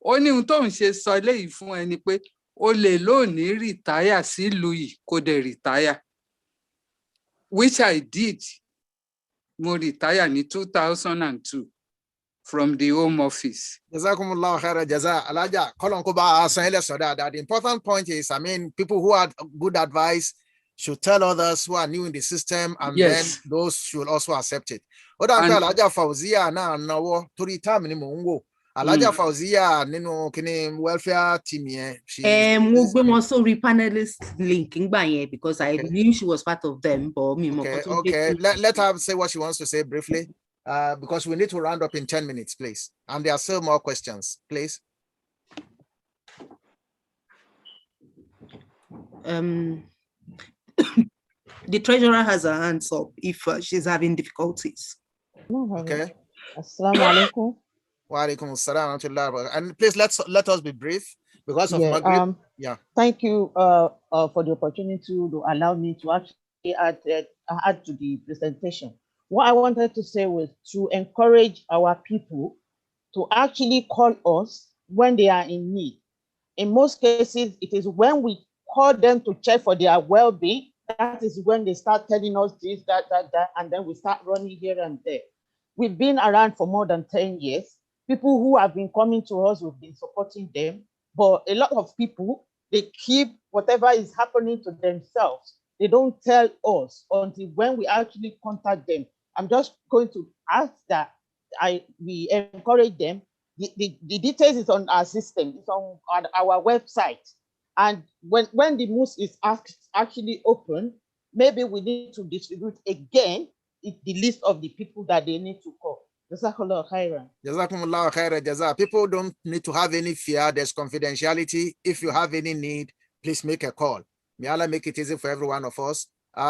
Ó ní ohun tó ń ṣe sọ léyìí fún ẹni pé ó lè lónìí rìtáyà sílùú yìí kó dẹ̀ rìtáyà, which I did. Mo rìtáyà ní 2002 from the Home Office. Jazakumullah khaira jaza. Alaja, kolon ko ba san ele so that. The important point is, I mean, people who had good advice should tell others who are new in the system, and then those should also accept it. Oda npe Alaja Fauzia na nawo torí time ni mo nwo. Alaja Fauzia nínú kini welfare team yẹn. Mo gbé wọn sórí panelist link ngbà yẹn because I knew she was part of them, but mi mo ko Okay, let her say what she wants to say briefly. Because we need to round up in 10 minutes, please. And there are still more questions, please. The treasurer has her hands up if she's having difficulties. Okay. Assalamu alaikum. Wa alaikum assalam. And please let us be brief because of Maghrib. Thank you for the opportunity to allow me to actually add to the presentation. What I wanted to say was to encourage our people to actually call us when they are in need. In most cases, it is when we call them to check for their well-being, that is when they start telling us this, that, and then we start running here and there. We've been around for more than 10 years. People who have been coming to us, we've been supporting them, but a lot of people, they keep whatever is happening to themselves. They don't tell us until when we actually contact them. I'm just going to ask that we encourage them. The details is on our system, it's on our website. And when the MUS is actually open, maybe we need to distribute again the list of the people that they need to call. Jazakumullah khairan. Jazakumullah khairan jaza. People don't need to have any fear. There's confidentiality. If you have any need, please make a call. May Allah make it easy for every one of us.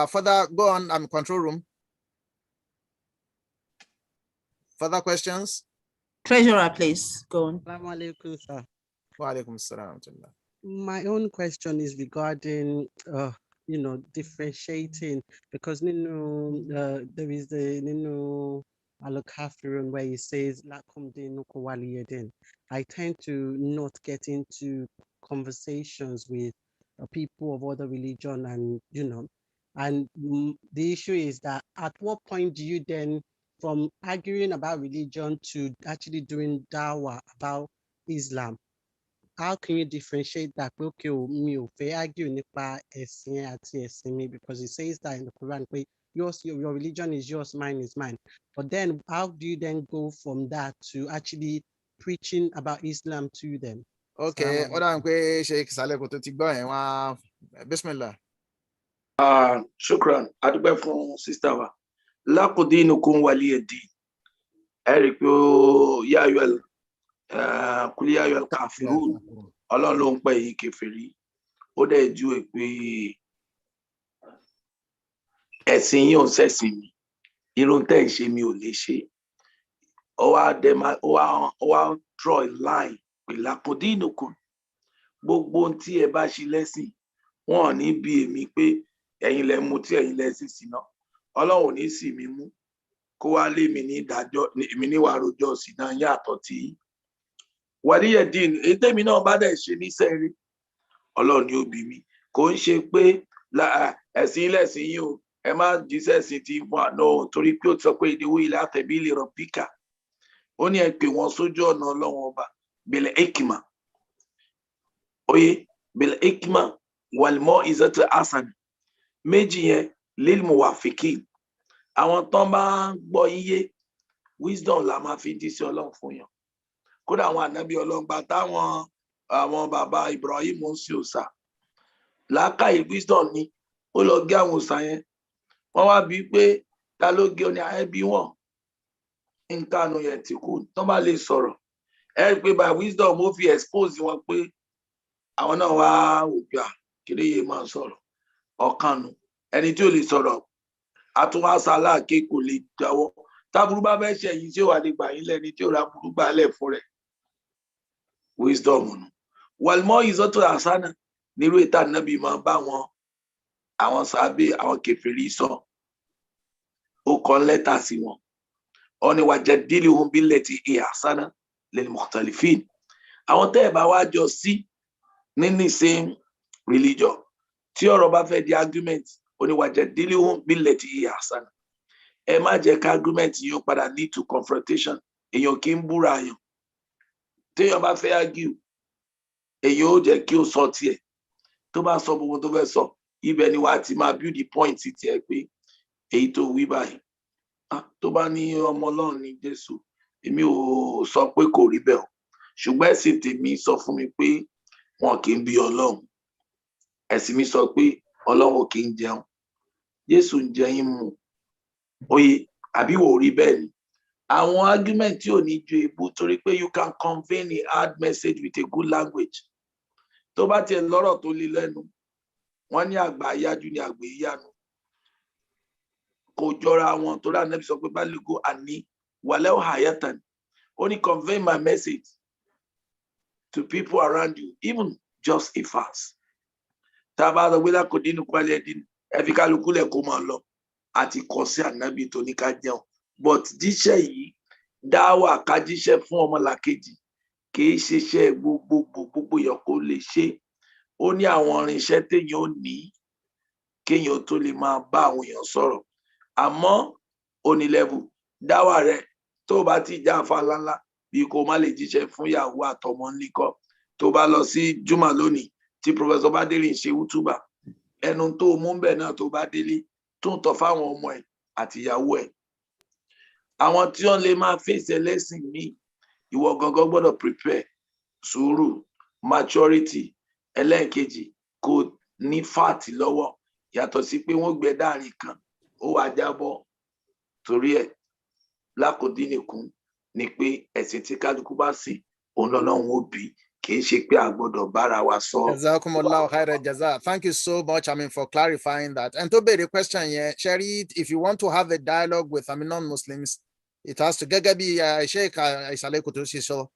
Further, go on, control room. Further questions? Treasurer, please go on. Assalamu alaikum, sir. Wa alaikum assalam. My own question is regarding, differentiating, because there is the Al-Kafirun where he says, Lakum dinukum waliyadin. I tend to not get into conversations with people of other religion, and the issue is that at what point do you then, from arguing about religion to actually doing dawah about Islam, how can you differentiate that? Okay, me argue nipa ẹ̀sìn àti ẹ̀sìn mi, because it says that in the Quran, your religion is yours, mine is mine. But then how do you then go from that to actually preaching about Islam to them? Okay, Sheikh Saleh kò tó ti gbọ́ yẹn wá. Bismillah. Shukran. Adúpẹ́ fún sister wa. Lakum dinukum waliyadin. Ẹ rí pé ó yá ayọ̀ kúlí ayọ̀ kafirun. Ọlọ́run ló ń pè yín kèfèrí. Ó dẹ̀ júwe pé ẹ̀sìn yín ò ṣẹ̀sìn mi. Irun tẹ́ ń ṣe mi ò lè ṣe. Ó wá draw a line pé lakum dinukum. gbogbo ohun tí ẹ bá ṣe lẹ́sìn wọn ò ní bi èmi pé ẹ̀yin lẹ mú tí ẹ̀yin lẹ́sìn síná ọlọ́run ò ní sì mí mú kó wá lé mi ní ìdájọ́ èmi níwàá rojọ́ síná yàtọ̀ tí wàlíyẹ̀ dín èyí tèmi náà bá dẹ̀ ṣe níṣẹ́ rí ọlọ́run ni ó bí mi kò ń ṣe pé ẹ̀sìn lẹ́sìn yìí o ẹ má jíṣẹ́ sí ti fún àná torí pé ó ti sọ pé ìdíwọ́ ilẹ̀ àtẹ̀bí lè rọ̀ píkà ó ní ẹ pè wọ́n sójú ọ̀nà ọlọ́run ọba bẹ̀lẹ̀ ekima oye bẹ̀lẹ̀ ekima wàlmọ́ ìzẹ́tẹ̀ asan méjì yẹn lílmù wà fìkì àwọn tán bá ń gbọ́ iye wisdom la máa fi dí sí ọlọ́run fún yàn kódà àwọn ànábì ọlọ́run gba táwọn àwọn bàbá Ibrahim ń sí òòṣà làákàyè wisdom ni ó lọ gé àwọn òòṣà yẹn wọ́n wá bíi pé ta ló gé ọ ní ayébí wọn nǹkan yẹn ti kú tán bá lè sọ̀rọ̀ ẹ rí i pé by wisdom ó fi expose wọn pé àwọn náà wá òbí kiri yìí máa sọ̀rọ̀ ọ̀kan nu ẹni tí ò lè sọ̀rọ̀ àtúnwáṣá aláàké kò lè jáwọ́ táburú bá fẹ́ ṣe èyí tí ó wà lè gbà yín lẹ́ni tí ó ra burú gbà lẹ̀ fún rẹ̀ wisdom nu wàlmọ́ ìzọ́tò àṣánà nírú ìta nàbí máa bá wọn àwọn sábẹ́ àwọn kèfèrí sọ ó kọ lẹ́tà sí wọn ó ní wajadilhum billati hiya ahsana lil mukhtalifin àwọn tẹ́ ẹ̀ bá wá jọ sí ní same religion tí ọ̀rọ̀ bá fẹ́ di argument ó ní wajadilhum billati hiya ahsana ẹ má jẹ́ ká argument yóò padà lead to confrontation èèyàn kì í búra yàn téèyàn bá fẹ́ argue èèyàn ó jẹ́ kí ó sọ tiẹ̀ tó bá sọ gbogbo tó fẹ́ sọ ibẹ̀ ni wàá ti máa build the point tiẹ̀ pé èyí tó wí báyìí tó bá ní ọmọ Ọlọ́run ní Jésù èmi ò sọ pé kò rí bẹ́ẹ̀ o ṣùgbọ́n ẹ̀sìn tèmi sọ fún mi pé wọn kì í bí Ọlọ́run ẹ̀sìn mi sọ pé Ọlọ́run kì í jẹun Jésù ń jẹ yín mu oye àbí wò rí bẹ́ẹ̀ ni àwọn argument tí ò ní ju èébú torí pé you can convey a hard message with a good language tó bá tiẹ̀ lọ́rọ̀ tó le lẹ́nu wọ́n ní àgbà ayájú ní àgbè ìyanu kò jọra wọn torí Ànábì sọ pé bálígò àní wàlẹ́ òhàyàtàn ó ní convey my message to people around you even just a fast tá a bá lọ gbé lákò dínú kwalẹ̀ dín ẹ fi kálukú lẹ̀ kó máa lọ àti kọ sí Ànábì tó ní ká jẹun but jíṣẹ́ yìí dáwà ká jíṣẹ́ fún ọmọlàkejì kì í ṣiṣẹ́ gbogbo yẹn kó lè ṣe ó ní àwọn irinṣẹ́ téèyàn ò ní kéèyàn tó lè máa bá àwọn èèyàn sọ̀rọ̀ àmọ́ onílẹ̀bù dáwà rẹ̀ tó bá ti já afáláńlá bí kò má lè jíṣẹ́ fún ìyàwó àtọmọ níkọ tó bá lọ sí júmà lónìí tí pọfẹsọ Bádérì ń ṣe wútúbà ẹnu tó mú bẹ́ẹ̀ náà tó bá délé tó ń tọ́ fáwọn ọmọ ẹ̀ àti ìyàwó ẹ̀ àwọn tí wọ́n lè máa fèsì ẹlẹ́sìn míì ìwọ gangan gbọ́dọ̀ prepare sùúrù maturity ẹlẹ́ẹ̀kejì kò ní fàtì lọ́wọ́ yàtọ̀ sí pé wọ́n gbẹ dáàrin kan ó wàá jábọ́ torí ẹ̀ lákòdínìkún ni pé ẹ̀sìn tí kálukú bá sìn òun lọ́lọ́run ó bí kì í ṣe pé a gbọ́dọ̀ bára wa sọ. Jazakumullahu khairan jaza. Thank you so much, for clarifying that. And to be the question here, Sherry, if you want to have a dialogue with non-Muslims, it has to get Sheikh Isale Kutusi. So,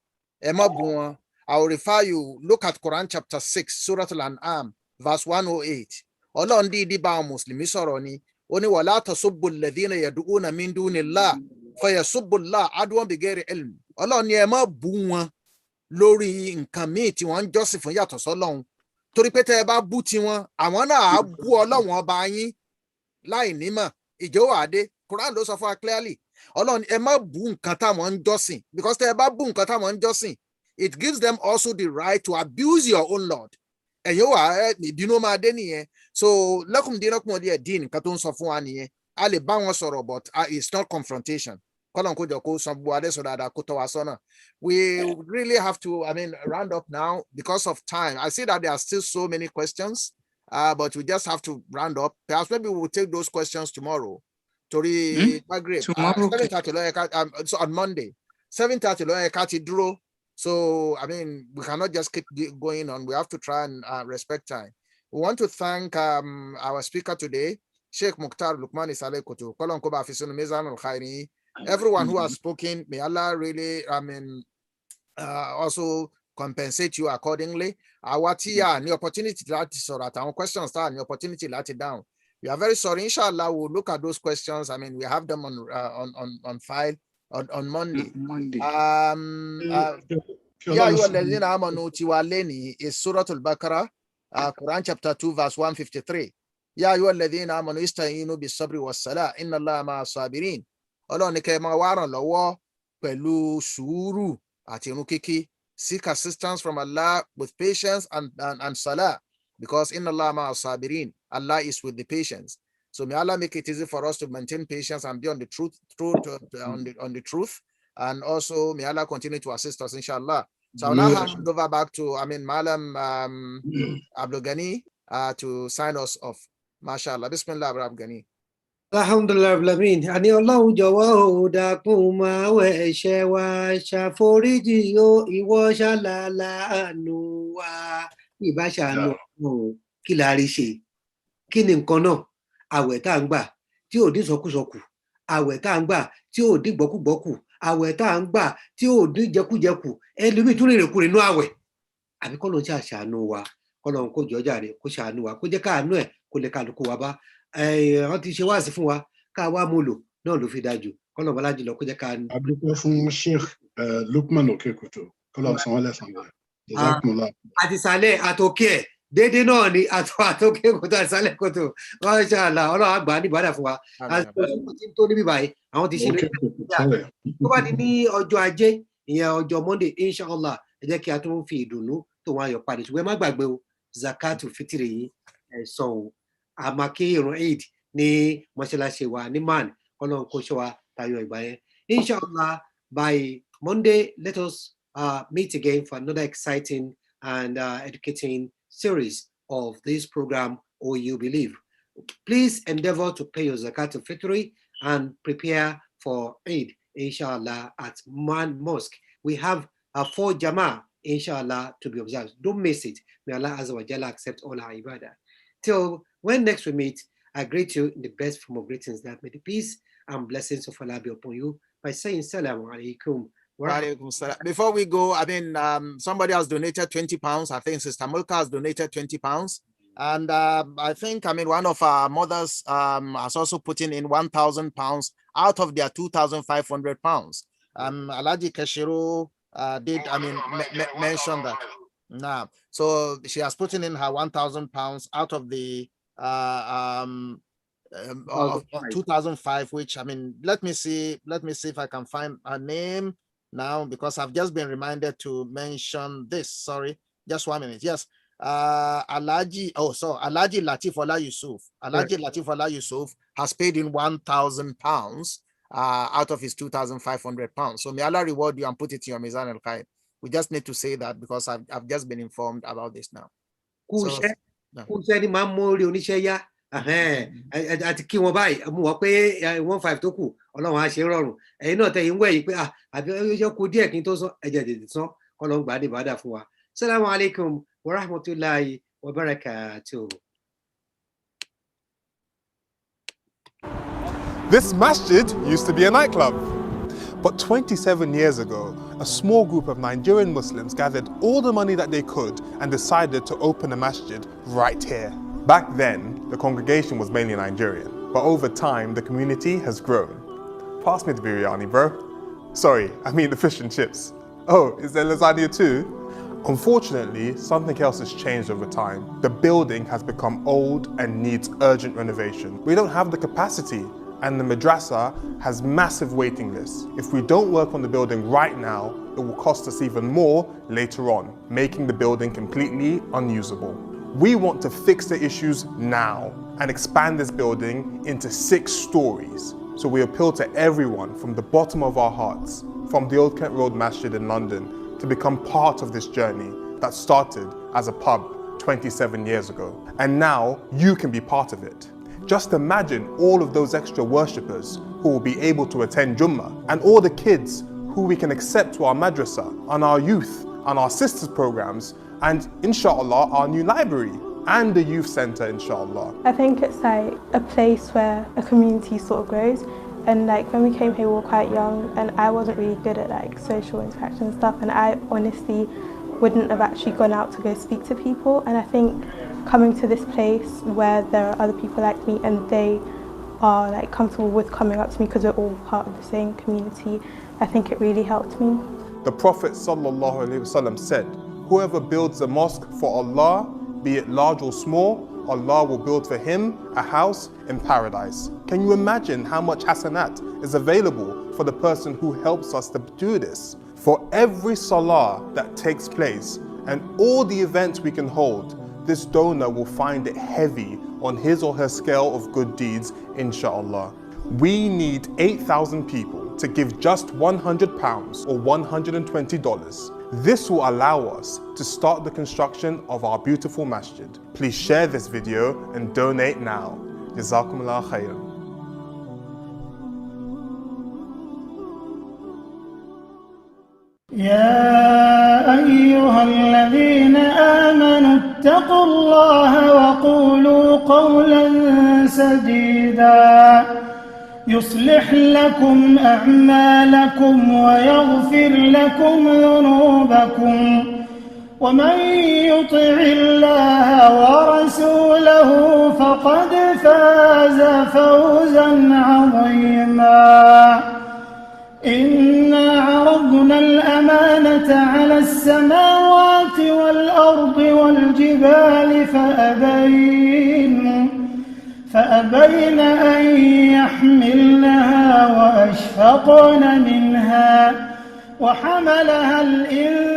I will refer you, look at Quran chapter 6, Surah Al-An'am, verse 108. Allah ndi ba Muslim soroni, oni wala tasubbu alladhina yad'una min dunillah, fayasubbu Allah adwan bighairi ilm. Allah ni ẹ má bú wọn lórí nǹkan míì tí wọ́n ń jọ́sìn fún yàtọ̀ sọ́lọ́run. Torí pé tẹ́ ẹ bá bú tiwọn, àwọn náà á bú Ọlọ́run ọba yín láì nímọ̀. Ìjọ wà dé, Quran ló sọ fún wa clearly. Ọlọ́run ẹ má bú nǹkan táwọn ń jọ́sìn, because tẹ́ ẹ bá bú nǹkan táwọn ń jọ́sìn, it gives them also the right to abuse your own Lord. Ẹ̀yin wà ìbínú máa dé nìyẹn. So lakum dinakum waliya din nǹkan tó ń sọ fún wa nìyẹn. A lè bá wọn sọ̀rọ̀, but it's not confrontation. We really have to, round up now because of time. I see that there are still so many questions, but we just have to round up. Perhaps maybe we will take those questions tomorrow. Tomorrow, 7:30 so on Monday, 7:30 So, we cannot just keep going on. We have to try and respect time. We want to thank our speaker today, Sheikh Mukhtar Lukman Isale Kotu. Everyone who has spoken, may Allah really, also compensate you accordingly. Àwa tí a ní opportunity láti sọ̀rọ̀ àtàwọn questions tá a ní opportunity láti down. We are very sorry. Inshallah, we'll look at those questions. I mean, we have them on file on Monday. Yeah, you is Surah Al-Baqarah, Quran chapter 2, verse 153. Ya ayyuha alladhina amanu ista'inu bis-sabri was-salah inna Allaha ma'as sabirin. Ọlọ́run ní kẹ́ máa wá ràn lọ́wọ́ pẹ̀lú sùúrù àti ìrun kíkí. Seek assistance from Allah with patience and salah, because inna Allaha ma'as sabirin. Allah is with the patience. So may Allah make it easy for us to maintain patience and be on the truth, on the truth. And also may Allah continue to assist us, inshallah. So I'll now hand over back to Malam Abdul Ghani to sign us off. Mashallah. Bismillah, Abdul Ghani. Alhamdulillah, Rabbil Ani Allahu jọ̀wọ́ dákun máa wẹ̀ ẹ̀ṣẹ̀ wa ṣàforíjì ìwọ ṣàlàlánú wa. Ìbá ṣàánú kí la rí ṣe. Kí ni nǹkan náà? Àwẹ̀ tá à ń gbà tí ò dín sọkúsọkù. Àwẹ̀ tá à ń gbà tí ò dín gbọ́kúgbọ́kù. Àwẹ̀ tá à ń gbà tí ò dín jẹkújẹkù. Ẹlòmíì tún rìnrìn kúrò nínú àwẹ̀. Àbí kọ́ ló ń ṣàṣàánú wa. Kọ́ ló ń kó jọjà rẹ̀ kó ṣàánú wa. Kó jẹ́ káàánú ẹ̀ kó lè kálukú wa bá. Wọ́n ti ṣe wáàsí fún wa ká wá mú lò náà ló fi dájú. Kọ́ ló ń bọ́lá jùlọ kó jẹ́ káàánú. Àdúpẹ́ fún Sheikh Lukman Okekuto. Kọ́ ló ń san wọ́n lẹ́san rẹ̀. Àtìsálẹ̀ àtòkè ẹ̀. Dédé náà ni àtòkè kòtò àìsàlẹ̀ kòtò. Mashallah, Ọlọ́run àgbà ní ìbádà fún wa. Tó níbí báyìí, àwọn ti ṣe lórí Nàìjíríà. Tó bá di ní ọjọ́ Ajé, ìyẹn ọjọ́ Monday, inshallah, ẹ jẹ́ kí a tún fi ìdùnnú tó wọn ayọ̀ padà. Ṣùgbọ́n ẹ má gbàgbé o, Zakatul Fitri yìí ẹ̀sán o. Àmàkí ìrun Eid ní mọ́ṣáláṣí wa ní Man, Ọlọ́run kó ṣọ́ wa tayọ ìgbà yẹn. Inshallah, by Monday, let us meet again for another exciting and educating series of this program, Or You Believe. Please endeavor to pay your Zakatul Fitri and prepare for Eid, inshallah, at Man Mosque. We have 4 Jama'ah, inshallah, to be observed. Don't miss it. May Allah Azza wa Jalla accept all our ibadah. Till when next we meet, I greet you in the best form of greetings, that may the peace and blessings of Allah be upon you by saying Salaam alaikum. Before we go, somebody has donated 20 pounds. I think Sister Mulka has donated 20 pounds. And I think, one of our mothers has also put in 1,000 pounds out of their 2,500 pounds. Alaji Keshiru did, mention that. Now, so she has put in her 1,000 pounds out of the 2005, which, let me see if I can find her name now, because I've just been reminded to mention this. Sorry, just 1 minute. Yes. Alaji Latif Ola Yusuf. Alaji Latif Ola Yusuf has paid in 1,000 pounds out of his 2,500 pounds. So may Allah reward you and put it in your Mizan al-Khair. We just need to say that because I've just been informed about this now. Àti kí wọn báyìí mú wọn pé 15 tó kù Ọlọ́run á ṣe rọrùn. Ẹ̀yin náà tẹ̀yin wẹ̀yìn pé àbí ó kù díẹ̀ kí n tó sọ ẹ̀jẹ̀ tètè sán Ọlọ́run gbà dé bàdà fún wa. Assalamu alaikum wa rahmatullahi wa barakatuh. This masjid used to be a nightclub. But 27 years ago, a small group of Nigerian Muslims gathered all the money that they could and decided to open a masjid right here. Back then, the congregation was mainly Nigerian, but over time, the community has grown. Pass me the biryani, bro. Sorry, I mean the fish and chips. Oh, is there lasagna too? Unfortunately, something else has changed over time. The building has become old and needs urgent renovation. We don't have the capacity, and the madrasa has massive waiting lists. If we don't work on the building right now, it will cost us even more later on, making the building completely unusable. We want to fix the issues now and expand this building into 6 stories. So we appeal to everyone from the bottom of our hearts, from the Old Kent Road Masjid in London, to become part of this journey that started as a pub 27 years ago. And now you can be part of it. Just imagine all of those extra worshippers who will be able to attend Jummah, and all the kids who we can accept to our madrasa, and our youth, and our sisters programs, and inshallah our new library and the youth center, inshallah. I think it's like a place where a community sort of grows, and like when we came here we were quite young and I wasn't really good at like social interaction and stuff, and I honestly wouldn't have actually gone out to go speak to people. And I think coming to this place where there are other people like me and they are like comfortable with coming up to me because we're all part of the same community, I think it really helped me. The Prophet ﷺ said, whoever builds a mosque for Allah, be it large or small, Allah will build for him a house in paradise. Can you imagine how much hasanat is available for the person who helps us to do this? For every salah that takes place and all the events we can hold, this donor will find it heavy on his or her scale of good deeds, inshallah. We need 8,000 people to give just £100 or $120. This will allow us to start the construction of our beautiful masjid. Please share this video and donate now. Jazakumullah khairan. يا أيها الذين آمنوا اتقوا الله وقولوا قولا سديدا يصلح لكم أعمالكم ويغفر لكم ذنوبكم ومن يطع الله ورسوله فقد فاز فوزا عظيما. إنا عرضنا الأمانة على السماوات والأرض والجبال فأبين أن يحملنها وأشفقن منها وحملها الإنسان